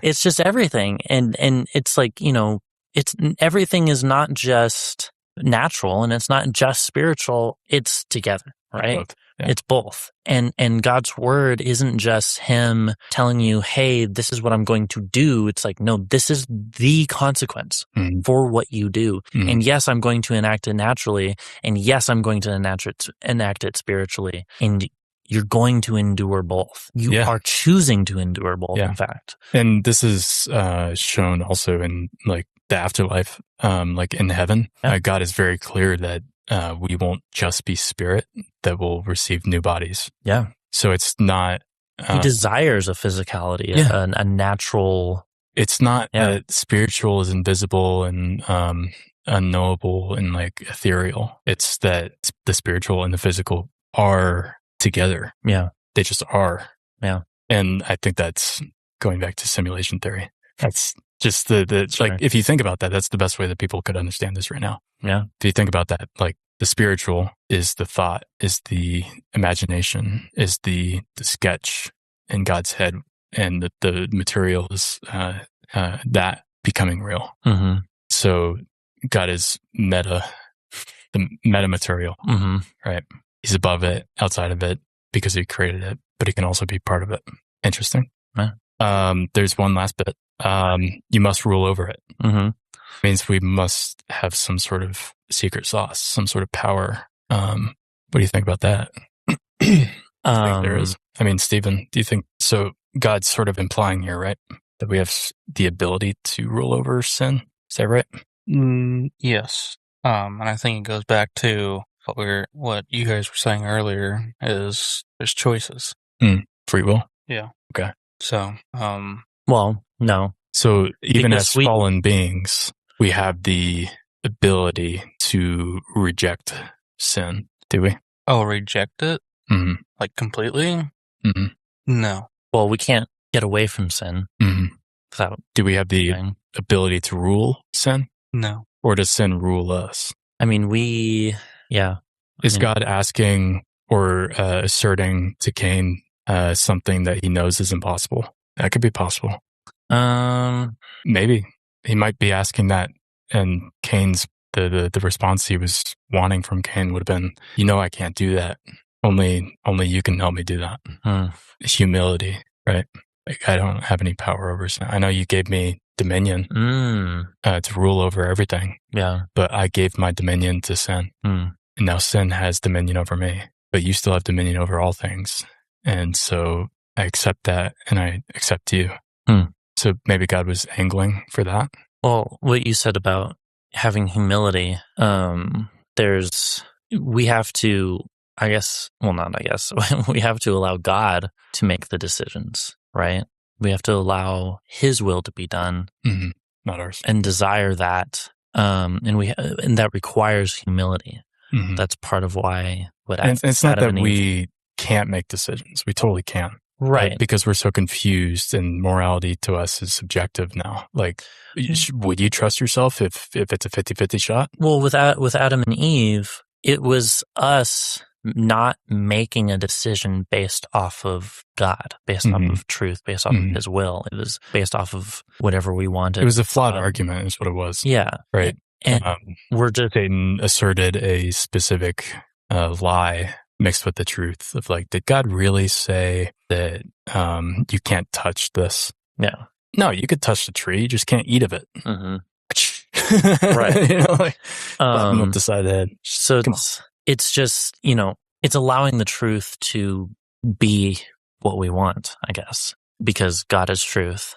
It's just everything. And it's like, it's everything is not just natural and it's not just spiritual. It's together, right? Both. Yeah. It's both. And God's word isn't just Him telling you, hey, this is what I'm going to do. It's like, no, this is the consequence for what you do. And yes, I'm going to enact it naturally. And yes, I'm going to enact it spiritually. And you're going to endure both. You are choosing to endure both, in fact. And this is shown also in, like, the afterlife, like in heaven. God is very clear that we won't just be spirit, that will receive new bodies. Yeah. So it's not... he desires a physicality, a natural... It's not that spiritual is invisible and unknowable and, like, ethereal. It's that the spiritual and the physical are together. Yeah. They just are. Yeah. And I think that's going back to simulation theory. That's just like, if you think about that, that's the best way that people could understand this right now. Yeah. If you think about that, like, the spiritual is the thought, is the imagination, is the sketch in God's head, and the material is that becoming real. So God is the meta material, right? He's above it, outside of it, because He created it, but He can also be part of it. Interesting. Yeah. There's one last bit. You must rule over it. means we must have some sort of secret sauce, some sort of power. What do you think about that? I think there is. I mean, Stephen, do you think so? God's sort of implying here, right, that we have the ability to rule over sin. Is that right? Yes. And I think it goes back to what you guys were saying earlier is there's choices. Free will? Yeah. Okay. So, well, no. So even as fallen beings, we have the ability to reject sin, do we? Oh, reject it? Mm-hmm. Like completely? Mm-hmm. No. Well, we can't get away from sin. Without do we have the ability to rule sin? No. Or does sin rule us? I mean, Is God asking or asserting to Cain something that he knows is impossible? That could be possible. Maybe. He might be asking that, and Cain's the response he was wanting from Cain would have been, I can't do that. Only you can help me do that. Humility, right? Like, I don't have any power over sin. I know you gave me dominion to rule over everything. Yeah. But I gave my dominion to sin. And now sin has dominion over me. But you still have dominion over all things. And so I accept that, and I accept you. So maybe God was angling for that. Well, what you said about having humility, we have to, we have to allow God to make the decisions, right? We have to allow His will to be done, not ours, and desire that, and that requires humility. That's part of why. It's not that we can't make decisions; we totally can, right? Because we're so confused, and morality to us is subjective now. Like, would you trust yourself if it's a 50-50 shot? Well, with Adam and Eve, it was us not making a decision based off of God, based off of truth, based off of His will. It was based off of whatever we wanted. It was a flawed argument is what it was. Yeah. Right. And Satan asserted a specific lie mixed with the truth of, like, did God really say that you can't touch this? Yeah. No, you could touch the tree, you just can't eat of it. Right. Slapping up the side of the head. So it's just, it's allowing the truth to be what we want, I guess, because God is truth.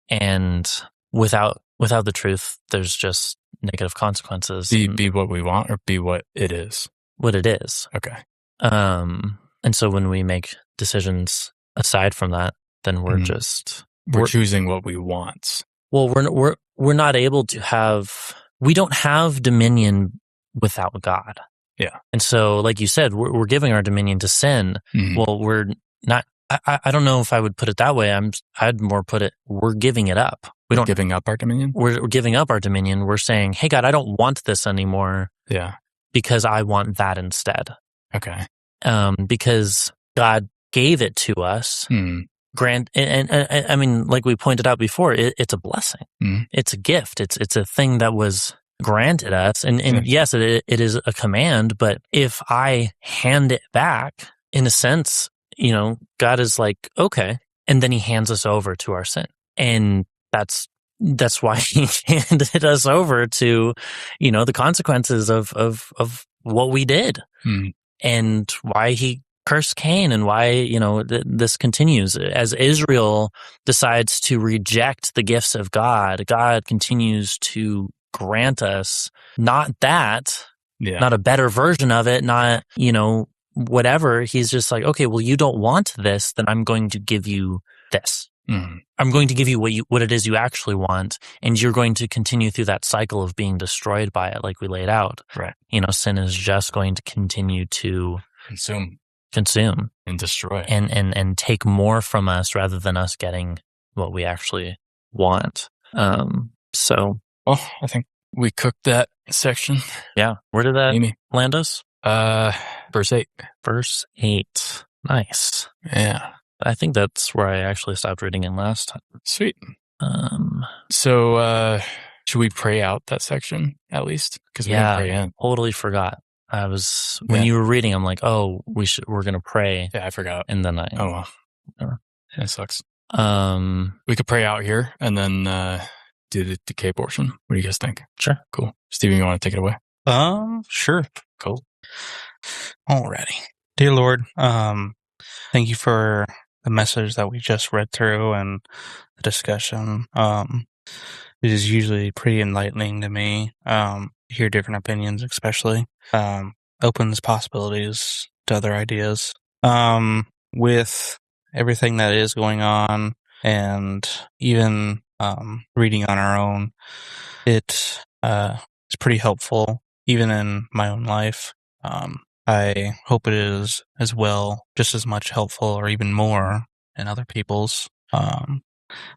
And without the truth, there's just negative consequences. Be what we want, or be what it is? What it is. Okay. And so when we make decisions aside from that, then we're choosing what we want. Well, we're not able to we don't have dominion without God. Yeah. And so, like you said, we're giving our dominion to sin. Well, we're not, I don't know if I would put it that way. I'd more put it, we're giving it up. We're giving up our dominion? We're giving up our dominion. We're saying, hey, God, I don't want this anymore. Yeah. Because I want that instead. Okay. Because God gave it to us. And I mean, like we pointed out before, it's a blessing. It's a gift. It's a thing that was granted us. And yes, it is a command, but if I hand it back, in a sense, God is like, okay. And then He hands us over to our sin. And that's why He handed us over to, the consequences of what we did. And why He cursed Cain, and why, this continues. As Israel decides to reject the gifts of God, God continues to grant us not a better version of it, not, whatever. He's just like, okay, well, you don't want this, then I'm going to give you this. I'm going to give you what it is you actually want, and you're going to continue through that cycle of being destroyed by it, like we laid out. Right. Sin is just going to continue to consume and destroy and take more from us rather than us getting what we actually want. So, well, I think we cooked that section. Yeah. Where did that land us? Verse 8. Verse 8. Nice. Yeah. I think that's where I actually stopped reading it last time. Sweet. So, should we pray out that section at least? Because we didn't pray in. Totally forgot. When you were reading, I'm like, oh, we're going to pray. Yeah, I forgot. And then oh, well. That sucks. We could pray out here, and then do the decay portion. What do you guys think? Sure. Cool. Steven, you want to take it away? Sure. Cool. Alrighty. Dear Lord, thank you for the message that we just read through and the discussion. It is usually pretty enlightening to me. Hear different opinions, especially. Opens possibilities to other ideas. With everything that is going on and even reading on our own, it is pretty helpful, even in my own life. I hope it is as well, just as much helpful or even more in other people's.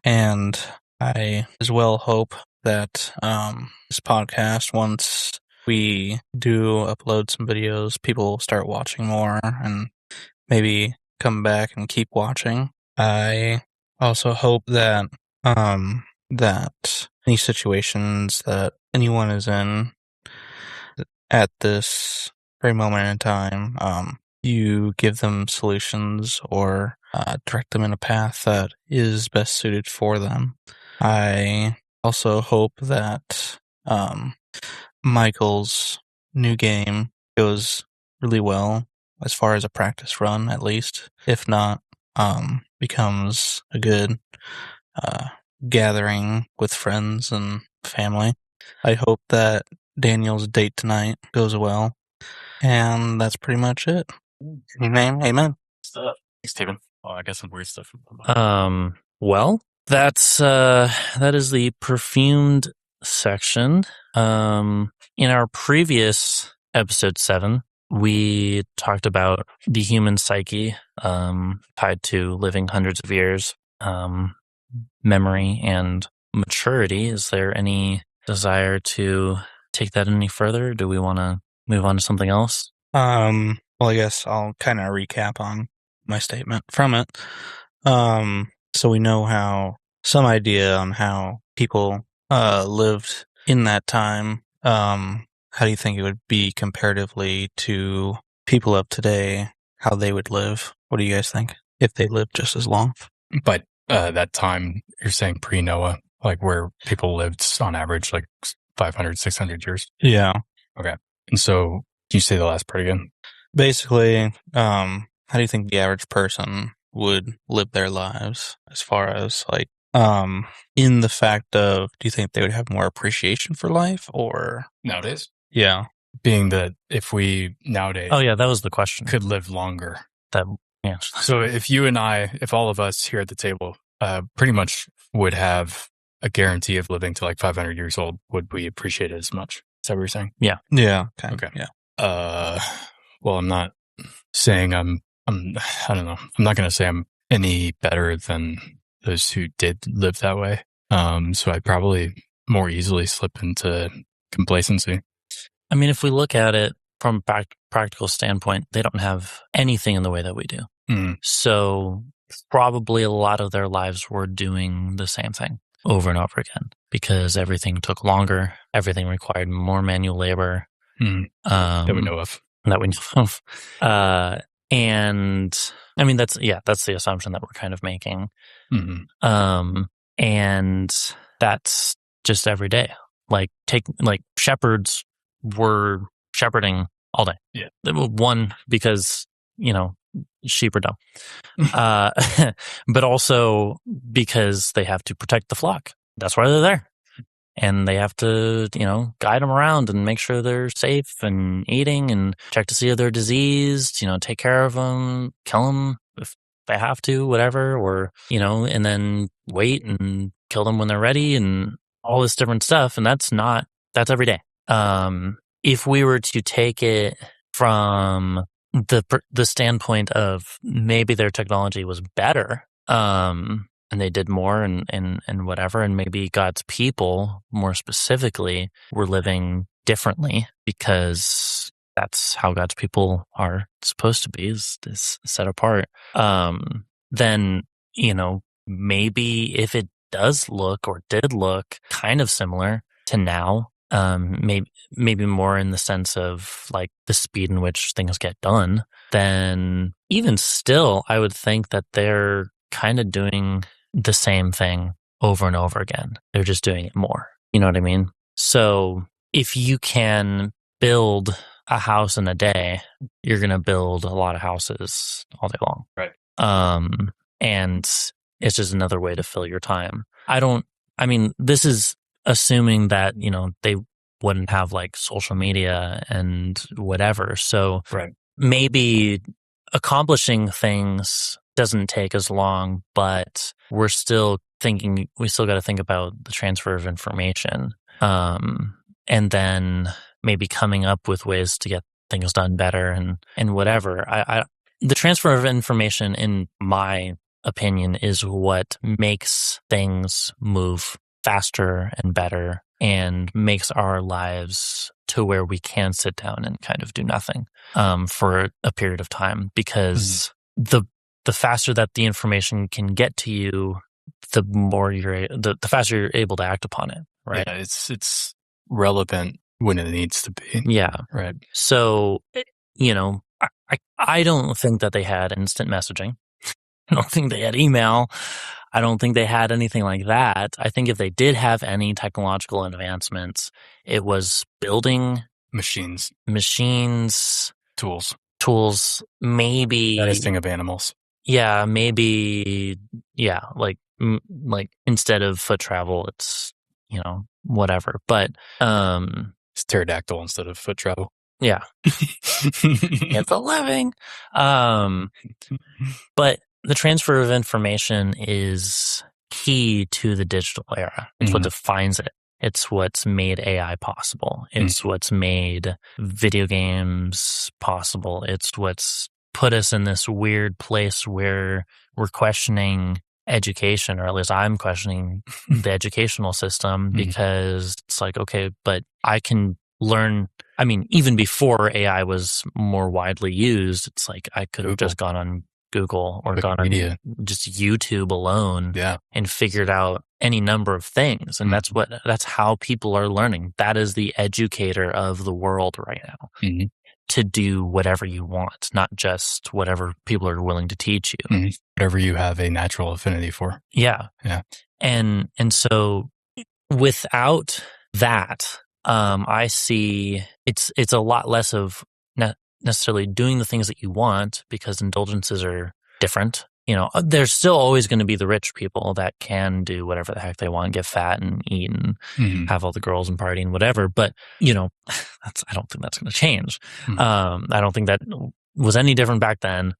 And I as well hope that this podcast, once we do upload some videos, people will start watching more and maybe come back and keep watching. I also hope that that any situations that anyone is in at this very moment in time, you give them solutions or direct them in a path that is best suited for them. I also hope that Mickael's new game goes really well, as far as a practice run, at least. If not, becomes a good gathering with friends and family. I hope that Daniel's date tonight goes well. And that's pretty much it. Amen. Amen. Stuff. Thanks, Steven. Oh, I got some weird stuff. Well, that is the perfumed section. In our previous episode 7, we talked about the human psyche, tied to living hundreds of years, memory and maturity. Is there any desire to take that any further? Do we want to move on to something else? Well, I guess I'll kind of recap on my statement from it. So we know some idea on how people lived in that time. How do you think it would be comparatively to people of today, how they would live? What do you guys think if they lived just as long? But that time, you're saying pre-Noah, like where people lived on average like 500, 600 years? Yeah. Okay. And so, can you say the last part again? Basically, how do you think the average person would live their lives as far as like, in the fact of, do you think they would have more appreciation for life or Nowadays? Yeah. Being that if we nowadays Oh yeah, that was the question. could live longer. Yeah. So if all of us here at the table pretty much would have a guarantee of living to like 500 years old, would we appreciate it as much? Is that what you're saying? Yeah. Yeah. Okay. Yeah. Well, I'm not saying I don't know. I'm not going to say I'm any better than those who did live that way. So I'd probably more easily slip into complacency. I mean, if we look at it from a practical standpoint, they don't have anything in the way that we do. Mm. So probably a lot of their lives were doing the same thing over and over again because everything took longer. Everything required more manual labor. That we know of. And I mean, that's the assumption that we're kind of making. Mm-hmm. And that's just every day. Like shepherds were shepherding all day. Yeah. One, because, sheep are dumb. But also because they have to protect the flock. That's why they're there. And they have to, guide them around and make sure they're safe and eating and check to see if they're diseased, take care of them, kill them if they have to, whatever, or, and then wait and kill them when they're ready and all this different stuff. And that's every day. If we were to take it from the standpoint of maybe their technology was better, and they did more and whatever, and maybe God's people, more specifically, were living differently because that's how God's people are supposed to be, is set apart. Then, maybe if it does look or did look kind of similar to now, maybe more in the sense of like the speed in which things get done, then even still, I would think that they're kind of doing the same thing over and over again. They're just doing it more. You know what I mean? So if you can build a house in a day, you're going to build a lot of houses all day long. Right. And it's just another way to fill your time. This is assuming that, they wouldn't have like social media and whatever. So maybe accomplishing things doesn't take as long, but we still got to think about the transfer of information. And then maybe coming up with ways to get things done better and whatever. The transfer of information, in my opinion, is what makes things move faster and better and makes our lives to where we can sit down and kind of do nothing for a period of time, because the faster that the information can get to you, the faster you're able to act upon it, right? Yeah, it's relevant when it needs to be. Yeah. Right. So, I don't think that they had instant messaging. I don't think they had email. I don't think they had anything like that. I think if they did have any technological advancements, it was building machines, tools, maybe medicine of animals. Yeah, maybe. Yeah, like instead of foot travel, it's whatever. But it's pterodactyl instead of foot travel. Yeah, it's a living. But the transfer of information is key to the digital era. It's what defines it. It's what's made AI possible. It's what's made video games possible. It's what's put us in this weird place where we're questioning education, or at least I'm questioning the educational system, because it's like, okay, but I can learn. I mean, even before AI was more widely used, it's like I could have just gone on Google or gone on just YouTube alone and figured out any number of things. And that's how people are learning. That is the educator of the world right now, to do whatever you want, not just whatever people are willing to teach you. Whatever you have a natural affinity for. Yeah. And so without that, I see it's a lot less of necessarily doing the things that you want, because indulgences are different. There's still always going to be the rich people that can do whatever the heck they want, get fat and eat and have all the girls and party and whatever. But, I don't think that's going to change. I don't think that was any different back then.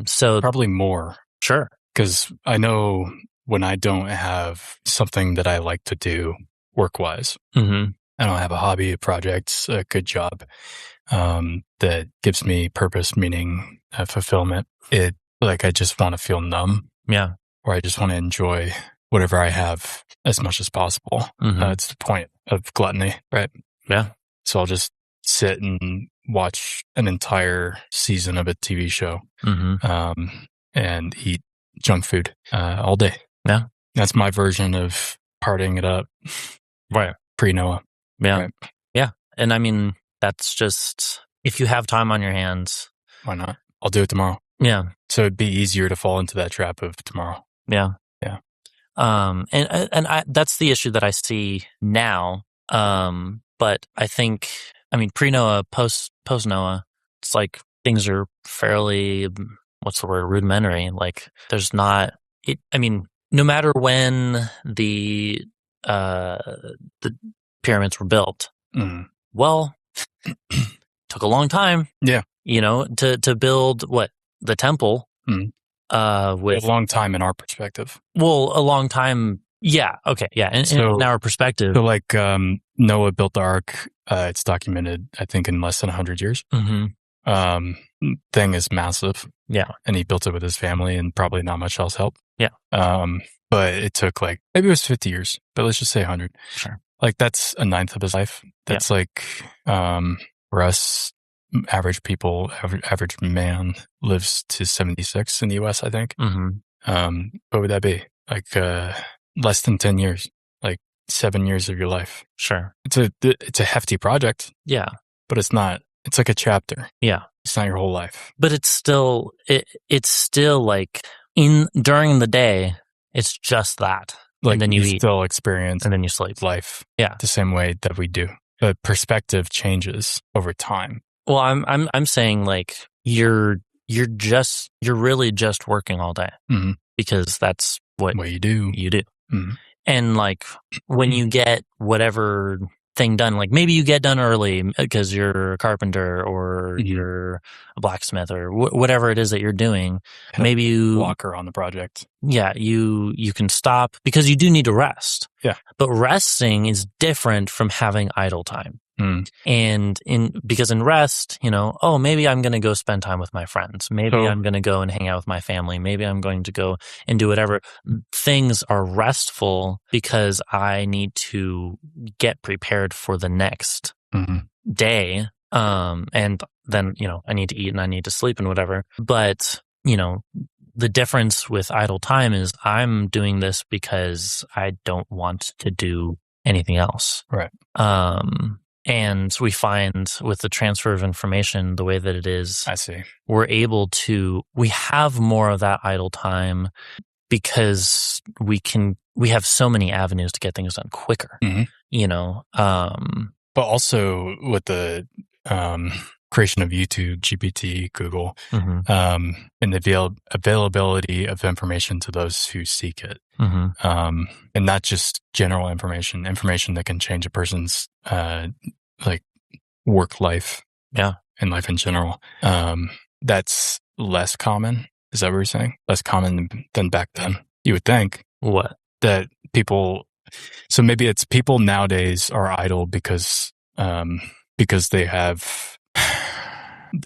So probably more. Sure. Because I know when I don't have something that I like to do work-wise, I don't have a hobby, a project, a good job that gives me purpose, meaning, fulfillment. I just want to feel numb. Yeah. Or I just want to enjoy whatever I have as much as possible. It's the point of gluttony, right? Yeah. So I'll just sit and watch an entire season of a TV show and eat junk food all day. Yeah. That's my version of partying it up. Right. Pre-Noah. Yeah. Right. Yeah. And I mean, that's just, if you have time on your hands. Why not? I'll do it tomorrow. Yeah. So it'd be easier to fall into that trap of tomorrow. Yeah. Yeah. And that's the issue that I see now. But I think, pre-Noah, post-Noah, it's like things are fairly, rudimentary. Like there's not, no matter when the pyramids were built, well, took a long time. Yeah. To build the temple, with a long time in our perspective. Well, a long time. Yeah. Okay. Yeah. In our perspective. So Noah built the ark. It's documented, I think, in less than 100 years. Thing is massive. Yeah. And he built it with his family and probably not much else help. Yeah. But it took maybe it was 50 years, but let's just say 100. Sure. That's a ninth of his life. That's for us, average people, average man lives to 76 in the US, I think. What would that be? Less than 10 years, 7 years of your life. Sure. It's a hefty project. Yeah. But it's not, it's like a chapter. Yeah. It's not your whole life. But it's still, during the day, it's just that. Like, and then you you eat, still experience and then you sleep. life Yeah. the same way that we do. But perspective changes over time. Well, I'm saying like you're really just working all day because that's what you do. You do. And like when you get whatever thing done, like maybe you get done early because you're a carpenter or you're a blacksmith or whatever it is that you're doing. Maybe you blocker on the project. Yeah, you can stop because you do need to rest. Yeah. But resting is different from having idle time. And because in rest, maybe I'm going to go spend time with my friends. Maybe I'm going to go and hang out with my family. Maybe I'm going to go and do whatever. Things are restful because I need to get prepared for the next day. And then, I need to eat and I need to sleep and whatever. But, the difference with idle time is I'm doing this because I don't want to do anything else. Right. And we find with the transfer of information, the way that it is, I see. We have more of that idle time because we have so many avenues to get things done quicker, but also with the, creation of YouTube, GPT, Google, and the availability of information to those who seek it. And not just general information that can change a person's, like work life. Yeah. And life in general. That's less common. Is that what you're saying? Less common than back then. You would think. What? That people, so maybe it's people nowadays are idle because they have,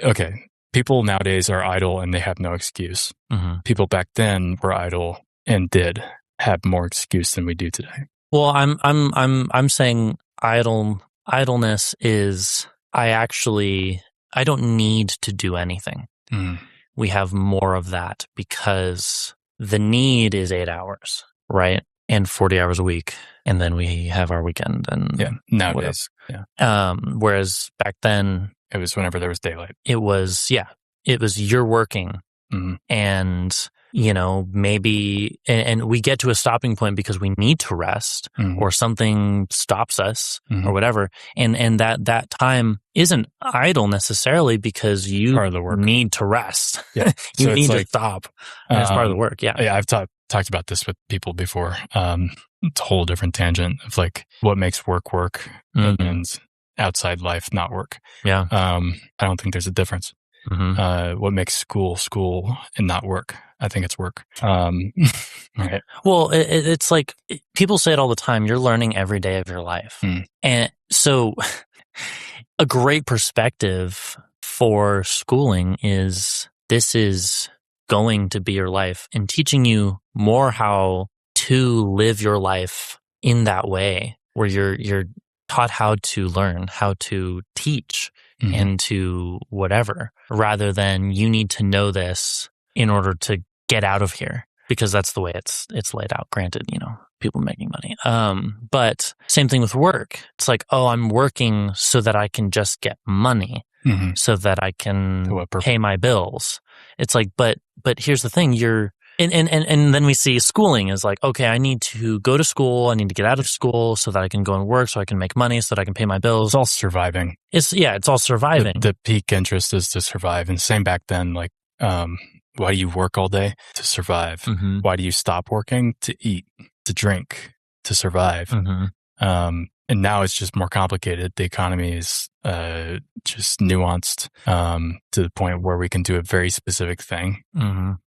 okay, people nowadays are idle and they have no excuse. People back then were idle and did have more excuse than we do today. Well, I'm saying idleness is I don't need to do anything. We have more of that because the need is 8 hours, right? And 40 hours a week. And then we have our weekend and nowadays. Whatever. Yeah. Whereas back then it was whenever there was daylight. It was you're working and maybe, and we get to a stopping point because we need to rest or something stops us or whatever. And that time isn't idle necessarily because you part of the work. Need to rest. Yeah. You need to stop. And it's part of the work. Yeah. Yeah. I've talked about this with people before. It's a whole different tangent of like what makes work and outside life not work. Yeah. I don't think there's a difference. What makes school and not work? I think it's work. Right. Well, it's like people say it all the time. You're learning every day of your life. And so a great perspective for schooling is this is going to be your life and teaching you more how to live your life in that way where you're taught how to learn, how to teach and to whatever, rather than you need to know this in order to get out of here because that's the way it's laid out. Granted, people making money. But same thing with work. It's like, oh, I'm working so that I can just get money so that I can pay my bills. It's like, but here's the thing, and then we see schooling is like, okay, I need to go to school. I need to get out of school so that I can go and work, so I can make money, so that I can pay my bills. It's all surviving. It's all surviving. The peak interest is to survive. And same back then, like, why do you work all day? To survive. Why do you stop working? To eat, to drink, to survive. And now it's just more complicated. The economy is just nuanced to the point where we can do a very specific thing,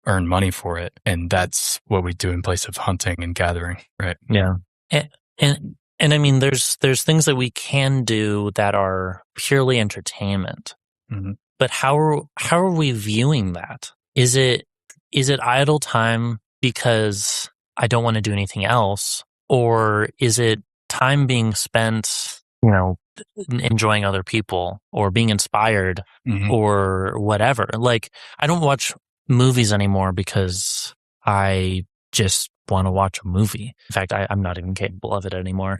earn money for it, and that's what we do in place of hunting and gathering, right? Yeah, and I mean, there's things that we can do that are purely entertainment, but how are we viewing that? Is it idle time because I don't want to do anything else, or is it time being spent, enjoying other people or being inspired or whatever? Like, I don't watch movies anymore because I just want to watch a movie. In fact, I'm not even capable of it anymore.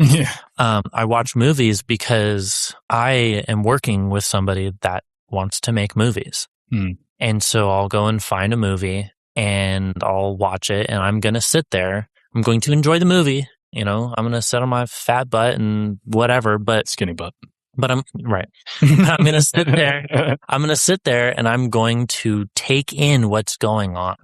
I watch movies because I am working with somebody that wants to make movies. And so I'll go and find a movie and I'll watch it and I'm going to sit there I'm going to enjoy the movie. You know, I'm going to sit on my fat butt and whatever, but skinny butt. But I'm right. I'm going to sit there. I'm going to sit there and I'm going to take in what's going on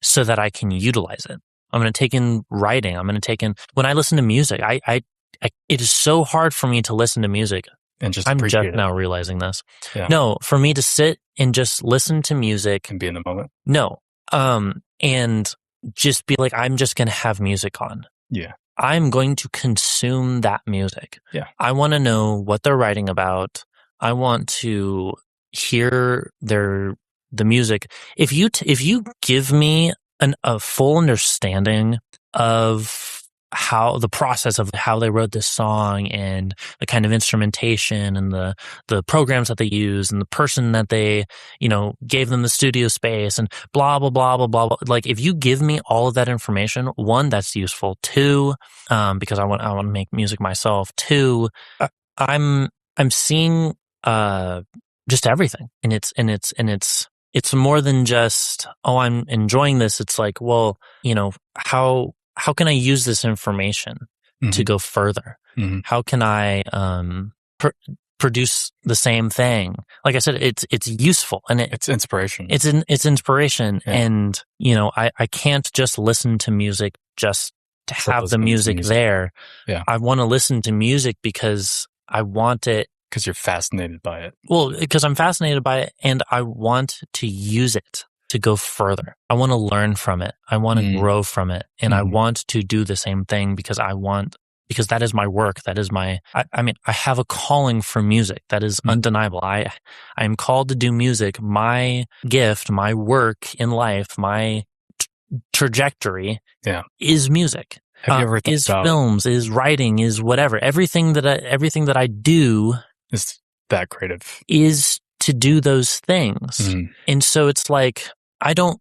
so that I can utilize it. I'm going to take in writing. I'm going to take in when I listen to music. It is so hard for me to listen to music. And just I'm appreciate just it. now realizing this. Yeah. No, for me to sit and just listen to music And be in the moment. No. And just be like, I'm just going to have music on. Yeah. I'm going to consume that music. Yeah. I want to know what they're writing about. I want to hear the music. If you give me a full understanding of how the process of how they wrote this song and the kind of instrumentation and the programs that they use and the person that they, gave them the studio space and blah, blah, blah, blah, blah, blah. Like if you give me all of that information, one, that's useful. Two, because I want to make music myself. Two, I'm seeing, just everything. And it's more than just, oh, I'm enjoying this. It's like, well, how can I use this information to go further? How can I produce the same thing? Like I said, it's useful and it's inspiration. It's inspiration, and I can't just listen to music just to have the music there. Yeah, I want to listen to music because I want it. Because you're fascinated by it. Well, because I'm fascinated by it, and I want to use it to go further. I want to learn from it. I want to grow from it. And I want to do the same thing because that is my work. That is I have a calling for music. That is undeniable. I am called to do music. My gift, my work in life, my trajectory is music. Have you ever thought is films, is writing, is whatever. Everything that I do is that creative. Is to do those things. And so it's like, I don't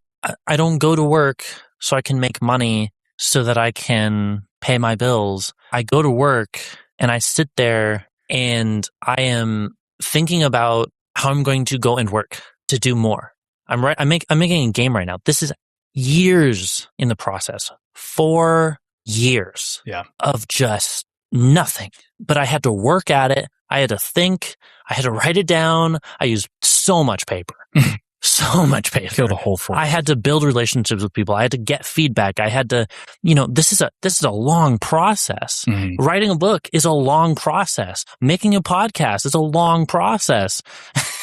go to work so I can make money so that I can pay my bills. I go to work and I sit there and I am thinking about how I'm going to go and work to do more. I'm making a game right now. This is years in the process. 4 years of just nothing. But I had to work at it. I had to think. I had to write it down. I used so much paper. So much paper. Kill the whole force. I had to build relationships with people. I had to get feedback. I had to, this is a long process. Writing a book is a long process. Making a podcast is a long process.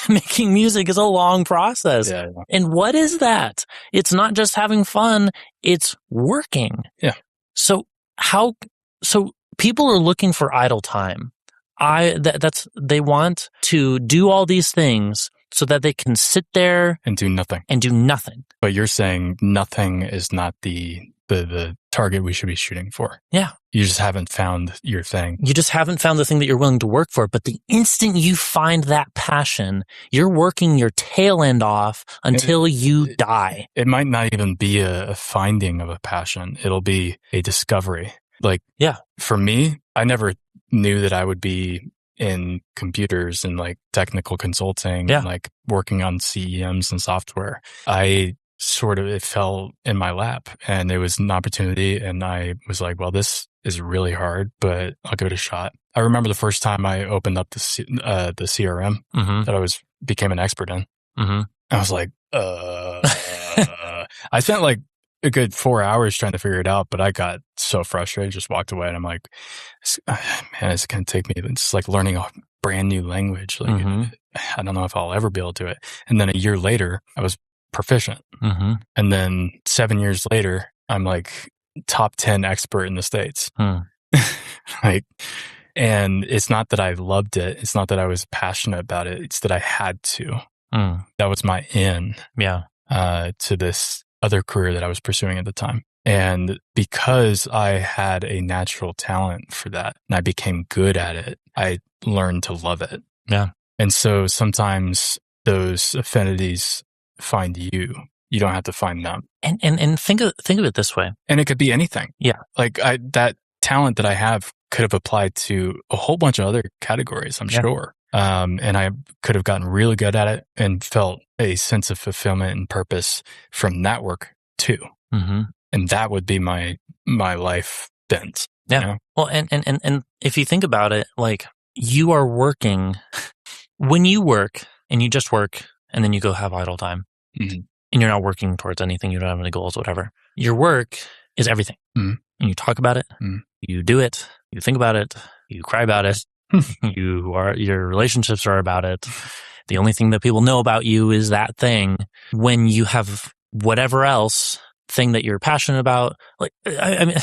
Making music is a long process. Yeah. And what is that? It's not just having fun. It's working. Yeah. So people are looking for idle time. They want to do all these things so that they can sit there and do nothing. But you're saying nothing is not the target we should be shooting for. Yeah. You just haven't found your thing. You just haven't found the thing that you're willing to work for. But the instant you find that passion, you're working your tail end off until you die. It might not even be a finding of a passion. It'll be a discovery. Like, for me, I never knew that I would be in computers and like technical consulting and like working on CEMs and software. It fell in my lap and it was an opportunity. And I was like, well, this is really hard, but I'll give it a shot. I remember the first time I opened up the CRM that I became an expert in. I was like, I spent like a good 4 hours trying to figure it out, but I got so frustrated, just walked away, and I'm like, man, it's going to take me, it's like learning a brand new language. Like, I don't know if I'll ever be able to do it. And then a year later, I was proficient. And then 7 years later, I'm like top 10 expert in the States. Like, and it's not that I loved it. It's not that I was passionate about it. It's that I had to. That was my in to this other career that I was pursuing at the time. And because I had a natural talent for that and I became good at it, I learned to love it. Yeah. And so sometimes those affinities find you. You don't have to find them. And think of it this way. And it could be anything. Yeah. Like that talent that I have could have applied to a whole bunch of other categories, I'm sure. And I could have gotten really good at it and felt a sense of fulfillment and purpose from that work too. And that would be my life bent. Yeah. You know? Well, and if you think about it, like you are working, when you work and you just work and then you go have idle time and you're not working towards anything, you don't have any goals, whatever. Your work is everything. And you talk about it, you do it, you think about it, you cry about it, your relationships are about it. The only thing that people know about you is that thing. When you have whatever else thing that you're passionate about, like, I mean,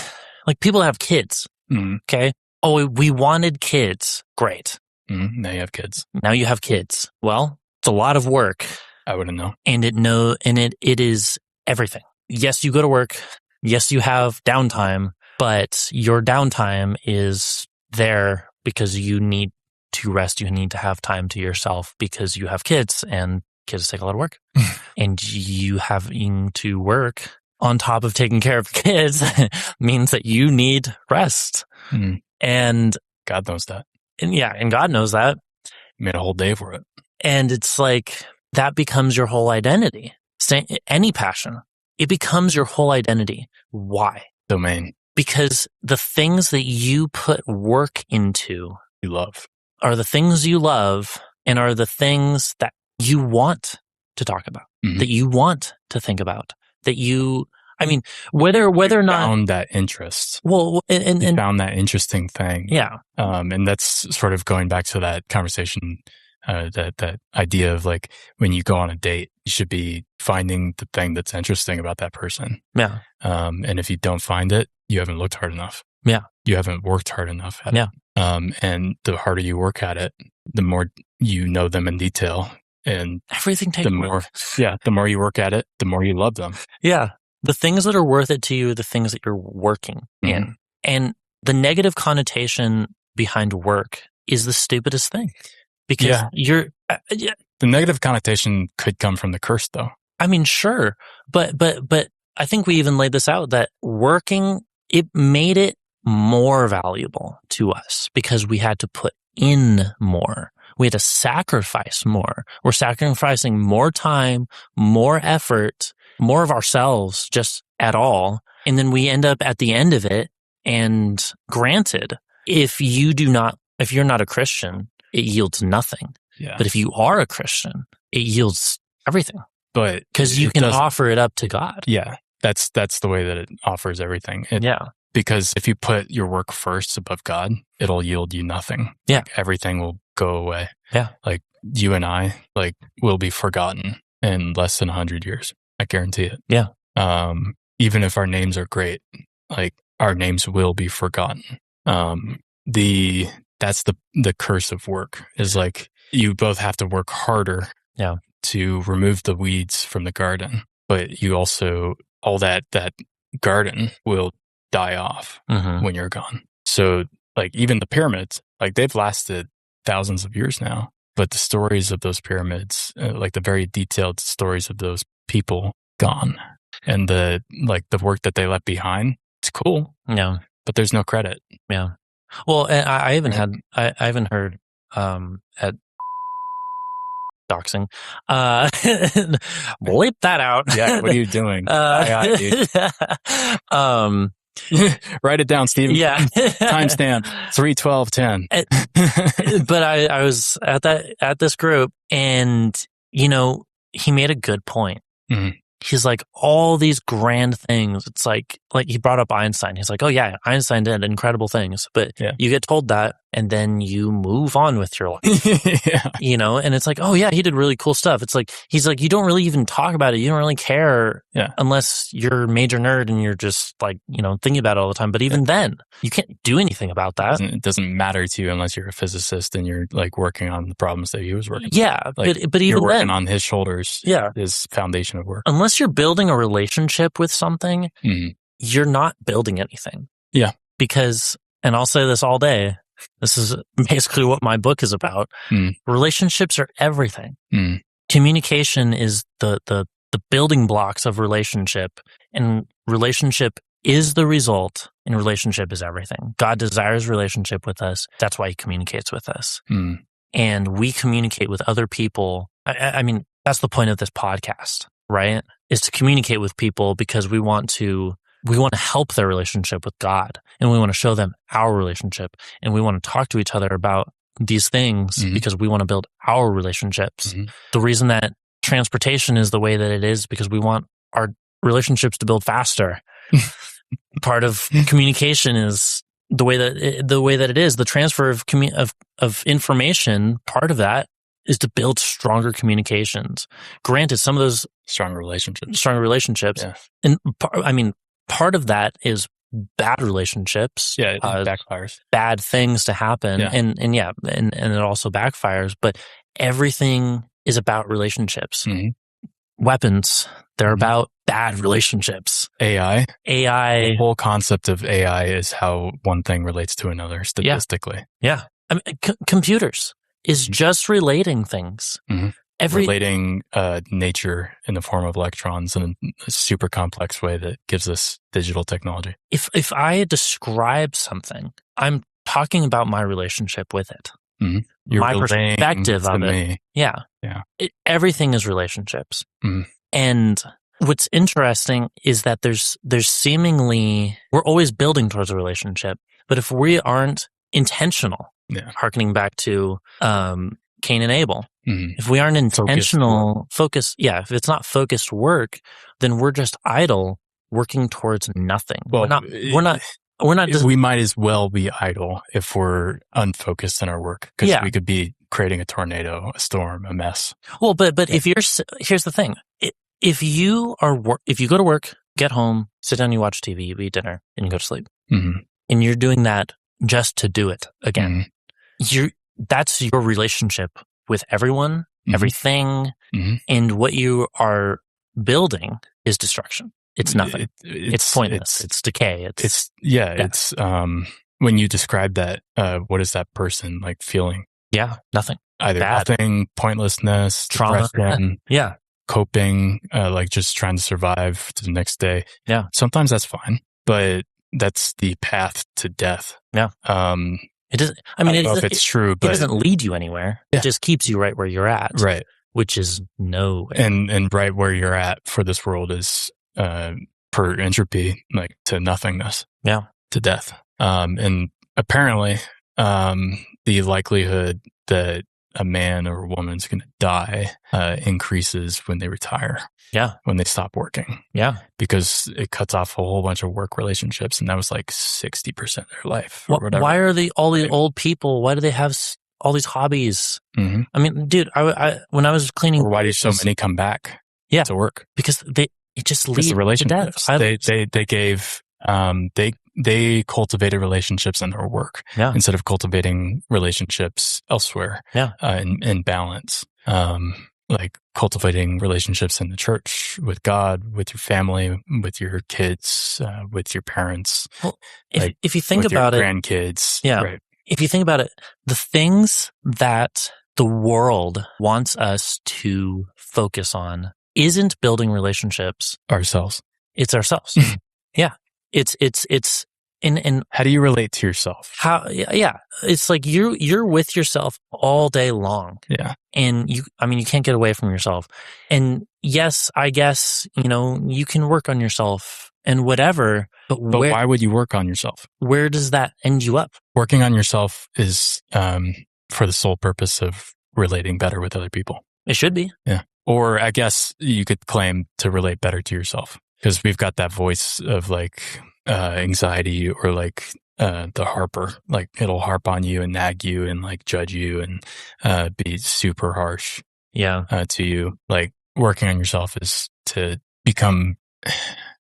like people have kids. Okay. Oh, we wanted kids. Great. Now you have kids. Now you have kids. Well, it's a lot of work. I wouldn't know. And it is everything. Yes, you go to work. Yes, you have downtime, but your downtime is there because you need to rest. You need to have time to yourself because you have kids, and kids take a lot of work. And you having to work on top of taking care of kids means that you need rest. And God knows that. And God knows that. You made a whole day for it. And it's like, that becomes your whole identity. Any passion, it becomes your whole identity. Why? Domain. Because the things that you put work into, you love, are the things you love and are the things that you want to talk about, that you want to think about, that you, I mean, whether or not found that interest. Well, and found that interesting thing. Yeah. And that's sort of going back to that conversation, that idea of like, when you go on a date, you should be finding the thing that's interesting about that person. Yeah. And if you don't find it, you haven't looked hard enough. Yeah. You haven't worked hard enough at it. And the harder you work at it, the more you know them in detail. And everything takes work. The more you work at it, the more you love them. Yeah. The things that are worth it to you are the things that you're working in. And the negative connotation behind work is the stupidest thing. Because the negative connotation could come from the curse, though. I mean, sure. But I think we even laid this out, that working, it made it more valuable to us because we had to put in more. We had to sacrifice more. We're sacrificing more time, more effort, more of ourselves just at all. And then we end up at the end of it. And granted, if you're not a Christian, it yields nothing. Yeah. But if you are a Christian, it yields everything. But because you can offer it up to God. Yeah. That's the way that it offers everything. Because if you put your work first above God, it'll yield you nothing. Yeah. Like everything will go away. Yeah. Like you and I, like, will be forgotten in less than 100 years. I guarantee it. Yeah. Even if our names are great, like, our names will be forgotten. That's the curse of work, is like, you both have to work harder to remove the weeds from the garden, but you also, all that garden will die off when you're gone. So like, even the pyramids, like, they've lasted thousands of years now, but the stories of those pyramids, like the very detailed stories of those people, gone. And the work that they left behind, it's cool. Yeah. But there's no credit. Yeah. Well, I even heard at doxing. Bleep that out. Yeah, what are you doing? Dude. Write it down, Steven. Yeah. Timestamp 3/12/10. But I was at this group, and he made a good point. He's like, all these grand things. It's like he brought up Einstein. He's like, oh yeah, Einstein did incredible things, but you get told that, and then you move on with your life. And it's like, oh yeah, he did really cool stuff. It's like, he's like, you don't really even talk about it. You don't really care unless you're a major nerd and you're just like, thinking about it all the time. But even then, you can't do anything about that. It doesn't matter to you unless you're a physicist and you're like working on the problems that he was working on. Yeah, like, but even you're working then, on his shoulders. His foundation of work. Unless you're building a relationship with something, you're not building anything. Yeah. Because, and I'll say this all day, this is basically what my book is about. Relationships are everything. Communication is the building blocks of relationship, and relationship is the result, and relationship is everything. God desires relationship with us. That's why he communicates with us. And we communicate with other people. I mean, that's the point of this podcast, right? Is to communicate with people because we want to we want to help their relationship with God, and we want to show them our relationship, and we want to talk to each other about these things because we want to build our relationships. The reason that transportation is the way that it is because we want our relationships to build faster. Part of communication is the way that it is. The transfer of information, part of that is to build stronger communications. Granted, some of those stronger relationships, yeah. And part of that is bad relationships. Yeah, it backfires. Bad things to happen, and it also backfires. But everything is about relationships. Weapons, they're about bad relationships. AI. The whole concept of AI is how one thing relates to another statistically. Yeah. I mean, computers is just relating things. Relating nature in the form of electrons in a super complex way that gives us digital technology. If I describe something, I'm talking about my relationship with it. My perspective of it. Yeah. Everything is relationships. And what's interesting is that there's seemingly, we're always building towards a relationship, but if we aren't intentional, harkening back to Cain and Abel, if we aren't intentional, if it's not focused work, then we're just idle, working towards nothing. Well, we might as well be idle if we're unfocused in our work, because we could be creating a tornado, a storm, a mess. Well, but if here's the thing. If you go to work, get home, sit down, you watch TV, you eat dinner, and you go to sleep, and you're doing that just to do it again, that's your relationship with everyone, everything, and what you are building is destruction. It's nothing. It's pointless. It's decay. It's when you describe that, what is that person like feeling? Yeah, nothing. Either nothing, pointlessness, trauma, depression, coping, like just trying to survive to the next day. Yeah. Sometimes that's fine, but that's the path to death. Yeah. It doesn't, I don't know if it's true, but it doesn't lead you anywhere. It just keeps you right where you're at. Right. Which is nowhere. And right where you're at for this world is, per entropy, like to nothingness. Yeah. To death. And apparently, the likelihood that a man or a woman's going to die increases when they retire. Yeah. When they stop working. Yeah. Because it cuts off a whole bunch of work relationships, and that was like 60% of their life. Or whatever. Why are all these old people? Why do they have all these hobbies? I mean, dude, I when I was cleaning, or why do so many come back? To work? Because it just leads the relationships. To death. They cultivated relationships in their work instead of cultivating relationships elsewhere. In balance. Like cultivating relationships in the church, with God, with your family, with your kids, with your parents. Well, if you think about it, grandkids. Right. If you think about it, the things that the world wants us to focus on isn't building relationships. It's ourselves. It's and how do you relate to yourself? It's like you're with yourself all day long. And you can't get away from yourself. And yes, I guess, you can work on yourself and whatever, but why would you work on yourself? Where does that end you up? Working on yourself is for the sole purpose of relating better with other people. It should be. Yeah. Or I guess you could claim to relate better to yourself, because we've got that voice of like anxiety, or like the harper, like it'll harp on you and nag you and like judge you and be super harsh to you. Like working on yourself is to become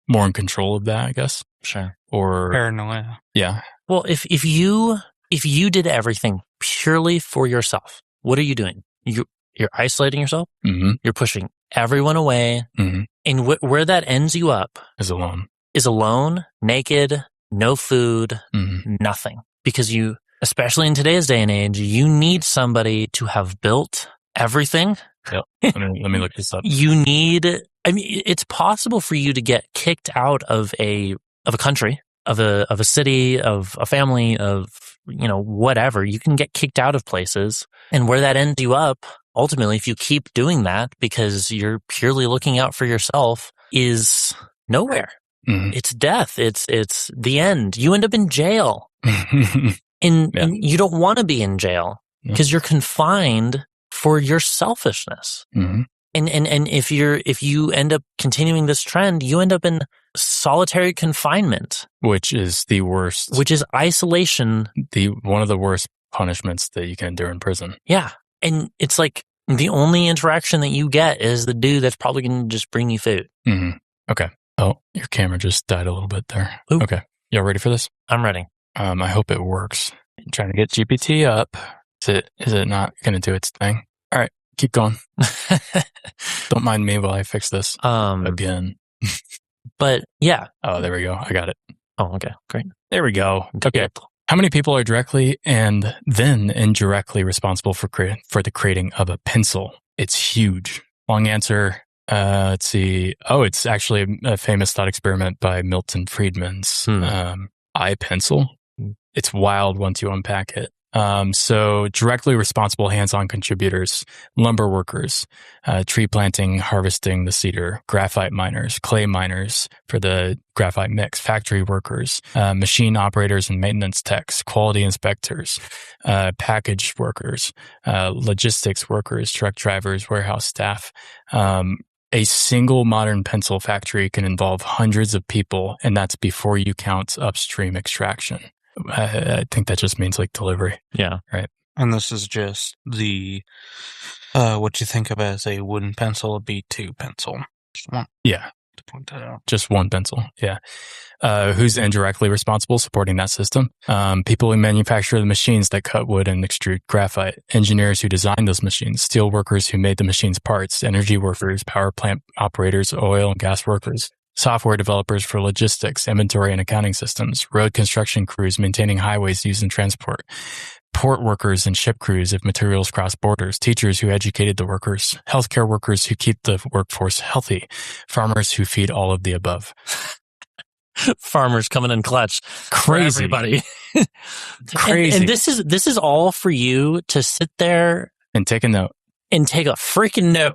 more in control of that, I guess. Sure. Or paranoia. Yeah. Well, if you did everything purely for yourself, what are you doing? You're isolating yourself. You're pushing everyone away. And where that ends you up is alone, naked, no food, nothing. Because especially in today's day and age, you need somebody to have built everything. Yep. Let me look this up. It's possible for you to get kicked out of a country, of a city, of a family, of, whatever. You can get kicked out of places. And where that ends you up, ultimately, if you keep doing that because you're purely looking out for yourself, is nowhere. It's death. It's the end. You end up in jail. And you don't want to be in jail because you're confined for your selfishness. And if you end up continuing this trend, you end up in solitary confinement, which is the worst. Which is isolation. One of the worst punishments that you can endure in prison. Yeah. And it's like the only interaction that you get is the dude that's probably going to just bring you food. Okay. Oh, your camera just died a little bit there. Ooh. Okay. Y'all ready for this? I'm ready. I hope it works. I'm trying to get GPT up. Is it not going to do its thing? All right. Keep going. Don't mind me while I fix this again. But yeah. Oh, there we go. I got it. Oh, okay. Great. There we go. Okay. How many people are directly and then indirectly responsible for the creating of a pencil? It's huge. Long answer. Let's see. Oh, it's actually a famous thought experiment by Milton Friedman's eye pencil. It's wild once you unpack it. So directly responsible hands-on contributors, lumber workers, tree planting, harvesting the cedar, graphite miners, clay miners for the graphite mix, factory workers, machine operators and maintenance techs, quality inspectors, package workers, logistics workers, truck drivers, warehouse staff. A single modern pencil factory can involve hundreds of people, and that's before you count upstream extraction. I think that just means like delivery. Yeah. Right. And this is just the, what you think of as a wooden pencil, a B2 pencil. Just want to point that out. Just one pencil. Yeah. Who's indirectly responsible supporting that system? People who manufacture the machines that cut wood and extrude graphite, engineers who design those machines, steel workers who made the machines' parts, energy workers, power plant operators, oil and gas workers, software developers for logistics, inventory and accounting systems, road construction crews maintaining highways used in transport, port workers and ship crews if materials cross borders, teachers who educated the workers, healthcare workers who keep the workforce healthy, farmers who feed all of the above. Farmers coming in clutch. Crazy. Everybody. Crazy. And this is all for you to sit there and take a note. And take a freaking note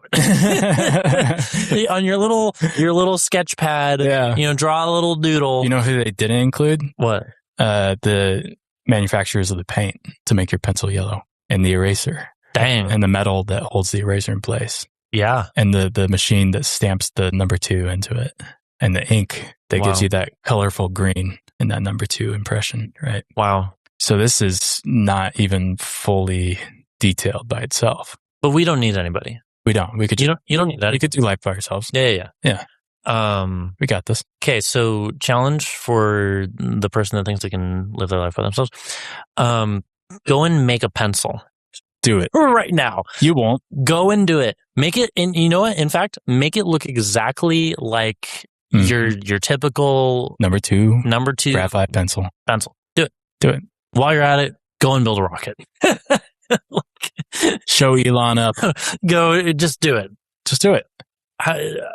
on your little sketch pad. Yeah. Draw a little doodle. You know who they didn't include? What? The manufacturers of the paint to make your pencil yellow, and the eraser. Dang. And the metal that holds the eraser in place. Yeah. And the machine that stamps the number 2 into it, and the ink that gives you that colorful green in that number 2 impression. Right. Wow. So this is not even fully detailed by itself. But we don't need anybody. We don't. We could. You don't need that. We could do life by ourselves. Yeah. We got this. Okay. So challenge for the person that thinks they can live their life by themselves. Go and make a pencil. Do it right now. You won't. Go and do it. Make it. And you know what? In fact, make it look exactly like your typical number two graphite pencil. Do it. While you're at it, go and build a rocket. Show Elon up. Go, just do it. Just do it.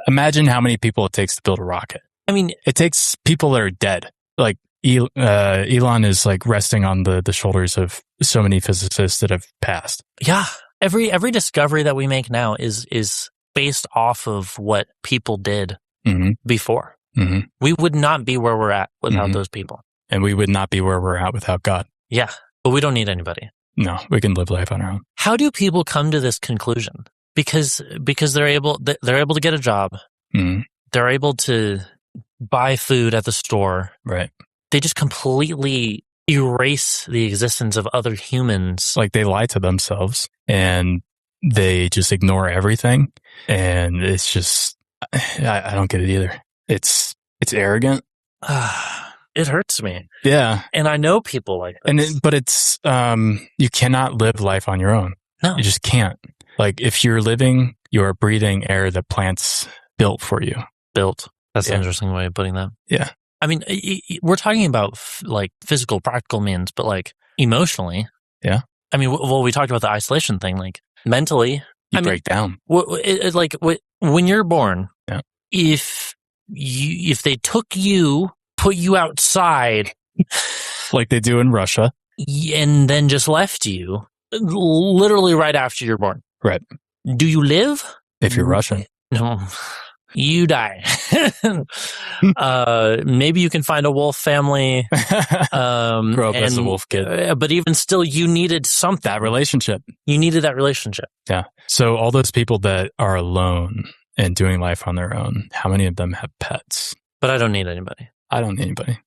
Imagine how many people it takes to build a rocket. I mean, it takes people that are dead. Like Elon is like resting on the shoulders of so many physicists that have passed. Yeah. Every discovery that we make now is based off of what people did before. We would not be where we're at without those people. And we would not be where we're at without God. Yeah. But we don't need anybody. No, we can live life on our own. How do people come to this conclusion? Because they're able to get a job. They're able to buy food at the store. Right. They just completely erase the existence of other humans. Like they lie to themselves and they just ignore everything. And it's just, I don't get it either. It's arrogant. It hurts me. Yeah. And I know people like this. But it's, you cannot live life on your own. No. You just can't. Like if you're breathing air that plants built for you. Built. That's an interesting way of putting that. Yeah. I mean, we're talking about like physical, practical means, but like emotionally. Yeah. I mean, we talked about the isolation thing, like mentally. You break down. When you're born, if they took you, put you outside, like they do in Russia, and then just left you, literally right after you're born. Right. Do you live? If you're Russian. No. you die. Maybe you can find a wolf family. Grow up as a wolf kid. But even still, you needed something. That relationship. You needed that relationship. Yeah. So all those people that are alone and doing life on their own, how many of them have pets? But I don't need anybody. I don't need anybody.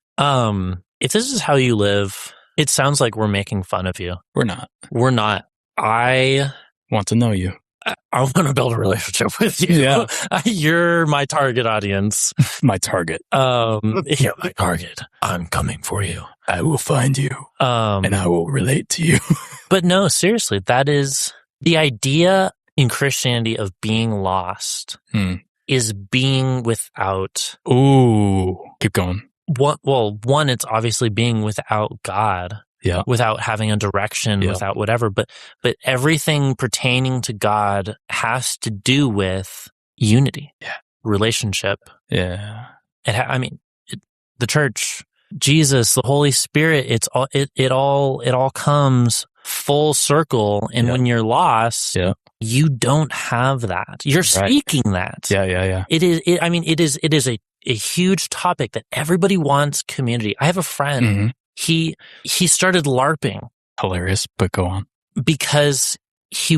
If this is how you live, it sounds like we're making fun of you. We're not. We're not. I want to know you. I want to build a relationship with you. Yeah. You're my target audience. My target. You're my target. I'm coming for you. I will find you. And I will relate to you. But no, seriously, that is the idea in Christianity of being lost is being without. Ooh, keep going. One, it's obviously being without God. Yeah. Without having a direction, without whatever. But everything pertaining to God has to do with unity, relationship. Yeah. The church, Jesus, the Holy Spirit, it all comes full circle. And when you're lost, you don't have that. You're seeking that. Yeah. It is a huge topic that everybody wants community. I have a friend. Mm-hmm. He started LARPing. Hilarious, but go on. Because he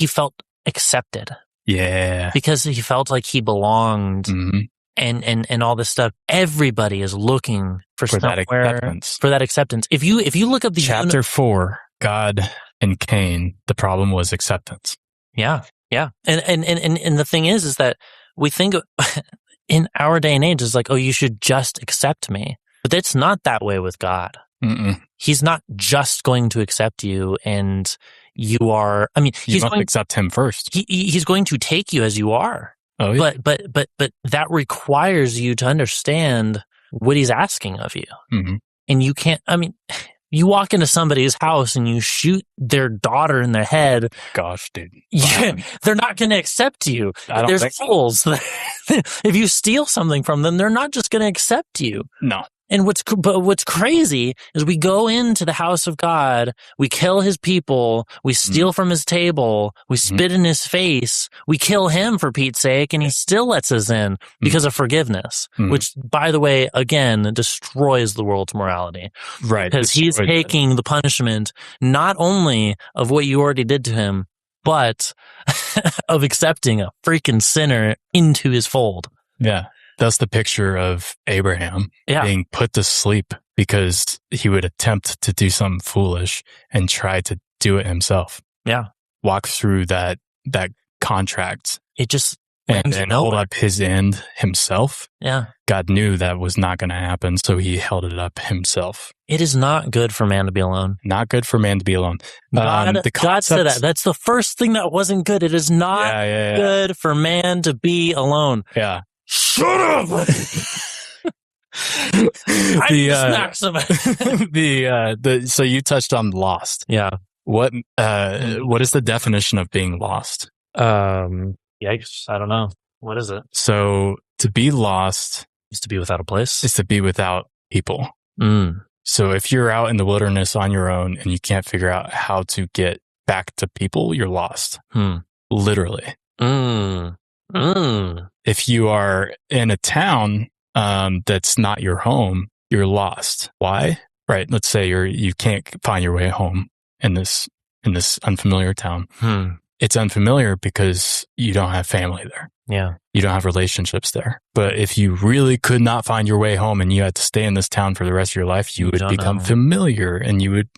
felt accepted. Yeah. Because he felt like he belonged and all this stuff. Everybody is looking for that acceptance. For that acceptance. If you look up the Chapter 4, God and Cain, the problem was acceptance. Yeah. Yeah. And the thing is that we think in our day and age is like, oh, you should just accept me. But it's not that way with God. Mm-mm. He's not just going to accept you and you are, you must accept him first. He's going to take you as you are. Oh, yeah. But that requires you to understand what he's asking of you. Mm-hmm. And you can't, you walk into somebody's house and you shoot their daughter in the head. Gosh, dude. Yeah, they're not going to accept you. There's fools. If you steal something from them, they're not just going to accept you. No. And what's crazy is we go into the house of God, we kill his people, we steal from his table, we spit in his face, we kill him for Pete's sake, and he still lets us in because of forgiveness, which, by the way, again, destroys the world's morality. Right. Because he's taking the punishment not only of what you already did to him, but of accepting a freaking sinner into his fold. Yeah. That's the picture of Abraham being put to sleep because he would attempt to do something foolish and try to do it himself. Yeah. Walk through that contract. It just and hold up his end himself. Yeah. God knew that was not going to happen, so he held it up himself. It is not good for man to be alone. Not good for man to be alone. God said that. That's the first thing that wasn't good. It is not good for man to be alone. Yeah. Shut up! So you touched on lost. Yeah. What is the definition of being lost? Yikes. I don't know. What is it? So to be lost is to be without a place. Is to be without people. So if you're out in the wilderness on your own and you can't figure out how to get back to people, you're lost. Literally. If you are in a town that's not your home, you're lost. Why? Right. Let's say you can't find your way home in this unfamiliar town. It's unfamiliar because you don't have family there. Yeah. You don't have relationships there. But if you really could not find your way home and you had to stay in this town for the rest of your life, you would become familiar and you would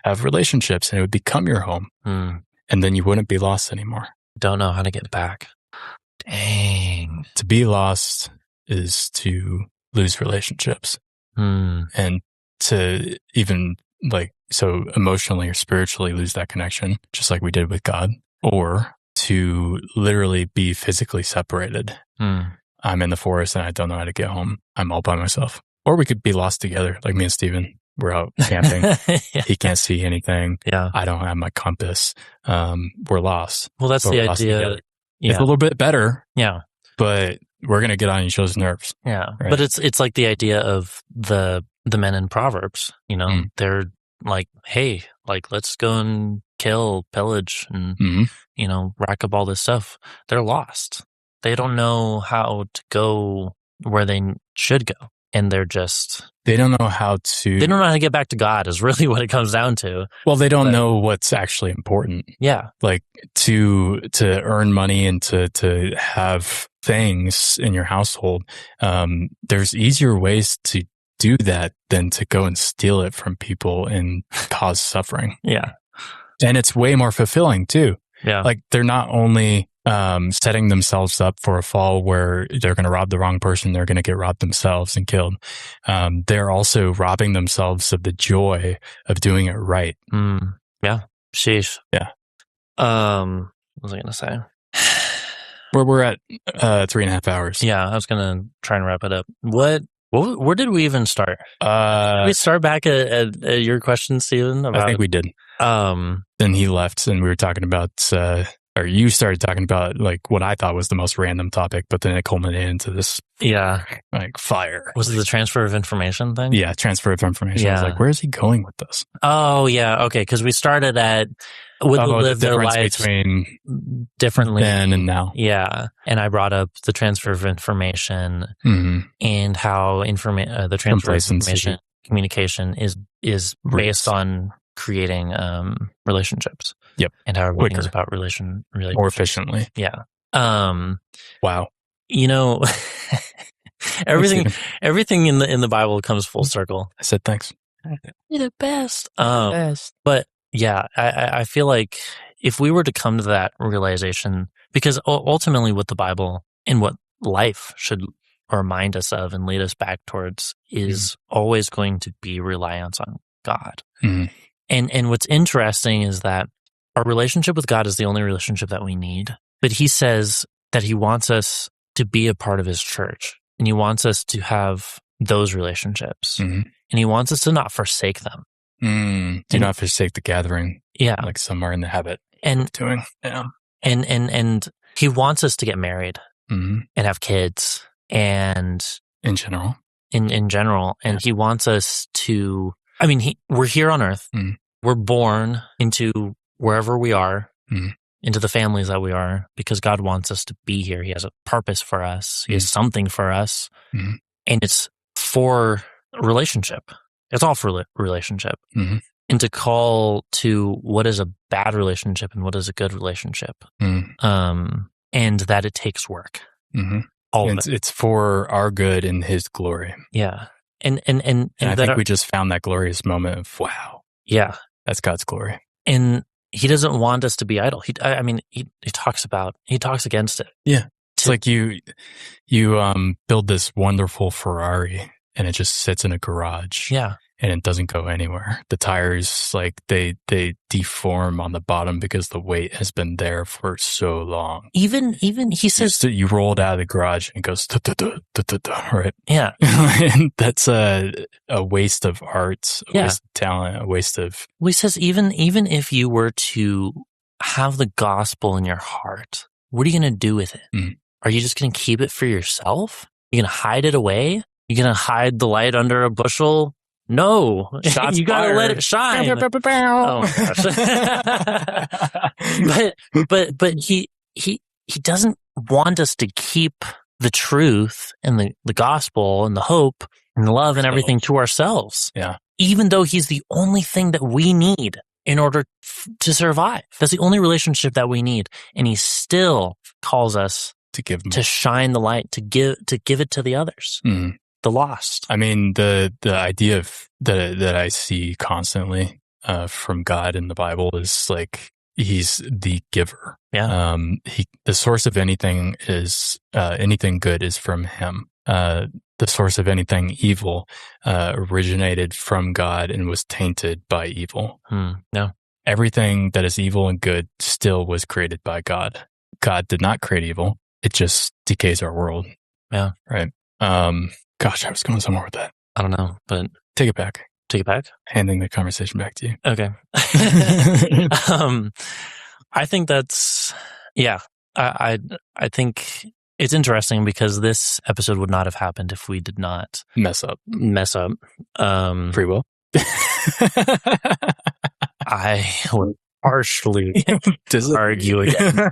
have relationships and it would become your home. And then you wouldn't be lost anymore. Don't know how to get back. Dang. To be lost is to lose relationships. And to even so emotionally or spiritually lose that connection, just like we did with God, or to literally be physically separated. I'm in the forest and I don't know how to get home. I'm all by myself. Or we could be lost together, like me and Steven. We're out camping. He can't see anything. Yeah. I don't have my compass. We're lost. Well, that's the idea. It's a little bit better. Yeah. But we're going to get on each other's nerves. Yeah. Right? But it's like the idea of the men in Proverbs, they're like, hey, let's go and kill, pillage, and, rack up all this stuff. They're lost. They don't know how to go where they should go. And they don't know how to get back to God is really what it comes down to. Well, they don't know what's actually important. Yeah. Like to earn money and to have things in your household. There's easier ways to do that than to go and steal it from people and cause suffering. Yeah. And it's way more fulfilling too. Yeah. Like they're not only setting themselves up for a fall where they're going to rob the wrong person, they're going to get robbed themselves and killed. They're also robbing themselves of the joy of doing it right. Yeah. Sheesh. Yeah. What was I going to say? We're at 3.5 hours. Yeah, I was going to try and wrap it up. Where did we even start? Did we start back at your question, Steven? I think we did. Then he left and we were talking about, or you started talking about like what I thought was the most random topic, but then it culminated into this. Yeah. Like fire. Was it the transfer of information thing? Yeah, transfer of information. Yeah. I was like, where is he going with this? Oh, yeah. Okay. Because we started at would they live their lives between differently then and now. Yeah. And I brought up the transfer of information and how the transfer of information communication is based on creating relationships. Yep. And how everything is about relationships. More efficiently. Yeah. Wow. You know, everything in the Bible comes full circle. I said thanks. You're the best. But yeah, I feel like if we were to come to that realization, because ultimately what the Bible and what life should remind us of and lead us back towards is always going to be reliance on God. And what's interesting is that our relationship with God is the only relationship that we need. But he says that he wants us to be a part of his church, and he wants us to have those relationships, and he wants us to not forsake them. Do not forsake the gathering. Yeah. Like some are in the habit of doing. Yeah. And he wants us to get married and have kids and in general. In general. And he wants us to, I mean, we're here on earth. We're born into wherever we are, into the families that we are, because God wants us to be here. He has a purpose for us. He has something for us. And it's for relationship. It's all for relationship. And to call to what is a bad relationship and what is a good relationship. And that it takes work. All of it. It's for our good and his glory. Yeah. And I think we just found that glorious moment of, wow. Yeah. That's God's glory. And he doesn't want us to be idle. He talks against it. Yeah. It's like you build this wonderful Ferrari and it just sits in a garage. Yeah. And it doesn't go anywhere. The tires, like they deform on the bottom because the weight has been there for so long. Even he says you roll it out of the garage and it goes right. Yeah. And that's a waste of art, a waste of talent, a waste of. Well, he says even if you were to have the gospel in your heart, what are you going to do with it? Are you just going to keep it for yourself? You're going to hide it away? You're going to hide the light under a bushel? No, you got to let it shine. Oh my gosh. but he doesn't want us to keep the truth and the gospel and the hope and the love and everything to ourselves. Yeah. Even though he's the only thing that we need in order to survive. That's the only relationship that we need. And he still calls us to shine the light, to give it to the others. The lost. I mean, the idea of that I see constantly from God in the Bible is like he's the giver. Yeah. The source of anything is anything good is from him. The source of anything evil originated from God and was tainted by evil. No. Everything that is evil and good still was created by God. God did not create evil. It just decays our world. Yeah. Right. Gosh, I was going somewhere with that. I don't know, but take it back. Take it back? Handing the conversation back to you. Okay. I think that's, yeah. I think it's interesting because this episode would not have happened if we did not mess up. Free will. I would harshly argue again.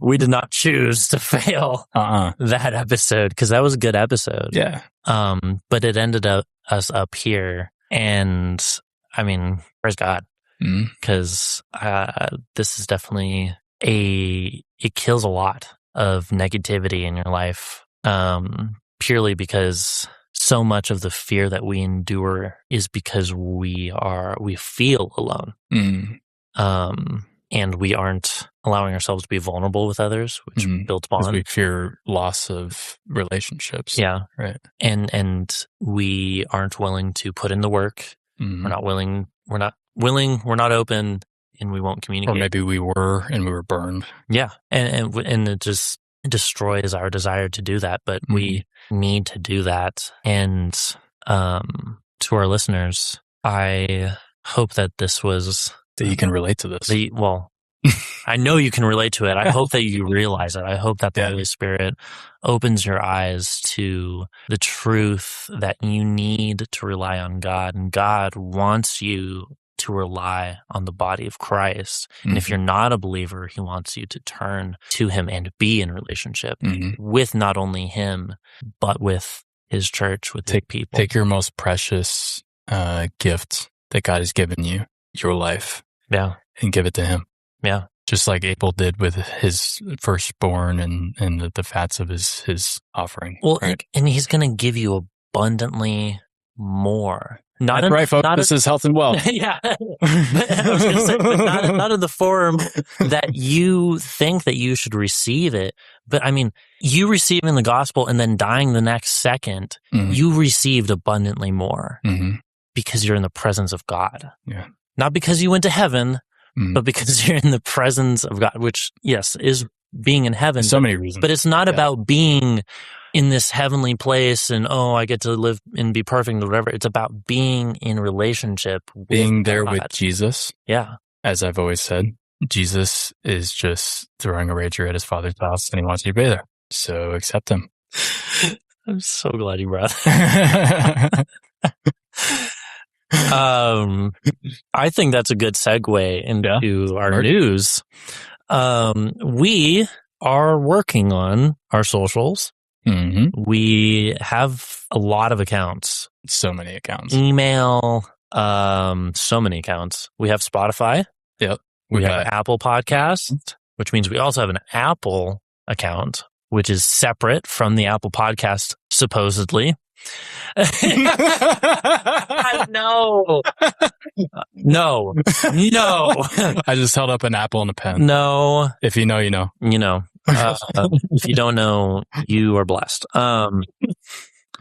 We did not choose to fail that episode because that was a good episode. Yeah. But it ended up us up here, and I mean, praise God, because this is definitely it kills a lot of negativity in your life, purely because so much of the fear that we endure is because we feel alone. And we aren't allowing ourselves to be vulnerable with others, which builds bond. We fear loss of relationships. Yeah. Right. And we aren't willing to put in the work. We're not willing, we're not open, and we won't communicate. Or maybe we were, and we were burned. Yeah. And it just destroys our desire to do that, but we need to do that. And to our listeners, I hope that this was... That you can relate to this. I know you can relate to it. I hope that you realize it. I hope that the Holy Spirit opens your eyes to the truth that you need to rely on God. And God wants you to rely on the body of Christ. And if you're not a believer, he wants you to turn to him and be in relationship with not only him, but with his church, with his people. Take your most precious gift that God has given you, your life, and give it to him. Yeah. Just like Abel did with his firstborn and the fats of his offering. Well, right? And he's going to give you abundantly more. That's right, folks. This is health and wealth. Yeah. I was going to say, but not in the form that you think that you should receive it. But I mean, you receiving the gospel and then dying the next second, you received abundantly more because you're in the presence of God. Yeah. Not because you went to heaven, but because you're in the presence of God, which, yes, is being in heaven. So many reasons. But it's not about being in this heavenly place and, I get to live and be perfect or whatever. It's about being in relationship with being there God. with Jesus. Yeah. As I've always said, Jesus is just throwing a rager at his father's house and he wants you to be there. So accept him. I'm so glad you brought that. I think that's a good segue into our news. We are working on our socials. We have a lot of accounts. So many accounts. Email, so many accounts. We have Spotify. Yep. We have an Apple Podcast, which means we also have an Apple account, which is separate from the Apple Podcast, supposedly. I know. No. I just held up an apple and a pen. No. If you know, you know. You know. If you don't know, you are blessed.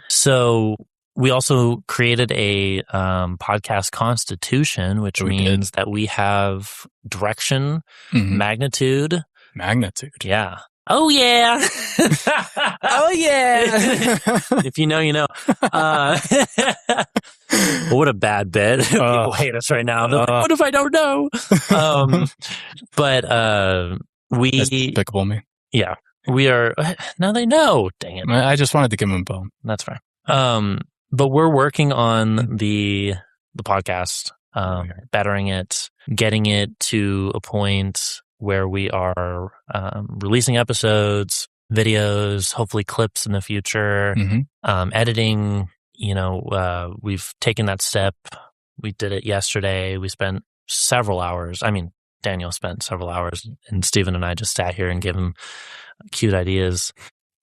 So we also created a podcast constitution, which means that we have direction, magnitude. Yeah. Oh, yeah. Oh, yeah. If you know, you know. What a bad bit. People hate us right now. They're like, what if I don't know? But That's despicable me. Yeah. We are. Now they know. Dang it. I just wanted to give them a bone. That's fine. But we're working on the podcast, bettering it, getting it to a point where we are releasing episodes, videos, hopefully clips in the future, editing. We've taken that step. We did it yesterday. We spent several hours. I mean, Daniel spent several hours, and Stephen and I just sat here and gave him cute ideas.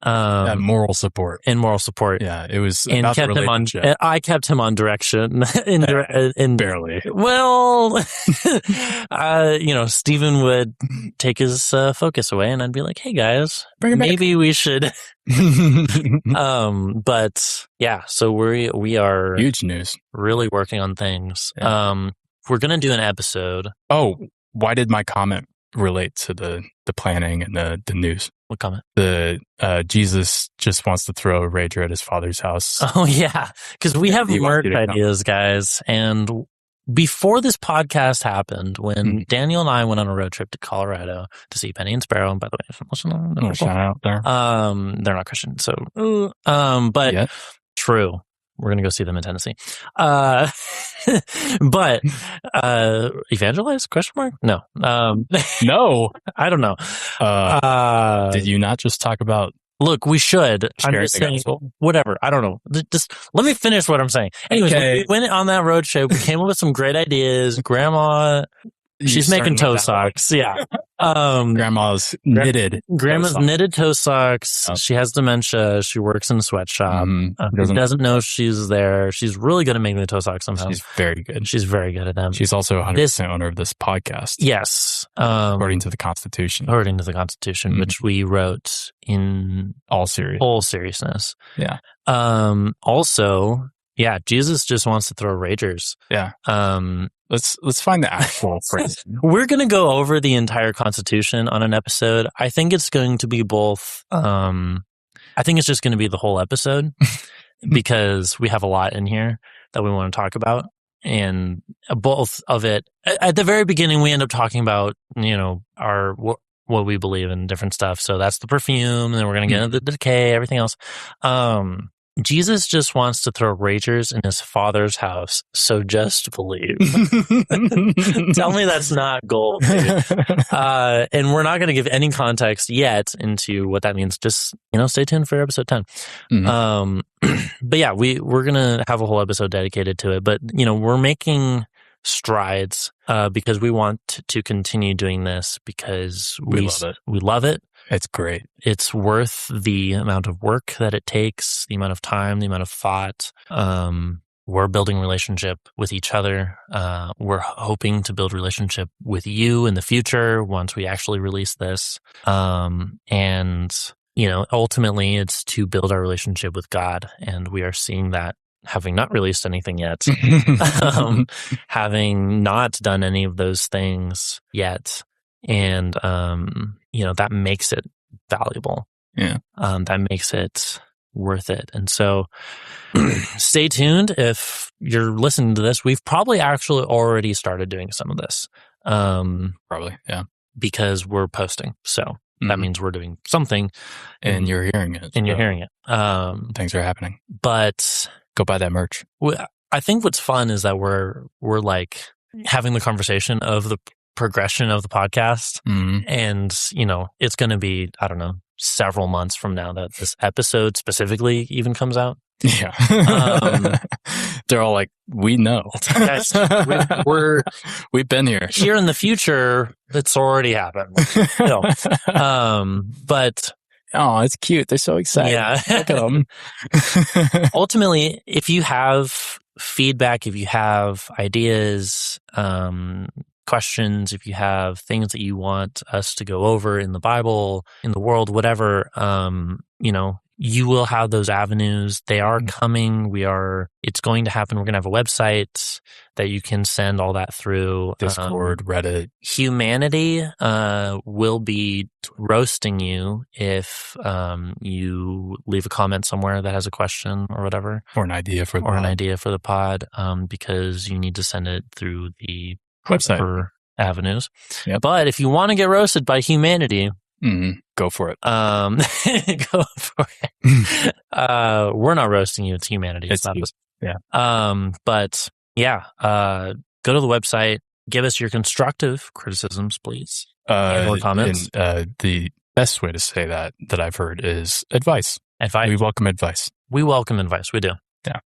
Moral support. Yeah, it was and about kept the him on. I kept him on direction. Barely. Well, Stephen would take his focus away, and I'd be like, "Hey guys, maybe we should." But yeah, so we are huge news. Really working on things. Yeah. We're gonna do an episode. Oh, why did my comment relate to the planning and the news? What comment? The Jesus just wants to throw a rager at his father's house. Oh yeah, because we have merch ideas, guys. And before this podcast happened, when Daniel and I went on a road trip to Colorado to see Penny and Sparrow, and by the way, listen, shout out there. They're not Christian, so but true. we're gonna go see them in Tennessee. But evangelize? Question mark? No. No. I don't know. Did you not just talk about? Look, we should. I'm sharing just the saying, gospel? whatever. I don't know. Just let me finish what I'm saying. Anyways, Okay. we went on that road trip. We came up with some great ideas. Grandma, she's making toe socks. Yeah. Grandma's knitted. Grandma's toe socks. knitted toe socks. Oh. She has dementia. She works in a sweatshop. Doesn't know she's there. She's really good at making the toe socks somehow. She's very good. She's very good at them. She's also 100% owner of this podcast. Yes. According to the Constitution. Which we wrote in all seriousness. Yeah. Also, yeah, Jesus just wants to throw ragers. Yeah. Let's find the actual phrase. We're going to go over the entire Constitution on an episode. I think it's going to be both. I think it's just going to be the whole episode because we have a lot in here that we want to talk about. And both of it, at the very beginning, we end up talking about, what we believe in, different stuff. So that's the perfume, and then we're going to get into the decay, everything else. Jesus just wants to throw ragers in his Father's house, so just believe. Tell me that's not gold, dude. And we're not going to give any context yet into what that means. Just, stay tuned for episode 10. But yeah, we're going to have a whole episode dedicated to it. But, we're making strides because we want to continue doing this because we love it. It's great. It's worth the amount of work that it takes, the amount of time, the amount of thought. We're building relationship with each other. We're hoping to build relationship with you in the future once we actually release this. And, ultimately it's to build our relationship with God. And we are seeing that, having not released anything yet, having not done any of those things yet. And, that makes it valuable. Yeah. That makes it worth it. And so stay tuned. If you're listening to this, we've probably actually already started doing some of this. Probably. Yeah. Because we're posting. So that means we're doing something. And you're hearing it. And you're hearing it. Things are happening. But go buy that merch. I think what's fun is that we're like having the conversation of the progression of the podcast. And, it's going to be, I don't know, several months from now that this episode specifically even comes out. Yeah. They're all like, we know. Guys, we've been here. Here in the future, it's already happened. But oh, it's cute. They're so excited. Yeah. Look at them. Ultimately, if you have feedback, if you have ideas, questions, if you have things that you want us to go over in the Bible, in the world, whatever, you will have those avenues. They are coming. It's going to happen. We're going to have a website that you can send all that through. Discord, Reddit. Humanity will be roasting you if you leave a comment somewhere that has a question or whatever. Or an idea for the pod, because you need to send it through the website avenues. Yep. But if you want to get roasted by humanity, go for it. Go for it. We're not roasting you. It's humanity. It's not us. Yeah. But yeah, go to the website. Give us your constructive criticisms, please. Or comments. And, the best way to say that I've heard is advice. We welcome advice. We welcome advice. We do. Yeah.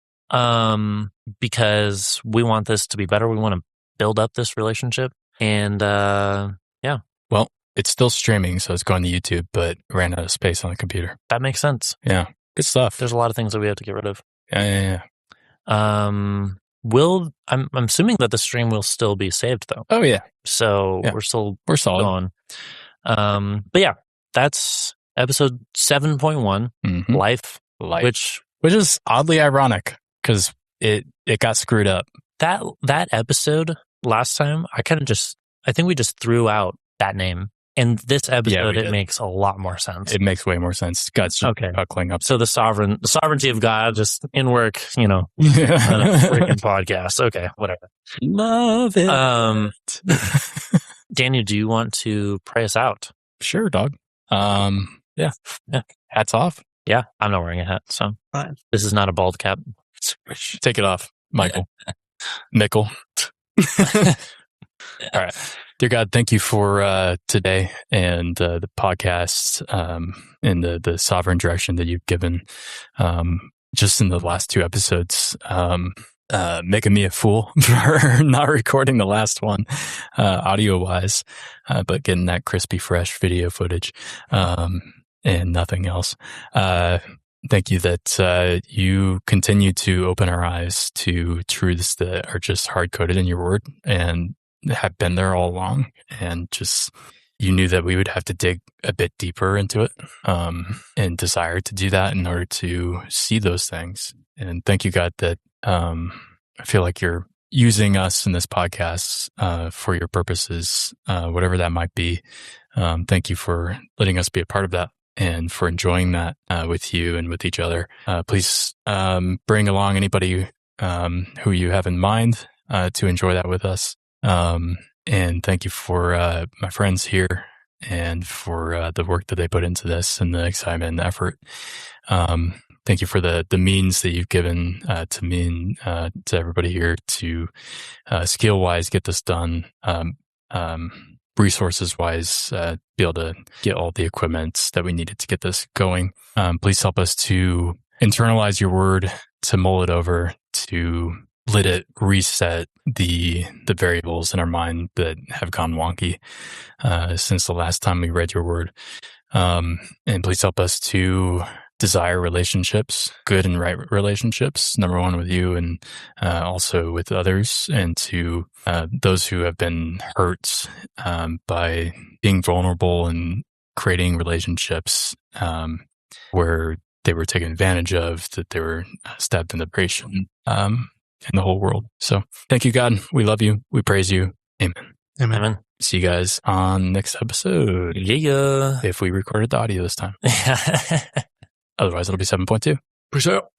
Because we want this to be better. We want to build up this relationship. And yeah. Well, it's still streaming, so it's going to YouTube, but ran out of space on the computer. That makes sense. Yeah. Good stuff. There's a lot of things that we have to get rid of. Yeah. I'm assuming that the stream will still be saved though. Oh yeah. So yeah. we're solid. Going. But yeah, that's episode 7.1, Life, which is oddly ironic because it got screwed up. That episode last time, I think we just threw out that name. And this episode, it makes a lot more sense. It makes way more sense. God's just buckling up. So the sovereignty of God just in work, on a freaking podcast. Okay, whatever. Love it. Daniel, do you want to pray us out? Sure, dog. Yeah. Hats off. Yeah, I'm not wearing a hat, so this is not a bald cap. Take it off, Michael. Mickael. All right. Dear God, thank you for today and the podcast and the sovereign direction that you've given just in the last 2 episodes, making me a fool for not recording the last one audio-wise, but getting that crispy, fresh video footage and nothing else. Thank you that you continue to open our eyes to truths that are just hard-coded in your word and have been there all along. And just, you knew that we would have to dig a bit deeper into it and desire to do that in order to see those things. And thank you, God, that I feel like you're using us in this podcast for your purposes, whatever that might be. Thank you for letting us be a part of that and for enjoying that with you and with each other. Please bring along anybody who you have in mind to enjoy that with us. And thank you for my friends here and for the work that they put into this and the excitement and the effort. Thank you for the means that you've given to me and to everybody here to skill-wise get this done, resources-wise be able to get all the equipment that we needed to get this going. Please help us to internalize your word, to mull it over, to let it reset the variables in our mind that have gone wonky since the last time we read your word. And please help us to desire relationships, good and right relationships, number one with you and also with others, and to those who have been hurt by being vulnerable and creating relationships where they were taken advantage of, that they were stabbed in the depression in the whole world. So thank you, God. We love you. We praise you. Amen. Amen. See you guys on next episode. Yeah. If we recorded the audio this time. Otherwise, it'll be 7.2. Peace out.